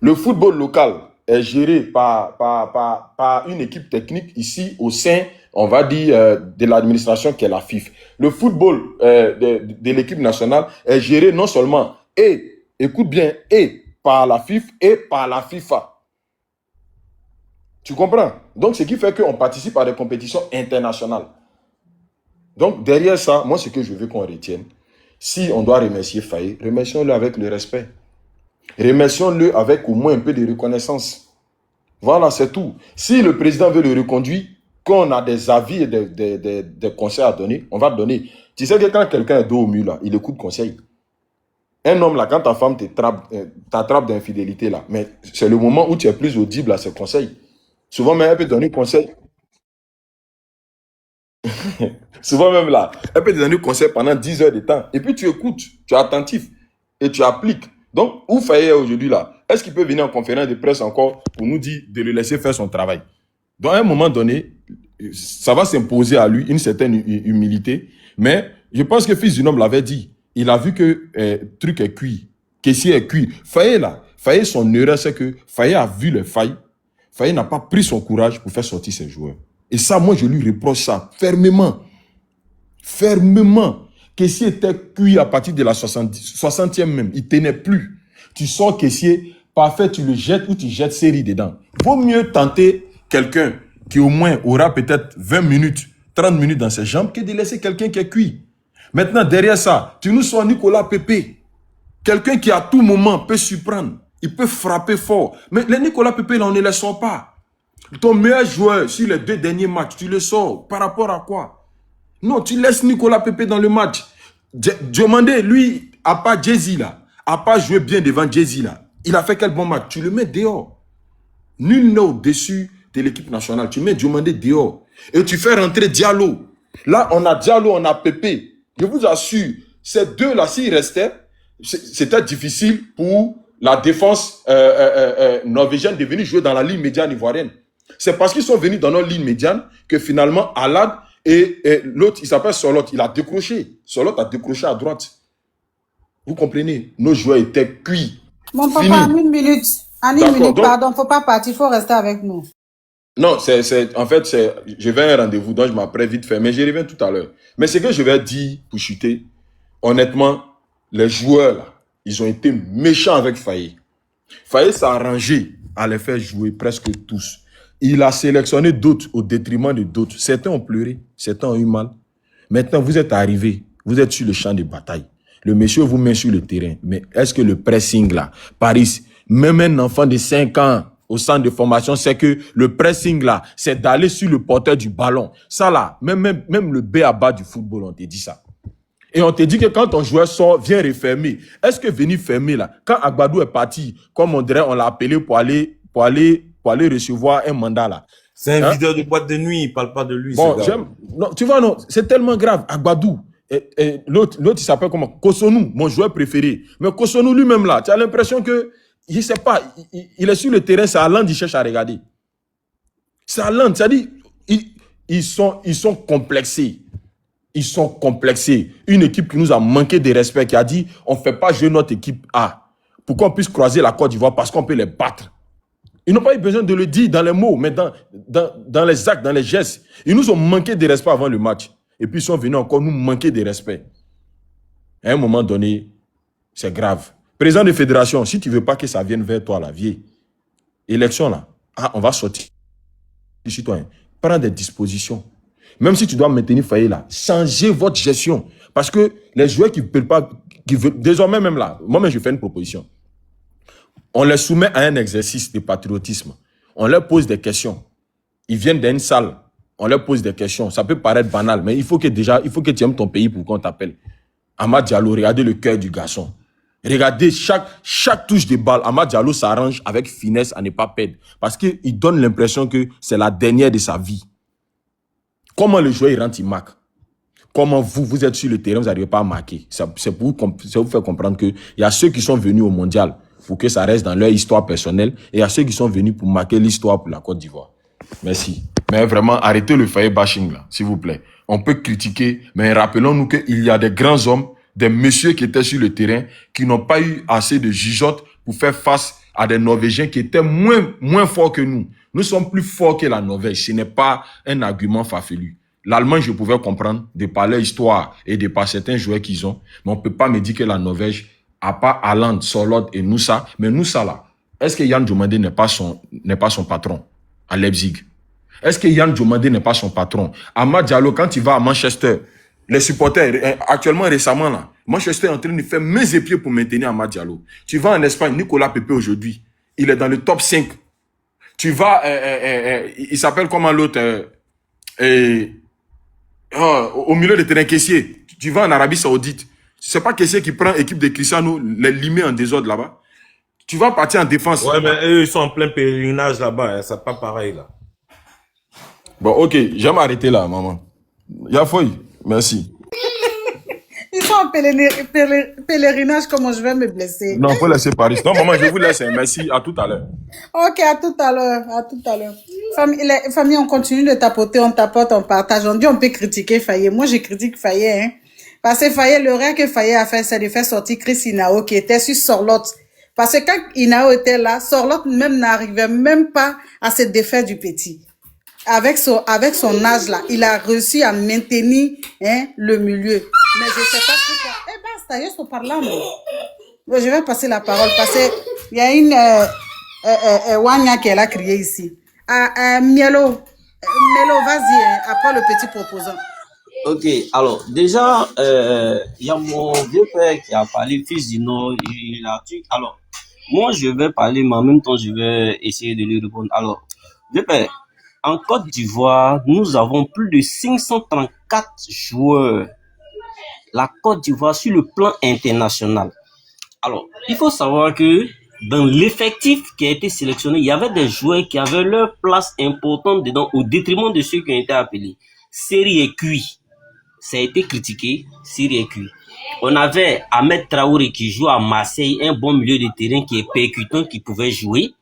Le football local est géré par une équipe technique ici au sein, on va dire, de l'administration qui est la FIF. Le football de l'équipe nationale est géré non seulement, écoute bien, par la FIF et par la FIFA. Tu comprends? Donc, ce qui fait qu'on participe à des compétitions internationales. Donc, derrière ça, moi, ce que je veux qu'on retienne, si on doit remercier Faye, remercions-le avec le respect. Remercions-le avec au moins un peu de reconnaissance. Voilà, c'est tout. Si le président veut le reconduire, qu'on a des avis et des conseils à donner, on va donner. Tu sais que quand quelqu'un est dos au mur, là, il écoute conseil. Un homme, là, quand ta femme t'attrape d'infidélité, là, mais c'est le moment où tu es plus audible à ses conseils. Souvent, même, elle peut te donner conseil. Souvent même là, elle peut te donner conseil pendant 10 heures de temps. Et puis tu écoutes, tu es attentif et tu appliques. Donc, où Faye est aujourd'hui là? Est-ce qu'il peut venir en conférence de presse encore pour nous dire de le laisser faire son travail? Donc, à un moment donné, ça va s'imposer à lui une certaine humilité. Mais je pense que Fils du Homme l'avait dit. Il a vu que truc est cuit, caissier est cuit. Faye là, Faye, son erreur, c'est que Faye a vu les failles. Faye n'a pas pris son courage pour faire sortir ses joueurs. Et ça, moi, je lui reproche ça fermement. Fermement. Caissier était cuit à partir de la 60e même. Il tenait plus. Tu sors Caissier, parfait, tu le jettes ou tu jettes Série dedans. Vaut mieux tenter quelqu'un qui au moins aura peut-être 20 minutes, 30 minutes dans ses jambes que de laisser quelqu'un qui est cuit. Maintenant, derrière ça, tu nous sors Nicolas Pepe. Quelqu'un qui à tout moment peut surprendre. Il peut frapper fort. Mais les Nicolas Pepe, là, on ne les sort pas. Ton meilleur joueur sur les 2 derniers matchs, tu le sors. Par rapport à quoi? Non, tu laisses Nicolas Pepe dans le match. Diomandé, lui, à part Jay-Z là, à pas joué bien devant Jay-Z là, il a fait quel bon match? Tu le mets dehors. Nul n'est au-dessus de l'équipe nationale. Tu mets Diomandé dehors. Et tu fais rentrer Diallo. Là, on a Diallo, on a Pepe. Je vous assure, ces deux-là, s'ils restaient, c'était difficile pour la défense norvégienne de venir jouer dans la ligne médiane ivoirienne. C'est parce qu'ils sont venus dans notre ligne médiane que finalement, Alad et l'autre, il s'appelle Solot, il a décroché. Solot a décroché à droite. Vous comprenez? Nos joueurs étaient cuits. Mon papa, en une minute. En une minute, donc, pardon, faut pas partir, faut rester avec nous. Non, en fait, je vais à un rendez-vous, donc je m'apprête vite fait, mais j'y reviens tout à l'heure. Mais ce que je vais dire pour chuter, honnêtement, les joueurs, là, ils ont été méchants avec Faye. Faye s'est arrangé à les faire jouer presque tous. Il a sélectionné d'autres au détriment de d'autres. Certains ont pleuré, certains ont eu mal. Maintenant, vous êtes arrivés, vous êtes sur le champ de bataille. Le monsieur vous met sur le terrain. Mais est-ce que le pressing là, Paris, même un enfant de 5 ans au centre de formation, c'est que le pressing là, c'est d'aller sur le porteur du ballon. Ça là, même le B.A.B.A. du football, on te dit ça. Et on te dit que quand ton joueur sort, viens refermer. Est-ce que venir fermer là, quand Agbadou est parti, comme on dirait, on l'a appelé pour aller recevoir un mandat là. C'est un videur de boîte de nuit, il parle pas de lui. Bon, non, tu vois, non, c'est tellement grave. Agbadou, et l'autre, il s'appelle comment? Kosonou, mon joueur préféré. Mais Kosonou lui-même là, tu as l'impression que, je sais pas, il est sur le terrain, c'est Haaland, il cherche à regarder. C'est Haaland, c'est-à-dire, ils sont complexés. Ils sont complexés. Une équipe qui nous a manqué de respect, qui a dit, on ne fait pas jouer notre équipe A pour qu'on puisse croiser la Côte d'Ivoire parce qu'on peut les battre. Ils n'ont pas eu besoin de le dire dans les mots, mais dans les actes, dans les gestes. Ils nous ont manqué de respect avant le match. Et puis ils sont venus encore nous manquer de respect. À un moment donné, c'est grave. Président de fédération, si tu ne veux pas que ça vienne vers toi, la vieille élection là, on va sortir. Les citoyens, prends des dispositions. Même si tu dois maintenir Faye là, changez votre gestion. Parce que les joueurs qui ne veulent pas, désormais même là, moi-même je fais une proposition. On les soumet à un exercice de patriotisme. On leur pose des questions. Ils viennent d'une salle, on leur pose des questions. Ça peut paraître banal, mais il faut que tu aimes ton pays pour qu'on t'appelle. Amad Diallo, regardez le cœur du garçon. Regardez chaque touche de balle. Amad Diallo s'arrange avec finesse à ne pas perdre. Parce qu'il donne l'impression que c'est la dernière de sa vie. Comment le joueur il rentre, il marque. Comment vous êtes sur le terrain, vous n'arrivez pas à marquer. C'est pour vous faire comprendre qu'il y a ceux qui sont venus au mondial pour que ça reste dans leur histoire personnelle et il y a ceux qui sont venus pour marquer l'histoire pour la Côte d'Ivoire. Merci. Mais vraiment, arrêtez le Faye bashing là, s'il vous plaît. on peut critiquer, mais rappelons-nous qu'il y a des grands hommes, des messieurs qui étaient sur le terrain, qui n'ont pas eu assez de jugeote pour faire face à des Norvégiens qui étaient moins forts que nous. Nous sommes plus forts que la Norvège. Ce n'est pas un argument farfelu. L'Allemagne, je pouvais comprendre de par leur histoire et de par certains joueurs qu'ils ont, mais on ne peut pas me dire que la Norvège, à part Haaland, Solot et Nusa, mais Nusa là, est-ce que Yann Diomandé n'est pas son patron à Leipzig? Est-ce que Yann Diomandé n'est pas son patron? Amad Diallo, quand il va à Manchester, les supporters, actuellement, récemment, là, Manchester est en train de faire mains et pieds pour maintenir Amad Diallo. Tu vas en Espagne, Nicolas Pepe aujourd'hui, il est dans le top 5. Tu vas, il s'appelle comment l'autre, au milieu de terrain, caissier. Tu vas en Arabie Saoudite. C'est pas caissier qui prend équipe de Cristiano, les limer en désordre là-bas. Tu vas partir en défense. Ouais, mais eux, ils sont en plein pèlerinage là-bas. Hein. C'est pas pareil, là. Bon, ok. Je vais m'arrêter là, maman. Yafoy, merci. Ils sont en pèlerinage, comment je vais me blesser. Non, faut laisser Paris. Non, maman, je vous laisse. Merci. À tout à l'heure. Ok, à tout à l'heure. À tout à l'heure. Famille, on continue de tapoter, on tapote, on partage. On dit on peut critiquer Fayet. Moi, je critique Fayet, hein. Parce que Fayet, le rêve que Fayet a fait, c'est de faire sortir Chris Inao, qui était sur Sorlotte. Parce que quand Inao était là, Sorlotte même n'arrivait même pas à se défaire du petit. Avec son âge là, il a réussi à maintenir, hein, le milieu. Mais je sais pas pourquoi. Eh ben, ça y est, sont parlant. Je vais passer la parole parce que il y a une Wanya qui a crié ici. Mielo, vas-y, après le petit proposant. Ok, alors déjà, il y a mon vieux père qui a parlé, fils du Nord, il a truc. Alors, moi je vais parler, mais en même temps je vais essayer de lui répondre. Alors, vieux père, en Côte d'Ivoire, nous avons plus de 534 joueurs. La Côte d'Ivoire sur le plan international. Alors, il faut savoir que dans l'effectif qui a été sélectionné, il y avait des joueurs qui avaient leur place importante dedans au détriment de ceux qui ont été appelés. Série et Cui, ça a été critiqué, Série et Cui. On avait Ahmed Traoré qui joue à Marseille, un bon milieu de terrain qui est percutant, qui pouvait jouer.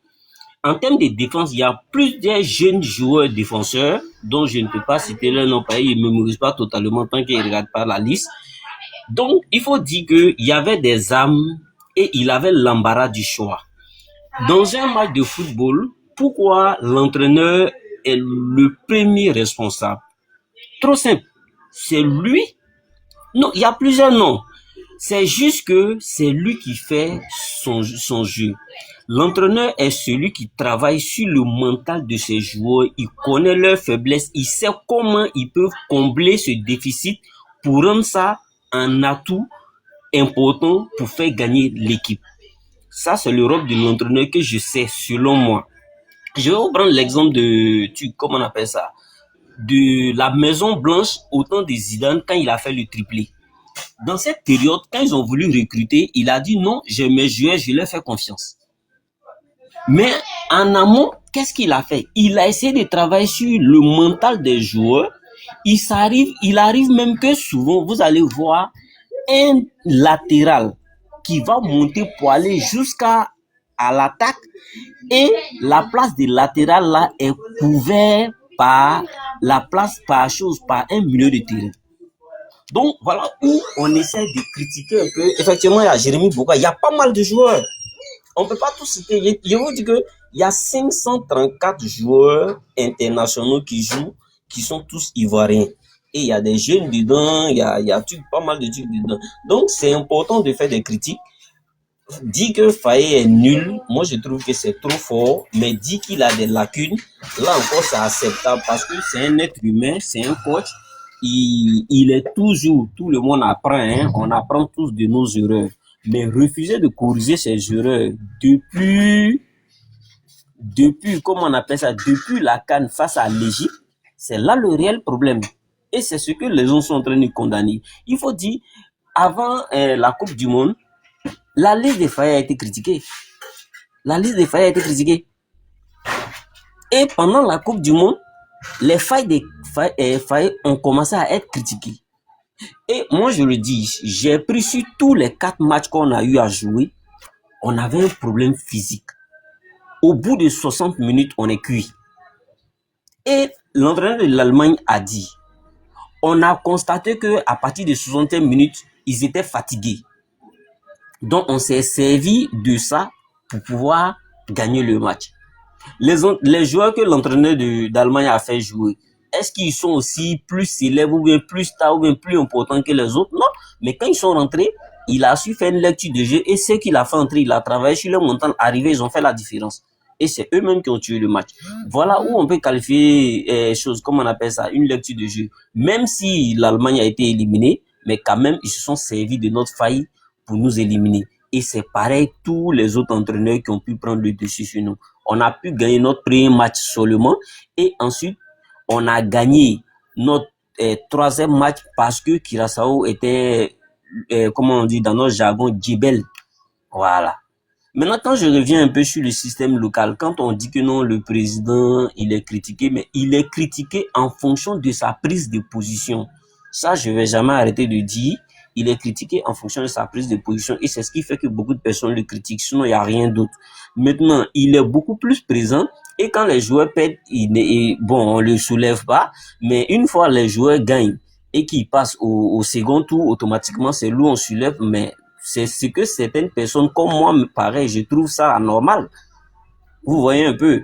En termes de défense, il y a plusieurs jeunes joueurs défenseurs dont je ne peux pas citer leur nom, parce qu'ils ne mémorisent pas totalement tant qu'ils ne regardent pas la liste. Donc, il faut dire qu'il y avait des âmes et il avait l'embarras du choix. Dans un match de football, pourquoi l'entraîneur est le premier responsable? Trop simple. C'est lui? Non, il y a plusieurs noms. C'est juste que c'est lui qui fait son jeu. L'entraîneur est celui qui travaille sur le mental de ses joueurs. Il connaît leurs faiblesses. Il sait comment ils peuvent combler ce déficit pour rendre ça un atout important pour faire gagner l'équipe. Ça, c'est le rôle de l'entraîneur que je sais, selon moi. Je vais vous prendre l'exemple comment on appelle ça, de la Maison Blanche au temps de Zidane quand il a fait le triplé. Dans cette période, quand ils ont voulu recruter, il a dit non, j'ai mes joueurs, je leur fais confiance. Mais en amont, qu'est-ce qu'il a fait? Il a essayé de travailler sur le mental des joueurs. Il arrive même que souvent, vous allez voir un latéral qui va monter pour aller jusqu'à l'attaque et la place de latéral là est couverte par un milieu de terrain. Donc voilà où on essaie de critiquer un peu. Effectivement, il y a Jérémy Boga, il y a pas mal de joueurs. On ne peut pas tous citer. Je vous dis qu'il y a 534 joueurs internationaux qui jouent, qui sont tous ivoiriens. Et il y a des jeunes dedans, il y a pas mal de trucs dedans. Donc, c'est important de faire des critiques. Dit que Fayet est nul, moi je trouve que c'est trop fort, mais dit qu'il a des lacunes, là encore c'est acceptable parce que c'est un être humain, c'est un coach. Il est toujours, tout le monde apprend, hein, on apprend tous de nos erreurs. Mais refuser de corriger ces erreurs depuis, comment on appelle ça, depuis la CAN face à l'Égypte, c'est là le réel problème. Et c'est ce que les gens sont en train de condamner. Il faut dire, avant la Coupe du Monde, la liste des Fayet a été critiquée. Et pendant la Coupe du Monde, les failles des Fayet ont commencé à être critiquées. Et moi, je le dis, j'ai pris sur tous les 4 matchs qu'on a eu à jouer, on avait un problème physique. Au bout de 60 minutes, on est cuit. Et l'entraîneur de l'Allemagne a dit, on a constaté que à partir de 61 minutes, ils étaient fatigués. Donc, on s'est servi de ça pour pouvoir gagner le match. Les joueurs que l'entraîneur d'Allemagne a fait jouer, est-ce qu'ils sont aussi plus célèbres ou bien plus stars ou bien plus importants que les autres? Non. Mais quand ils sont rentrés, il a su faire une lecture de jeu et ce qu'il a fait entrer, il a travaillé sur le montant arrivé, ils ont fait la différence. Et c'est eux-mêmes qui ont tué le match. Voilà où on peut qualifier chose, comment on appelle ça, une lecture de jeu. Même si l'Allemagne a été éliminée, mais quand même, ils se sont servis de notre faille pour nous éliminer. Et c'est pareil, tous les autres entraîneurs qui ont pu prendre le dessus sur nous. On a pu gagner notre premier match seulement et ensuite, on a gagné notre troisième match parce que Curaçao était, comment on dit dans notre jargon, Djibel. Voilà. Maintenant, quand je reviens un peu sur le système local, quand on dit que non, le président, il est critiqué, mais il est critiqué en fonction de sa prise de position. Ça, je vais jamais arrêter de dire. Il est critiqué en fonction de sa prise de position et c'est ce qui fait que beaucoup de personnes le critiquent. Sinon, il n'y a rien d'autre. Maintenant, il est beaucoup plus présent et quand les joueurs perdent, bon, on le soulève pas, mais une fois les joueurs gagnent et qu'ils passent au second tour, automatiquement, c'est là où on soulève, mais c'est ce que certaines personnes comme moi, pareil, je trouve ça anormal. Vous voyez un peu.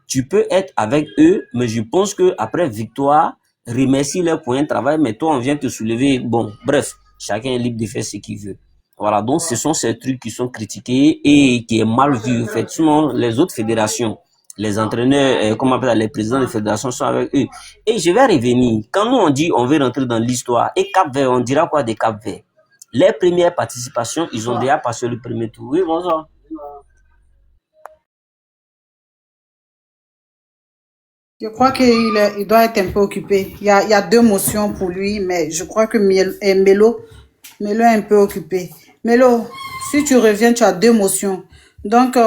Tu peux être avec eux, mais je pense que après victoire, remercie-leur pour un travail, mais toi, on vient te soulever. Bon, bref, chacun est libre de faire ce qu'il veut. Voilà, donc ce sont ces trucs qui sont critiqués et qui est mal vu. En fait, sinon, les autres fédérations, les entraîneurs, comment on appelle ça, les présidents des fédérations sont avec eux. Et je vais revenir. Quand nous, on dit on veut rentrer dans l'histoire, et Cap-Vert, on dira quoi des Cap-Vert? Les premières participations, ils ont déjà passé le premier tour. Oui, bonsoir. Je crois qu'il doit être un peu occupé. Il y a deux motions pour lui, mais je crois que Melo est un peu occupé. Melo, si tu reviens, tu as deux motions. Donc,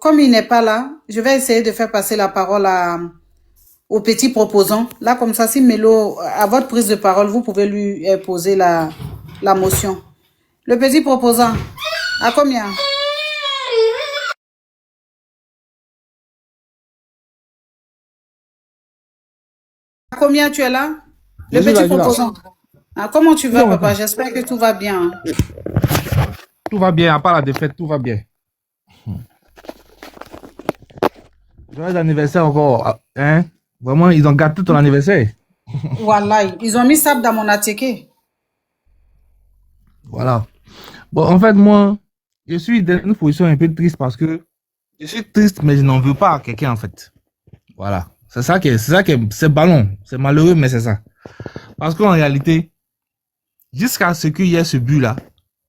comme il n'est pas là, je vais essayer de faire passer la parole au petit proposant. Là, comme ça, si Melo, à votre prise de parole, vous pouvez lui poser la motion. Le petit proposant, à combien? À combien tu es là? Le petit proposant. Ah, comment tu vas, papa? J'espère que tout va bien. Tout va bien, à part la défaite, tout va bien. Joyeux anniversaire encore. Hein? Vraiment, ils ont gâté ton anniversaire. Voilà, ils ont mis ça dans mon attiqué. Voilà. Bon, en fait, moi, je suis dans une position un peu triste parce que je suis triste, mais je n'en veux pas à quelqu'un, en fait. Voilà. C'est ballon. C'est malheureux, mais c'est ça. Parce qu'en réalité, jusqu'à ce qu'il y ait ce but-là,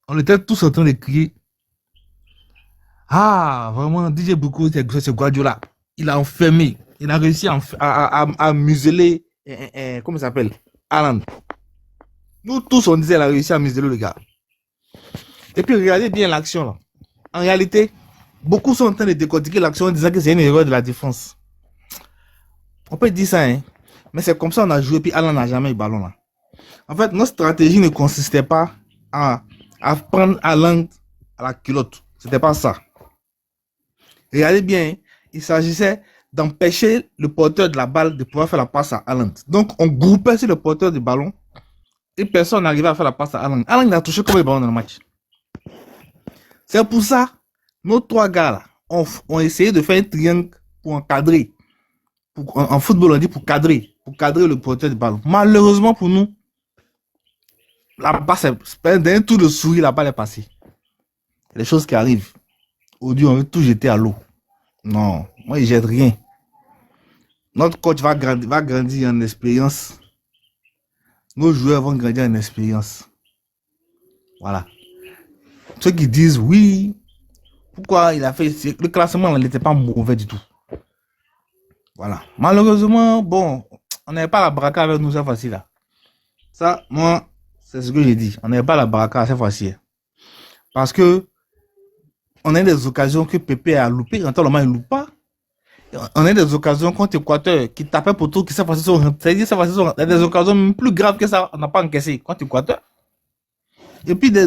on était tous en train de crier. Ah, vraiment, DJ Boukou, c'est Guardiola. Il a enfermé. Il a réussi à museler, comment ça s'appelle? Haaland. Nous tous, on disait qu'il a réussi à museler le gars. Et puis, regardez bien l'action, là. En réalité, beaucoup sont en train de décortiquer l'action en disant que c'est une erreur de la défense. On peut dire ça, hein. Mais c'est comme ça qu'on a joué, puis Haaland n'a jamais eu le ballon, là. En fait, notre stratégie ne consistait pas à prendre Haaland à la culotte. C'était pas ça. Regardez bien, hein. Il s'agissait d'empêcher le porteur de la balle de pouvoir faire la passe à Haaland. Donc, on groupait sur le porteur du ballon et personne n'arrivait à faire la passe à Haaland. Haaland a touché comme le ballon dans le match. C'est pour ça, nos trois gars là, ont essayé de faire un triangle pour encadrer. En football, on dit pour cadrer le porteur du ballon. Malheureusement pour nous, la balle, d'un tour de souris, la balle est passée. Les choses qui arrivent. Aujourd'hui, on veut tout jeter à l'eau. Non, moi, il jette rien. Notre coach va grandir en expérience. Nos joueurs vont grandir en expérience. Voilà. Ceux qui disent oui, pourquoi il a fait le classement, il n'était pas mauvais du tout. Voilà. Malheureusement, bon, on n'avait pas la baraka avec nous cette fois-ci là. Ça, moi, c'est ce que j'ai dit. On n'avait pas la baraka cette fois-ci. Parce que on a des occasions que Pépé a loupé, en temps il ne loupe pas. On a des occasions contre Équateur qui tapait pour tout, qui cette fois-ci sont rentrées. Il y a des occasions plus graves que ça, on n'a pas encaissé contre Équateur. Et puis des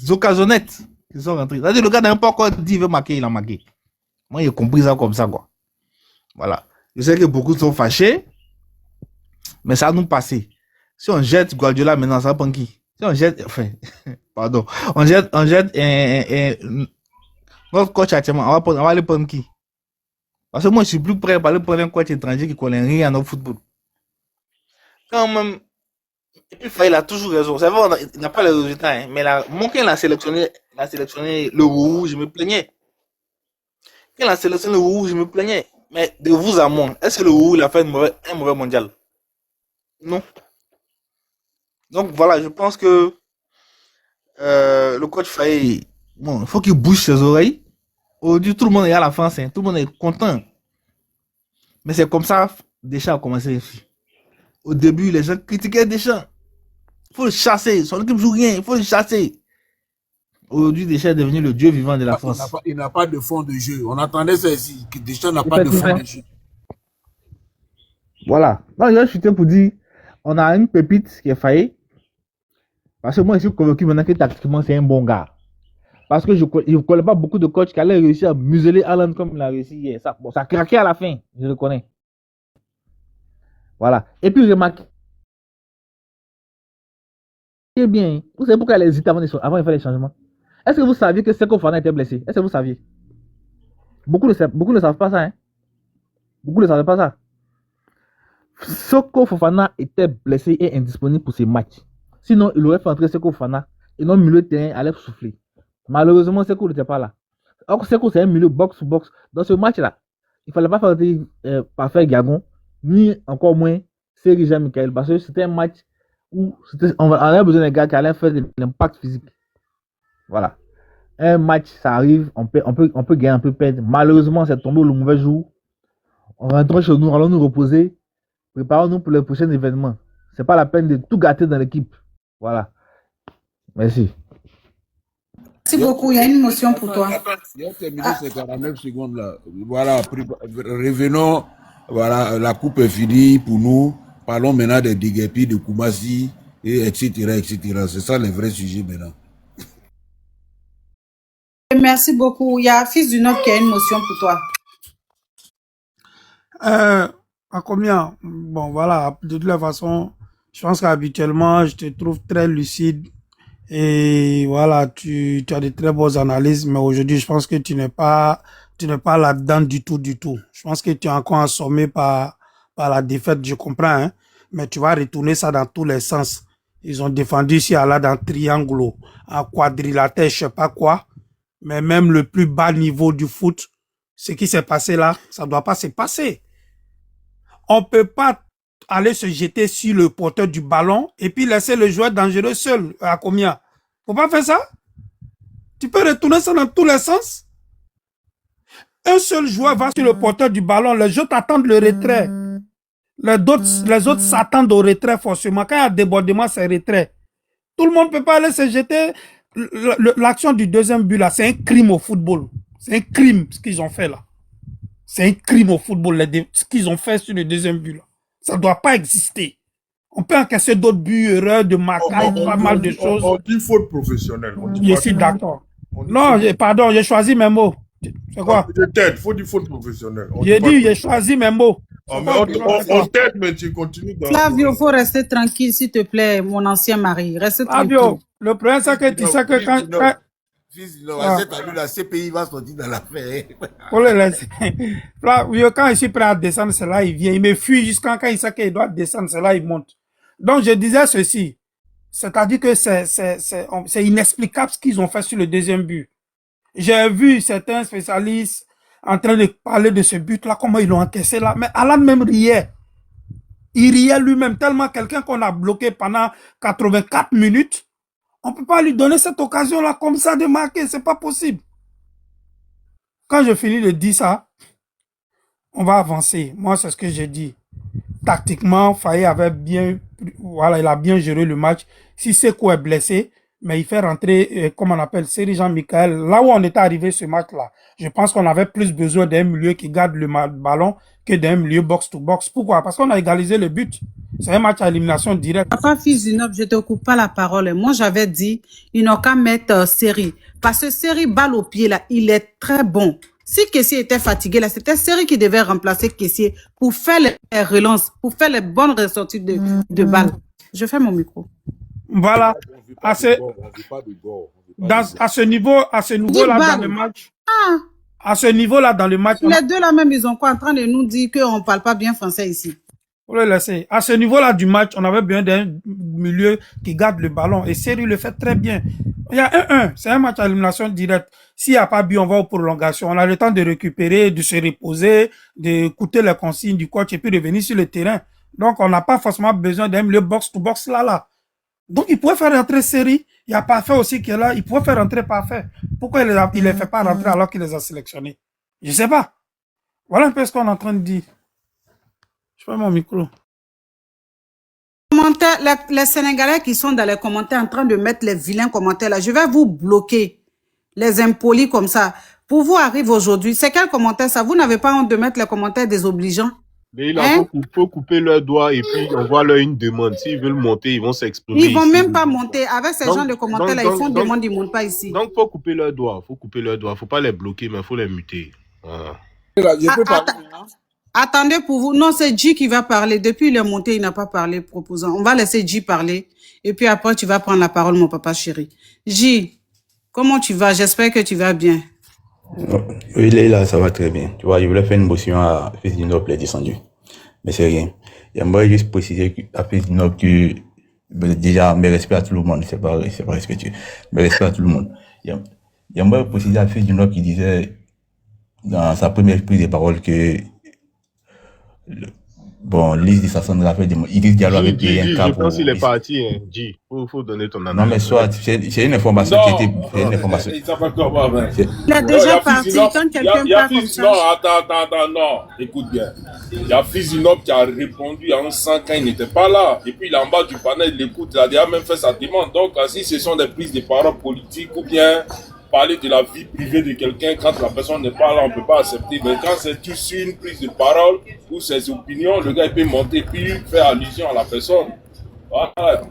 occasionnettes qui sont rentrées. C'est-à-dire le gars n'a pas encore dit il veut marquer, il a marqué. Moi, j'ai compris ça comme ça, quoi. Voilà. Je sais que beaucoup sont fâchés. Mais ça va nous passer. Si on jette Guardiola maintenant, ça va prendre qui? Si on jette, enfin, pardon, on jette notre coach actuellement, on va aller prendre qui? Parce que moi, je suis plus prêt à aller prendre un coach étranger qui connaît rien au football. Quand même, et puis il a toujours raison. C'est vrai, il n'a pas les résultats, hein, mais quand il a sélectionné le rouge, je me plaignais. Quand il a sélectionné le rouge, je me plaignais. Mais de vous à moi, est-ce que le rouge il a fait un mauvais mondial? Non. Donc voilà, je pense que le coach Faye, bon, il faut qu'il bouge ses oreilles. Aujourd'hui, tout le monde est à la France, hein, tout le monde est content. Mais c'est comme ça, Deschamps a commencé ici. Au début, les gens critiquaient Deschamps. Il faut le chasser, son équipe joue rien, il faut le chasser. Aujourd'hui, Deschamps est devenu le dieu vivant de la France. Il n'a pas de fond de jeu. On attendait ça ici, que Deschamps n'a pas de fond de jeu. Voilà. Donc, je suis pour dire, on a une pépite qui est faillie. Parce que moi, je suis convaincu maintenant que tactiquement, c'est un bon gars. Parce que je ne connais pas beaucoup de coachs qui allaient réussir à museler Haaland comme il a réussi hier. Ça a craqué à la fin, je le connais. Voilà. Et puis, remarquez bien, vous savez pourquoi elle hésitait avant de faire les changements? Est-ce que vous saviez que Seko Fofana était blessé? Est-ce que vous saviez? Beaucoup ne savent pas ça. Hein? Beaucoup ne savaient pas ça. Seko Fofana était blessé et indisponible pour ces matchs. Sinon, il aurait fait entrer Seko Fofana et non milieu de terrain allait souffler. Malheureusement, Seko n'était pas là. Or, Seko, c'est un milieu box-to-box. Dans ce match-là, il ne fallait pas faire entrer Parfait Gagon, ni encore moins Seri Jean-Michel, parce que c'était un match où on avait besoin d'un gars qui allait faire de l'impact physique. Voilà. Un match, ça arrive, on peut gagner, on peut perdre. Malheureusement, c'est tombé le mauvais jour. On rentre chez nous, allons nous reposer. Préparons-nous pour les prochains événements. C'est pas la peine de tout gâter dans l'équipe. Voilà. Merci. Merci beaucoup. Il y a une motion pour toi. Il a terminé ces 49 secondes là. Voilà, revenons. Voilà, la coupe est finie pour nous. Parlons maintenant des Diguepi, de Koumassi, etc., etc. C'est ça le vrai sujet maintenant. Merci beaucoup. Il y a Fils du Nord qui a une motion pour toi. À combien? Bon, voilà, de toute façon, je pense qu'habituellement, je te trouve très lucide et voilà, tu as de très bonnes analyses, mais aujourd'hui, je pense que tu n'es pas là-dedans du tout. Je pense que tu es encore assommé par la défaite, je comprends, hein, mais tu vas retourner ça dans tous les sens. Ils ont défendu ici à là dans triangle, en quadrilatère, je sais pas quoi, mais même le plus bas niveau du foot, ce qui s'est passé là, ça doit pas se passer. On peut pas aller se jeter sur le porteur du ballon et puis laisser le joueur dangereux seul. À combien? Faut pas faire ça. Tu peux retourner ça dans tous les sens. Un seul joueur va sur le porteur du ballon, les autres attendent le retrait. Les autres s'attendent au retrait forcément. Quand il y a débordement, c'est retrait. Tout le monde peut pas aller se jeter. L'action du deuxième but là, c'est un crime au football. C'est un crime ce qu'ils ont fait là. C'est un crime au football, ce qu'ils ont fait sur le deuxième but là. Ça ne doit pas exister. On peut encaisser d'autres buts, erreurs de marquage, pas mal de choses. On dit faute professionnelle. Je suis d'accord. Non, pardon, j'ai choisi mes mots. C'est quoi? Peut-être, faut dire faute professionnelle. J'ai dit, j'ai choisi mes mots. On t'aide, mais tu continues. Flavio, il faut rester tranquille, s'il te plaît, mon ancien mari. Reste tranquille. Flavio, le problème, c'est que tu sais que quand... La CPI va sortir dans l'affaire. Faut le laisser. Flavio, quand je suis prêt à descendre, c'est là il vient. Il me fuit jusqu'à quand il sait qu'il doit descendre, c'est là il monte. Donc, je disais ceci. C'est-à-dire que c'est inexplicable ce qu'ils ont fait sur le deuxième but. J'ai vu certains spécialistes en train de parler de ce but-là, comment ils l'ont encaissé là. Mais Alan même riait. Il riait lui-même tellement quelqu'un qu'on a bloqué pendant 84 minutes. On ne peut pas lui donner cette occasion-là comme ça de marquer. C'est pas possible. Quand je finis de dire ça, on va avancer. Moi, c'est ce que j'ai dit. Tactiquement, Faye avait bien, voilà, il a bien géré le match. Si Seko est blessé, mais il fait rentrer, comme on appelle, Seri Jean-Michel. Là où on était arrivé ce match-là, je pense qu'on avait plus besoin d'un milieu qui garde le ballon que d'un milieu box-to-box. Pourquoi? Parce qu'on a égalisé le but. C'est un match à élimination directe. Papa, fils du noble, je te coupe pas la parole. Moi, j'avais dit, ils n'ont qu'à mettre Seri. Parce que Seri, balle au pied, là, il est très bon. Si Kessié était fatigué, là, c'était Seri qui devait remplacer Kessié pour faire les relances, pour faire les bonnes ressorties de balles. Je fais mon micro. Voilà. On À veut ce, pas de gore. On veut pas de gore. à ce niveau-là, dans le match, Ah, à ce niveau-là, dans le match, les deux là même, ils ont quoi en train de nous dire qu'on ne parle pas bien français ici. faut le laisser. À ce niveau-là du match, on avait besoin d'un milieu qui garde le ballon. Et Seri le fait très bien. Il y a 1-1. C'est un match à élimination directe. S'il n'y a pas but, on va aux prolongations. On a le temps de récupérer, de se reposer, d'écouter les consignes du coach et puis revenir sur le terrain. Donc, on n'a pas forcément besoin d'un milieu box-to-box là. Donc, il pouvait faire rentrer Seri. Il y a Parfait aussi qui est là. Il pouvait faire rentrer Parfait. Pourquoi il ne les fait pas rentrer alors qu'il les a sélectionnés? Je ne sais pas. Voilà un peu ce qu'on est en train de dire. Je fais mon micro. Les Sénégalais qui sont dans les commentaires en train de mettre les vilains commentaires là, je vais vous bloquer. Les impolis comme ça. Pour vous arrive aujourd'hui, c'est quel commentaire ça? Vous n'avez pas honte de mettre les commentaires désobligeants? Mais il faut couper leurs doigts et puis on voit leur une demande. S'ils veulent monter, ils vont s'exprimer. Ils vont ici. même pas monter. Avec ces gens de commentaires là, ils font demande, ils montent pas ici. Donc, faut couper leurs doigts. Faut pas les bloquer, mais faut les muter. Voilà. Je peux parler. Attendez pour vous. Non, c'est G qui va parler. Depuis il est monté, il n'a pas parlé, proposant. On va laisser G parler. Et puis après, tu vas prendre la parole, mon papa chéri. G, comment tu vas? J'espère que tu vas bien. Oui, là, ça va très bien. Tu vois, je voulais faire une motion à Fils du Nord, il est descendu. Mais c'est rien. J'aimerais juste préciser à Fils du Nord que, déjà, mes respects à tout le monde. C'est pas respectueux. Mes respects à tout le monde. J'aimerais préciser à Fils du Nord qui disait, dans sa première prise de parole que, Lise de Sassandra fait des mots. Idriss Diallo avait payé un cas Je pour... pense qu'il est parti, hein. G, faut donner ton analyse. Non, mais soit, c'est une information qui était... C'est une information. Il est déjà parti. Quand quelqu'un parle comme ça... Non, attends, non. Écoute bien. Il y a Fizinop qui a répondu en 100 quand il n'était pas là. Et puis, il est en bas du panel, il l'écoute. Il a déjà même fait sa demande. Donc, si ce sont des prises de parole politiques ou bien parler de la vie privée de quelqu'un quand la personne n'est pas là, on ne peut pas accepter. Mais quand c'est juste une prise de parole ou ses opinions, le gars il peut monter puis faire allusion à la personne. Voilà.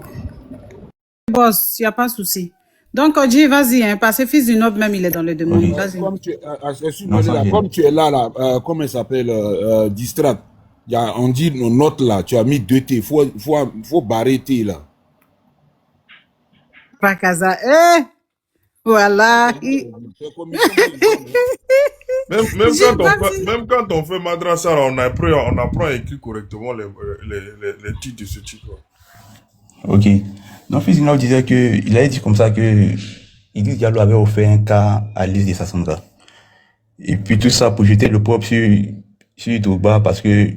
Boss, il n'y a pas de souci. Donc, Odji, vas-y, hein, parce que Fils du Noble, même, il est dans le demande. Oui. Vas-y. Comme tu es là, comment il s'appelle, Distract, on dit nos notes là, tu as mis 2 T, faut barrer T là. Pas Kaza. Voilà. Même quand on fait madrasa, on apprend à écrire correctement les titres de ce titre. Ok. Donc, Fils du Nord disait il a dit comme ça que Idriss Diallo avait offert un cas à Lise de Sassandra. Et puis tout ça pour jeter le propre sur Drogba parce que